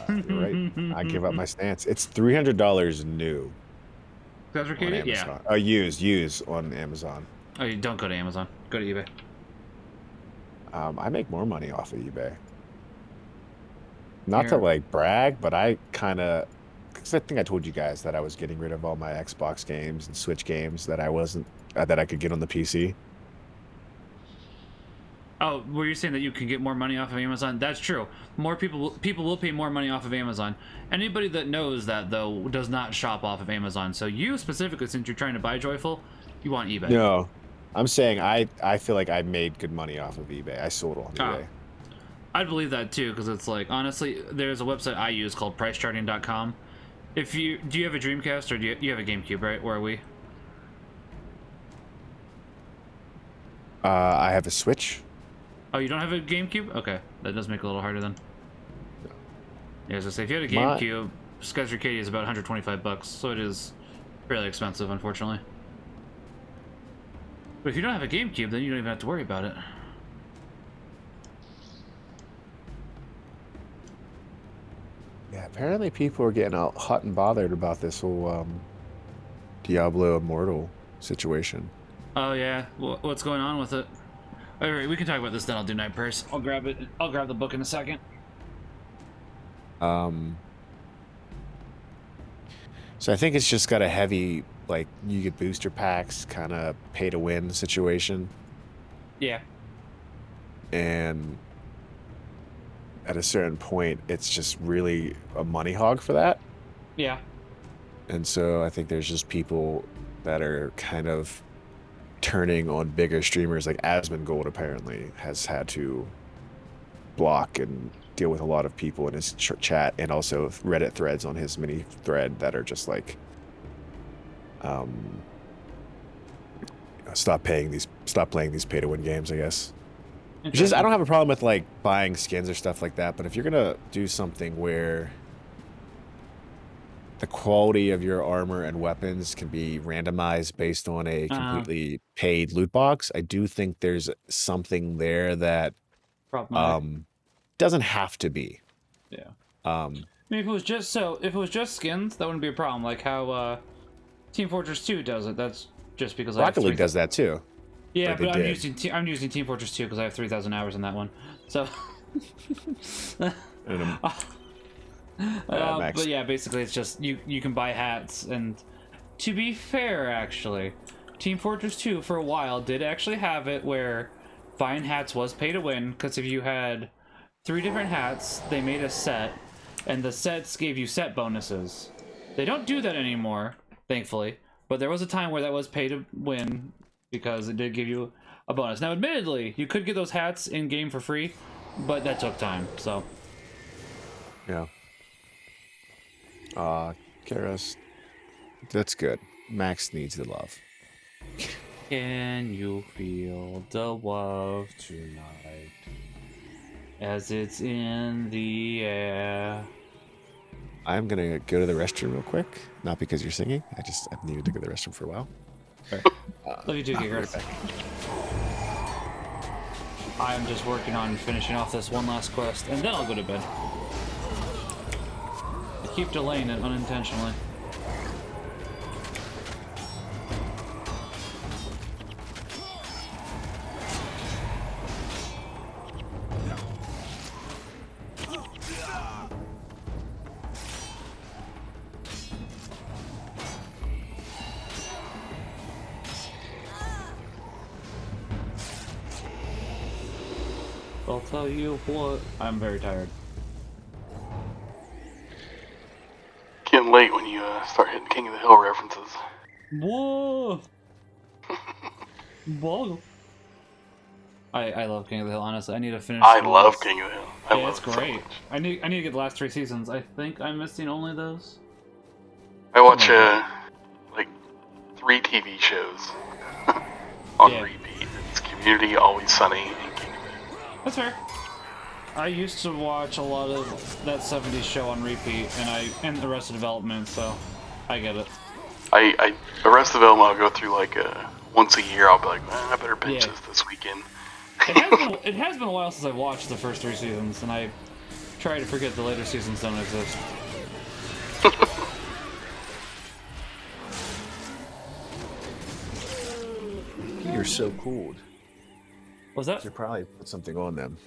You're right. I give up my stance. It's $300 new That's on Arcadia? Amazon. Yeah. Used on Amazon. Oh, you don't go to Amazon. Go to eBay. I make more money off of eBay. Not to Here. like brag, but I kind of, because I think I told you guys that I was getting rid of all my Xbox games and Switch games that I wasn't that I could get on the PC. Oh, were you saying that you can get more money off of Amazon? That's true. More people will pay more money off of Amazon. Anybody that knows that though does not shop off of Amazon. So you specifically, since you're trying to buy Joyful, you want eBay. No, I'm saying I feel like I made good money off of eBay. I sold on eBay. I'd believe that too, because it's like, honestly, there's a website I use called pricecharting.com. Do you have a Dreamcast or do you have a GameCube, right? Or are we? I have a Switch. Oh, you don't have a GameCube? Okay, that does make it a little harder then. Yeah, I was gonna say, if you had a My- GameCube, Skies Arcadia is about $125, so it is fairly expensive, unfortunately. But if you don't have a GameCube, then you don't even have to worry about it. Yeah, apparently people are getting all hot and bothered about this whole Diablo Immortal situation. Oh yeah, what's going on with it? All right, we can talk about this. Then I'll do Night Purse. I'll grab it. I'll grab the book in a second. So I think it's just got a heavy, like, you get booster packs, kind of pay to win situation. Yeah. And at a certain point, it's just really a money hog for that. Yeah. And so I think there's just people that are kind of turning on bigger streamers, like Asmongold apparently has had to block and deal with a lot of people in his chat, and also Reddit threads on his mini thread that are just like, stop playing these pay to win games, I guess. It's just, I don't have a problem with like buying skins or stuff like that, but if you're gonna do something where the quality of your armor and weapons can be randomized based on a completely paid loot box, I do think there's something there that doesn't have to be. Yeah. I mean, if it was just skins, that wouldn't be a problem. Like how Team Fortress 2 does it. That's just because Rocket League does that too. Yeah, but I'm using Team Fortress 2 because I have 3,000 hours in that one. So. But yeah, basically it's just you can buy hats, and to be fair, actually, Team Fortress 2 for a while did actually have it where buying hats was pay to win, because if you had 3 different hats, they made a set, and the sets gave you set bonuses. They don't do that anymore, thankfully, but there was a time where that was pay to win because it did give you a bonus. Now, admittedly, you could get those hats in game for free, but that took time. So yeah. Karis, that's good. Max needs the love. Can you feel the love tonight as it's in the air? I'm gonna go to the restroom real quick. Not because you're singing. I've needed to go to the restroom for a while. Love you too, Giggers. I'm just working on finishing off this one last quest, and then I'll go to bed. I keep delaying it unintentionally. I'll tell you what, I'm very tired. Getting late when you start hitting King of the Hill references. Whoa! Whoa! I love King of the Hill, honestly. I need to finish. I love King of the Hill. I love it's it so great. much. I need to get the last 3 seasons. I think I'm missing only those. I watch like 3 TV shows on repeat. It's Community, Always Sunny, and King of the Hill. That's fair. I used to watch a lot of that 70s show on repeat, and Arrested Development, so I get it. Arrested Development, I'll go through like once a year. I'll be like, man, I better binge this weekend. It has been a while since I watched the first 3 seasons, and I try to forget the later seasons don't exist. You're so cool. Was that? You probably put something on them.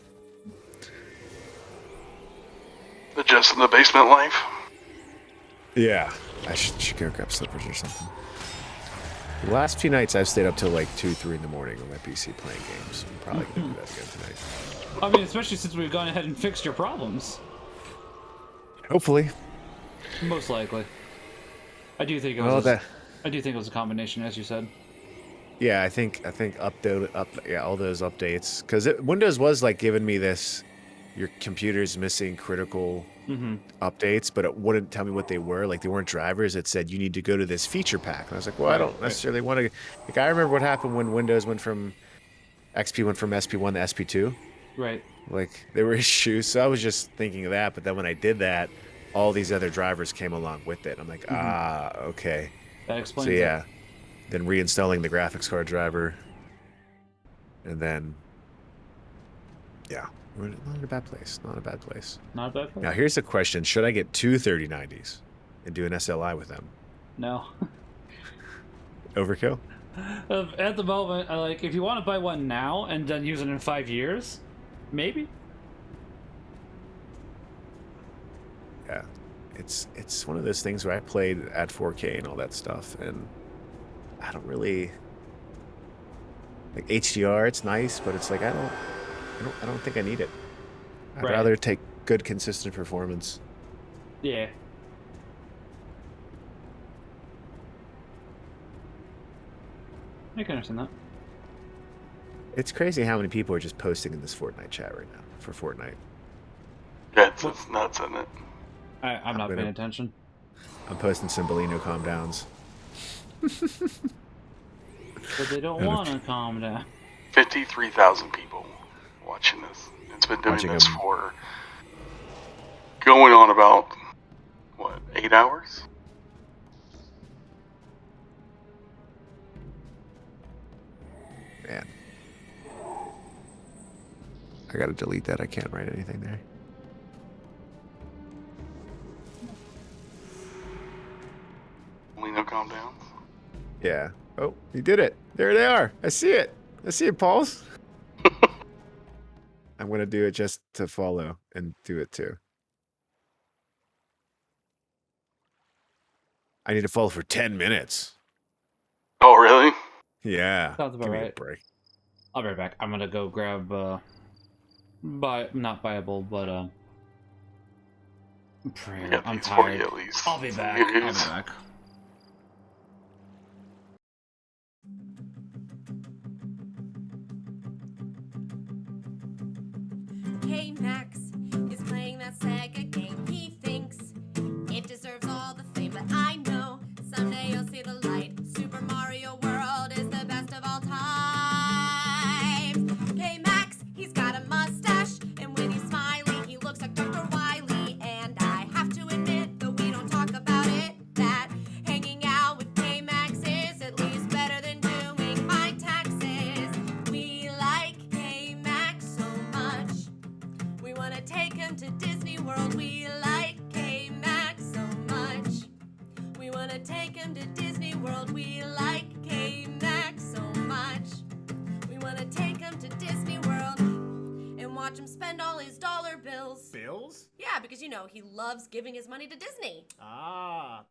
The Just in the Basement life. Yeah, I should go grab slippers or something. The last few nights I've stayed up till like 2, 3 in the morning on my PC playing games. I'm probably gonna do that again tonight. I mean, especially since we've gone ahead and fixed your problems. Hopefully. Most likely. I do think it was. I do think it was a combination, as you said. Yeah, I think all those updates, because Windows was like giving me this, your computer's missing critical updates, but it wouldn't tell me what they were. Like, they weren't drivers. It said you need to go to this feature pack, and I was like, well, I don't necessarily want to. Like, I remember what happened when Windows went from SP1 to SP2. Right. Like, there were issues, so I was just thinking of that. But then when I did that, all these other drivers came along with it. I'm like, okay. That explains it. So yeah. it. Then reinstalling the graphics card driver, and then, yeah, we're not in a bad place. Not a bad place. Not a bad place. Now, here's a question. Should I get 2 3090s and do an SLI with them? No. Overkill? At the moment, if you want to buy one now and then use it in 5 years, maybe? Yeah. It's one of those things where I played at 4K and all that stuff, and I don't really like HDR. It's nice, but it's like I don't think I need it. I'd rather take good, consistent performance. Yeah. I can understand that. It's crazy how many people are just posting in this Fortnite chat right now for Fortnite. Yeah, it's nuts, isn't it? I'm not paying attention. I'm posting some Bellino calm downs. But they don't want to calm down. 53,000 people watching this. It's been doing this them. for going on about, 8 hours? Man. I gotta delete that. I can't write anything there. Lino calm downs? Yeah. Oh, you did it. There they are. I see it. I see it, Pauls. I'm going to do it just to follow and do it too. I need to follow for 10 minutes. Oh, really? Yeah. Sounds about Give me right. a break. I'll be right back. I'm going to go grab, not buyable, but, prayer. Yeah, I'm it's tired. 40 at least. I'll be back. I'll be back. KAMax is playing that Sega game. He thinks it deserves all the fame, but I know someday you'll see the light. Super Mario World is the best of all time. KAMax, he's got a mustache, and when he's smiling, he looks like Dr. Wily. And I have to admit, though we don't talk about it, that hanging out with KAMax is at least better than doing my taxes. We like KAMax so much. We want to take him to Disney World. We like KAMax so much. We want to take him to Disney World. We like KAMax so much. We want to take him to Disney World and watch him spend all his dollar bills. Bills? Yeah, because he loves giving his money to Disney. Ah.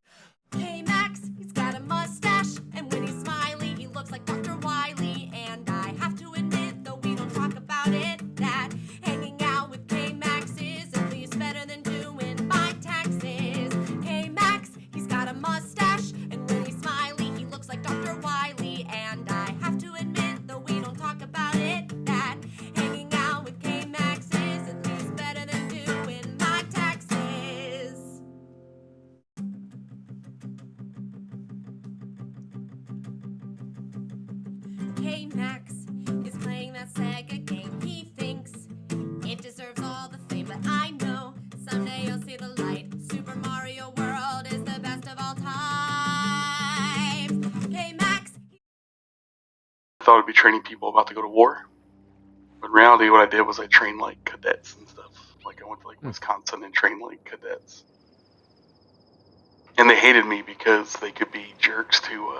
KAMax, he's got a mustache, and when he's smiling, he looks like Dr. Wily. And I have to admit, though we don't talk about it, that hanging out with KAMax is at least better than doing my taxes. KAMax, he's got a mustache, and when he's smiling, he looks like Dr. Wily. And I have to admit, though we don't talk about it, that hanging out with KAMax is at least better than doing my taxes. KAMax is playing that Sega game. He thinks it deserves all thought I'd be training people about to go to war. But in reality, what I did was I trained like cadets and stuff. Like I went to like Wisconsin and trained like cadets. And they hated me because they could be jerks to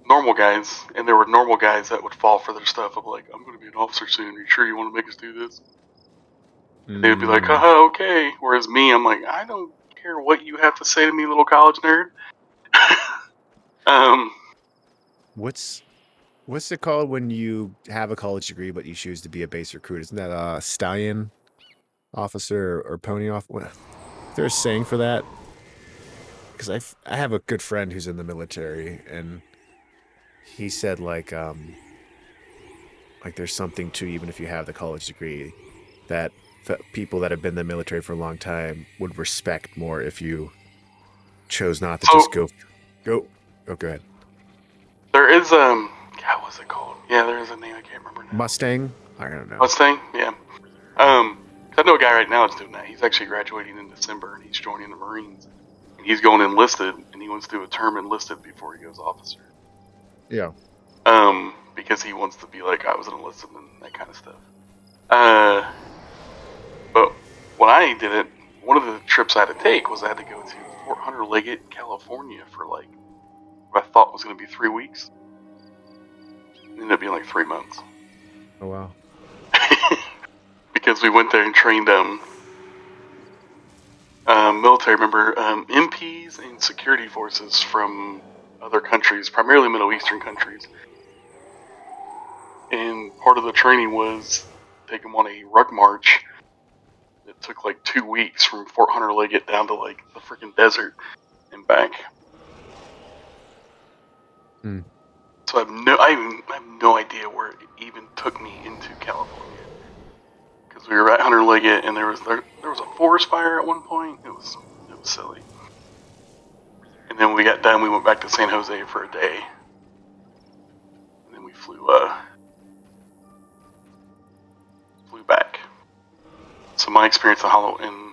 normal guys, and there were normal guys that would fall for their stuff. I'm like, I'm going to be an officer soon. Are you sure you want to make us do this? And they would be like, haha, okay. Whereas me, I'm like, I don't care what you have to say to me, little college nerd. What's it called when you have a college degree but you choose to be a base recruit? Isn't that a stallion officer or pony off? Is there a saying for that? Because I have a good friend who's in the military, and he said like there's something to, even if you have the college degree, that people that have been in the military for a long time would respect more if you chose not to just go. Go ahead. There is God, what's it called? Yeah, there is a name I can't remember now. Mustang? I don't know. Mustang? Yeah. I know a guy right now that's doing that. He's actually graduating in December, and he's joining the Marines. And he's going enlisted, and he wants to do a term enlisted before he goes officer. Yeah. Because he wants to be like, I was an enlisted and that kind of stuff. But when I did it, one of the trips I had to take was I had to go to Fort Hunter Liggett, California for like what I thought was going to be 3 weeks. It ended up being like 3 months. Oh, wow. Because we went there and trained military member, MPs and security forces from other countries, primarily Middle Eastern countries. And part of the training was take them on a ruck march. It took like 2 weeks from Fort Hunter Liggett down to like the freaking desert and back. So I have no idea where it even took me into California. Because we were at Hunter Liggett, and there was a forest fire at one point. It was silly. And then when we got done, we went back to San Jose for a day. And then we flew back. So my experience in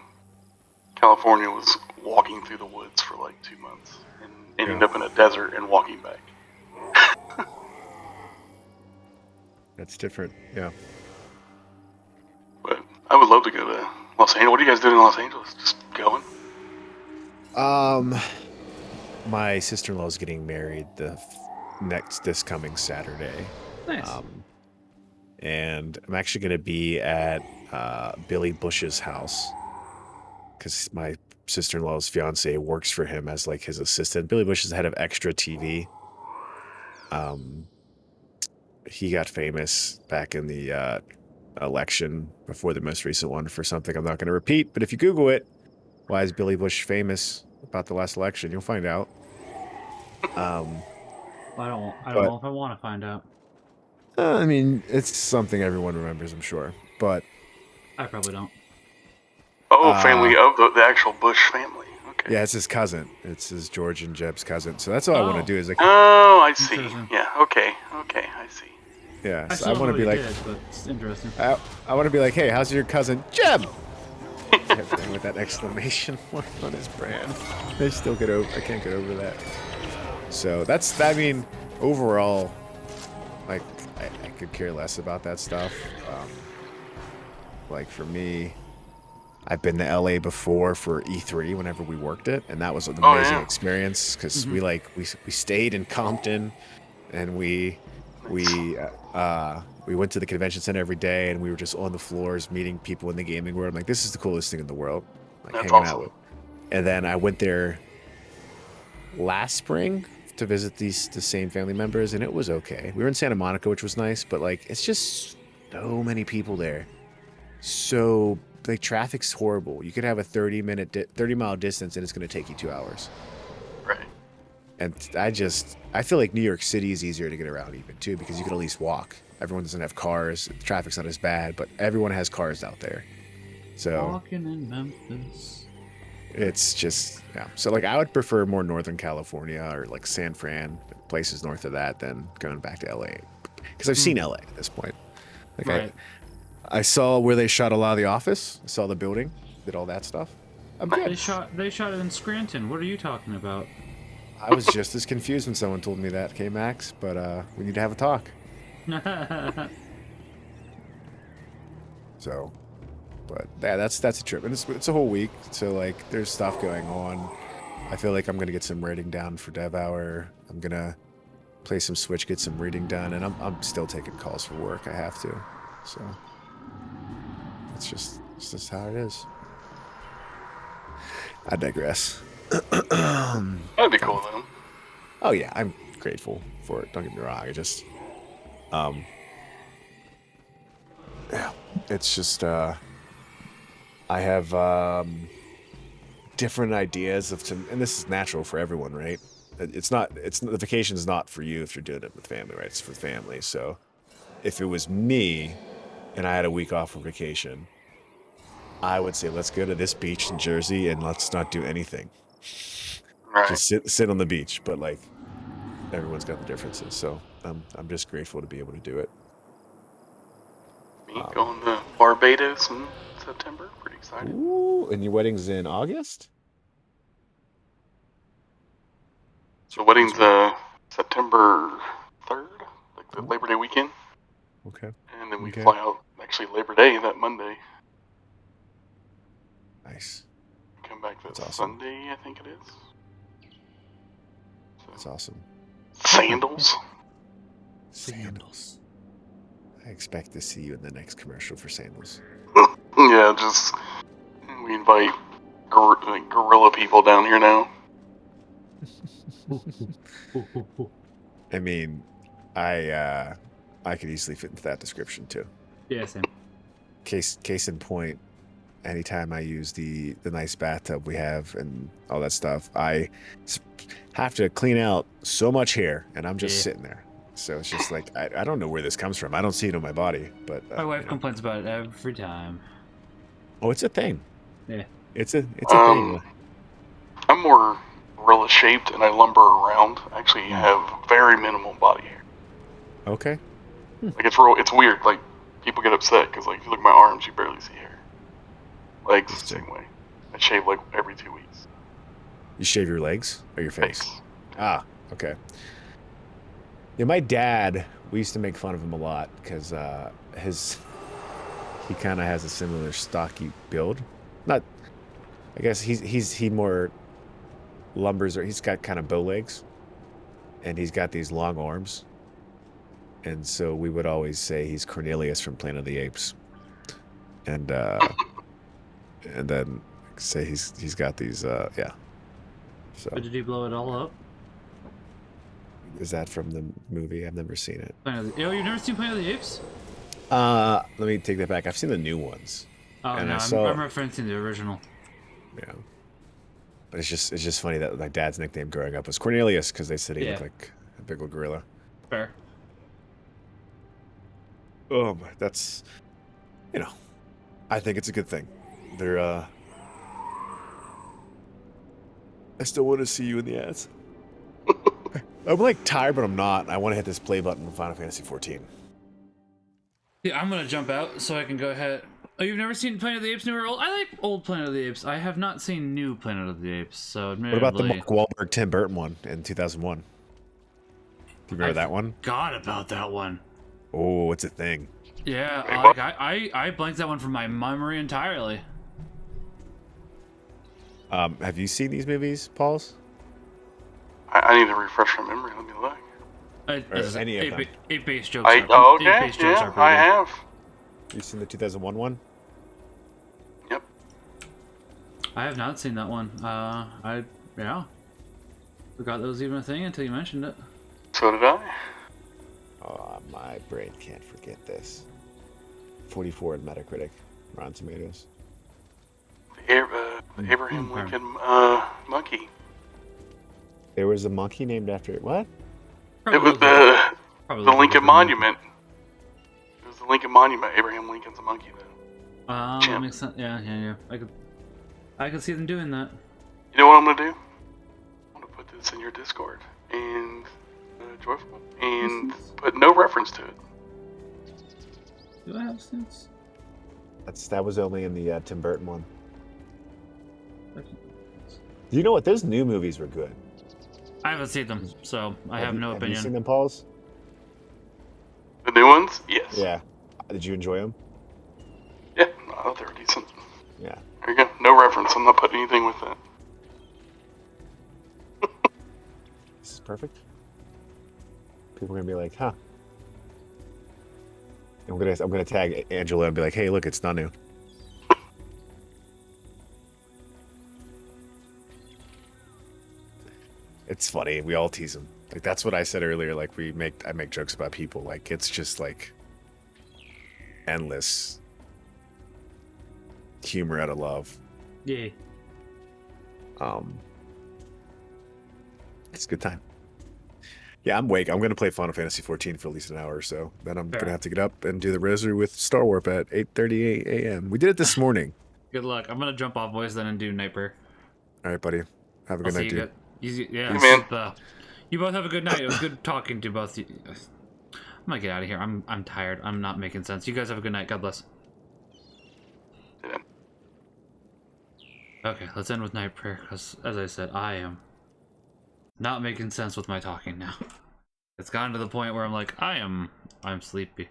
California was walking through the woods for like 2 months and ending up in a desert and walking back. That's different, yeah. But I would love to go to Los Angeles. What are you guys doing in Los Angeles? Just going? My sister-in-law is getting married this coming Saturday. Nice. And I'm actually going to be at Billy Bush's house because my sister-in-law's fiance works for him as like his assistant. Billy Bush is the head of Extra TV. He got famous back in the election before the most recent one for something I'm not going to repeat. But if you Google it, why is Billy Bush famous about the last election? You'll find out. I don't know if I want to find out. I mean, it's something everyone remembers, I'm sure. But I probably don't. Oh, family of the actual Bush family. Okay. Yeah, it's his cousin. It's his George and Jeb's cousin. So that's all I want to do is like. Oh, I see. Yeah. Okay, I see. Yeah, so I want to be like. But it's interesting. I want to be like, hey, how's your cousin Jeb? With that exclamation mark on his brand, I can't get over that. So I mean, overall, like I could care less about that stuff. Like for me, I've been to LA before for E3 whenever we worked it, and that was an amazing experience because we stayed in Compton, and we went to the convention center every day, and we were just on the floors meeting people in the gaming world. I'm like, this is the coolest thing in the world. Like That's hanging awesome. out with. And then I went there last spring to visit the same family members, and it was okay. We were in Santa Monica, which was nice, but like it's just so many people there. So like traffic's horrible. You could have a 30-mile distance, and it's going to take you 2 hours. Right. And I feel like New York City is easier to get around even too, because you can at least walk. Everyone doesn't have cars. The traffic's not as bad, but everyone has cars out there. So Walking in Memphis. it's just, yeah. So like I would prefer more Northern California or like San Fran, places north of that, than going back to LA. Because I've seen LA at this point. Like Right. I saw where they shot a lot of The Office. I saw the building, did all that stuff. I'm good. They shot it in Scranton. What are you talking about? I was just as confused when someone told me that, KAMax, but we need to have a talk. So, but yeah, that's a trip, and it's a whole week. So like, there's stuff going on. I feel like I'm gonna get some writing down for Dev Hour. I'm gonna play some Switch, get some reading done, and I'm still taking calls for work. I have to. So it's just how it is. I digress. That'd be cool though. Oh yeah, I'm grateful for it. Don't get me wrong. I just, yeah, it's just I have different ideas of some, and this is natural for everyone, right? The vacation is not for you if you're doing it with family, right? It's for family. So if it was me and I had a week off for vacation, I would say let's go to this beach in Jersey and let's not do anything. Right. Just sit on the beach. But like, everyone's got the differences. So I'm just grateful to be able to do it. Me going to Barbados in September. Pretty excited. Ooh, and your wedding's in August? So wedding's September 3rd, like the Labor Day weekend. Okay. And then we Okay. fly out actually Labor Day that Monday. Nice. Come back that That's awesome. Sunday, I think it is. So, That's awesome. sandals. Sandals. I expect to see you in the next commercial for sandals. Yeah, just we invite gorilla people down here now. I mean, I could easily fit into that description too. Yeah, same. Case in point, anytime I use the nice bathtub we have and all that stuff, I have to clean out so much hair, and I'm just sitting there. So it's just like I don't know where this comes from. I don't see it on my body, but My wife complains about it every time. Oh, it's a thing. Yeah. It's a thing. I'm more gorilla shaped and I lumber around. I actually have very minimal body hair. Okay. Like it's weird. Like people get upset because like if you look at my arms, you barely see hair. Legs the same way. I shave like every 2 weeks. You shave your legs or your face? Ah, okay. Yeah, my dad, we used to make fun of him a lot because he kind of has a similar stocky build. Not, I guess he more lumbers, or he's got kind of bow legs, and he's got these long arms, and so we would always say he's Cornelius from Planet of the Apes, and then say he's got these yeah. So But did he blow it all up? is that from the movie? I've never seen it. You've never seen Planet of the Apes? Let me take that back. I've seen the new ones. Oh and no, I'm referencing the original. Yeah. But it's just funny that my dad's nickname growing up was Cornelius because they said he looked like a big old gorilla. Fair. That's, I think it's a good thing. They're I still want to see you in the ads. I'm like tired, but I'm not. I want to hit this play button in Final Fantasy 14. Yeah, I'm gonna jump out so I can go ahead. Oh, you've never seen Planet of the Apes, new or old? I like old Planet of the Apes. I have not seen new Planet of the Apes, so admittedly... What about the Mark Wahlberg, Tim Burton one in 2001? Do you remember that one? Forgot about that one. Oh, it's a thing. Yeah, I blanked that one from my memory entirely. Have you seen these movies, Pauls? I need to refresh my memory. Let me look. Any of them? Eight base jokes. Okay, yeah, I have. You seen the 2001 one? Yep. I have not seen that one. Yeah. Forgot that was even a thing until you mentioned it. So did I. Oh, my brain can't forget this. 44 in Metacritic, Rotten Tomatoes. The Abraham Lincoln monkey. There was a monkey named after it. What? It was the Lincoln Monument. It was the Lincoln Monument. Abraham Lincoln's a monkey, though. That makes sense. Yeah. I could see them doing that. You know what I'm gonna do? I'm gonna put this in your Discord and Joyful and put no reference to it. Do I have sense? That was only in the Tim Burton one. You know what? Those new movies were good. I haven't seen them, so I have no Have you seen opinion. them, Pauls? The new ones? Yes. Yeah. Did you enjoy them? Yeah, oh, they're decent. Yeah. There you go. No reference. I'm not putting anything with that. This is perfect. People are gonna be like, huh. I'm gonna tag Angela and be like, hey, look, it's not new. It's funny. We all tease them. Like that's what I said earlier. Like I make jokes about people. Like it's just like endless humor out of love. Yeah. It's a good time. Yeah, I'm awake. I'm gonna play Final Fantasy 14 for at least an hour or so. Then I'm gonna have to get up and do the rosary with Star Warp at 8:30 a.m. We did it this morning. Good luck. I'm gonna jump off voice then and do night prayer. All right, buddy. Have a good night, dude. Yeah, Hey, man. You both have a good night. It was good talking to both. I'm gonna get out of here. I'm tired. I'm not making sense. You guys have a good night. God bless. Yeah. Okay, let's end with night prayer because, as I said, I am not making sense with my talking now. It's gotten to the point where I'm like, I'm sleepy.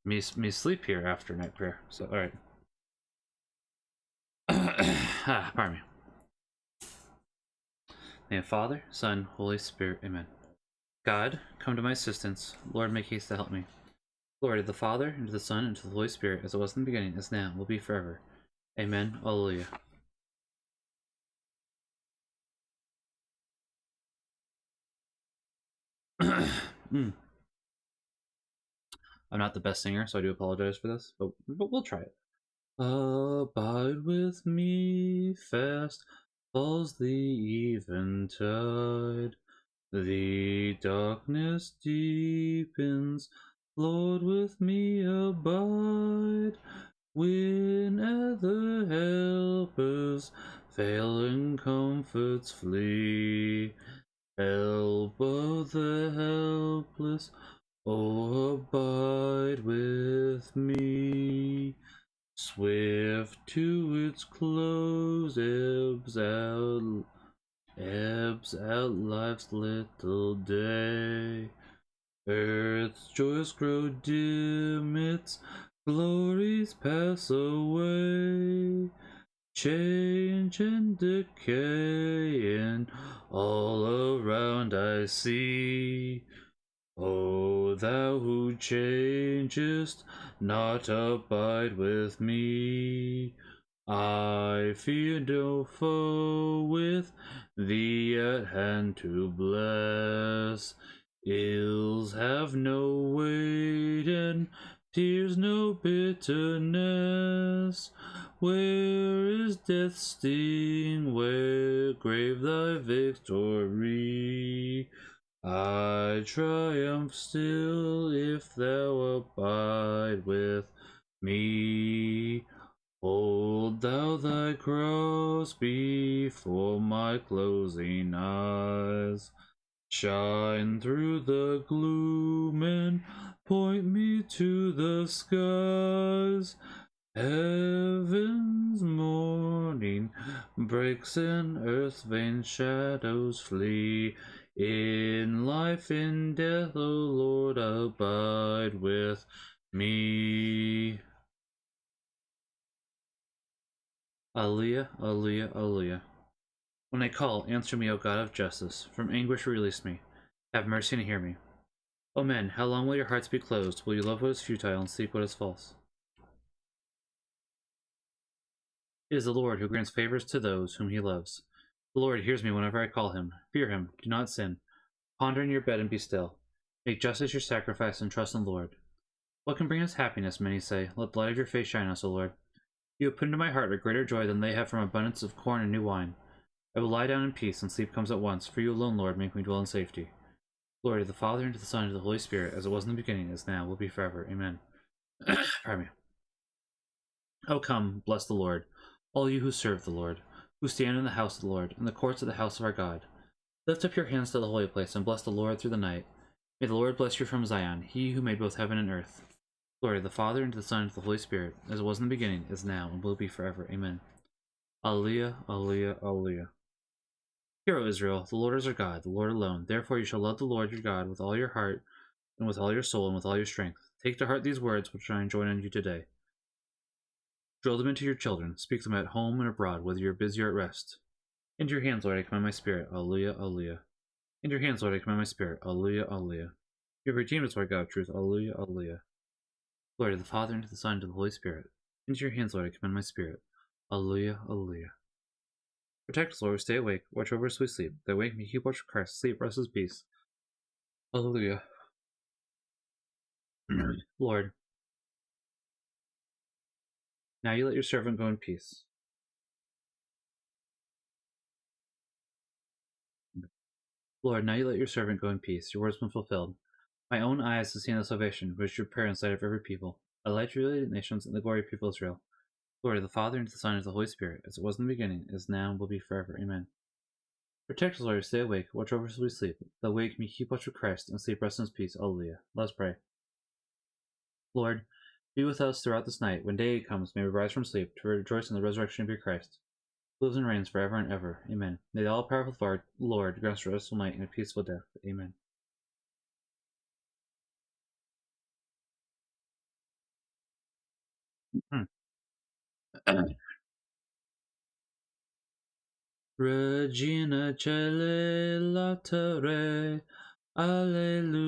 Me sleep here after night prayer. So, all right. Pardon me. Name of Father, Son, Holy Spirit. Amen. God, come to my assistance. Lord, make haste to help me. Glory to the Father, and to the Son, and to the Holy Spirit, as it was in the beginning, is now, will be forever. Amen. Alleluia. I'm not the best singer, so I do apologize for this, but we'll try it. Abide with me, fast falls the eventide. The darkness deepens, Lord, with me abide. When other helpers fail and comforts flee, help of the helpless, oh, abide with me. Swift to its close, ebbs out life's little day. Earth's joys grow dim, its glories pass away. Change and decay, and all around I see. O thou who changest, not abide with me. I fear no foe, with thee at hand to bless. Ills have no weight, and tears no bitterness. Where is death's sting? Where, grave, thy victory? I triumph still if thou abide with me. Hold thou thy cross before my closing eyes. Shine through the gloom and point me to the skies. Heaven's morning breaks and earth's vain shadows flee. In life, in death, O Lord, abide with me. Alleluia, alleluia, alleluia. When I call, answer me, O God of justice. From anguish release me. Have mercy and hear me. O men, how long will your hearts be closed? Will you love what is futile and seek what is false? It is the Lord who grants favors to those whom he loves. The Lord hears me whenever I call him. Fear him, do not sin. Ponder in your bed and be still. Make justice your sacrifice and trust in the Lord. What can bring us happiness, many say. Let the light of your face shine on us, O Lord. You have put into my heart a greater joy than they have from abundance of corn and new wine. I will lie down in peace, and sleep comes at once, for you alone, Lord, make me dwell in safety. Glory to the Father, and to the Son, and to the Holy Spirit, as it was in the beginning, is now, will be forever. Amen. Pardon me. Oh, come, bless the Lord, all you who serve the Lord, who stand in the house of the Lord, in the courts of the house of our God. Lift up your hands to the holy place, and bless the Lord through the night. May the Lord bless you from Zion, he who made both heaven and earth. Glory to the Father, and to the Son, and to the Holy Spirit, as it was in the beginning, is now, and will be forever. Amen. Alleluia, alleluia, alleluia. Hear, O Israel, the Lord is our God, the Lord alone. Therefore you shall love the Lord your God with all your heart, and with all your soul, and with all your strength. Take to heart these words which I enjoin on you today. Drill them into your children. Speak them at home and abroad, whether you are busy or at rest. Into your hands, Lord, I commend my spirit. Alleluia, alleluia. Into your hands, Lord, I commend my spirit. Alleluia, alleluia. You have redeemed us, Lord God of truth. Alleluia, alleluia. Glory to the Father, and to the Son, and to the Holy Spirit. Into your hands, Lord, I commend my spirit. Alleluia, alleluia. Protect us, Lord, stay awake. Watch over us as we sleep. That wake me keep watch for Christ. Sleep, rest, is peace. Alleluia. Lord, now you let your servant go in peace. Lord, now you let your servant go in peace. Your word's been fulfilled. My own eyes have seen the salvation, which you prepare in sight of every people. A light to relate nations and the glory of people of Israel. Glory to the Father, and to the Son, and to the Holy Spirit, as it was in the beginning, is now, and will be forever. Amen. Protect us, Lord, stay awake. Watch over us as we sleep. That wake me keep watch with Christ, and sleep rest in his peace. Alleluia. Let us pray. Lord, be with us throughout this night. When day comes, may we rise from sleep to rejoice in the resurrection of your Christ, who lives and reigns forever and ever. Amen. May the all-powerful Lord grant us restful night and a peaceful death. Amen. Regina cele latere, alleluia,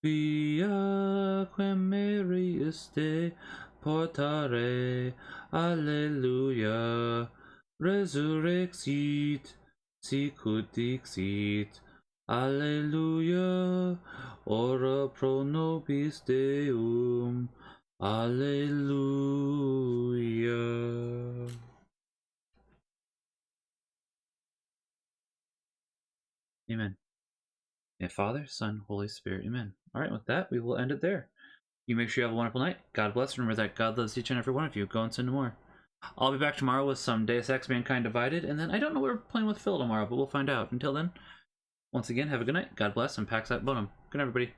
quia Mary iste portare, alleluia, resurrexit, sicut dixit, alleluia, ora pro nobis Deum, alleluia. Amen. And Father, Son, Holy Spirit. Amen. All right, with that, we will end it there. You make sure you have a wonderful night. God bless. Remember that God loves each and every one of you. Go and sin no more. I'll be back tomorrow with some Deus Ex Mankind Divided, and then I don't know what we're playing with Phil tomorrow, but we'll find out. Until then, once again, have a good night. God bless, and Pax At Bonum. Good night, everybody.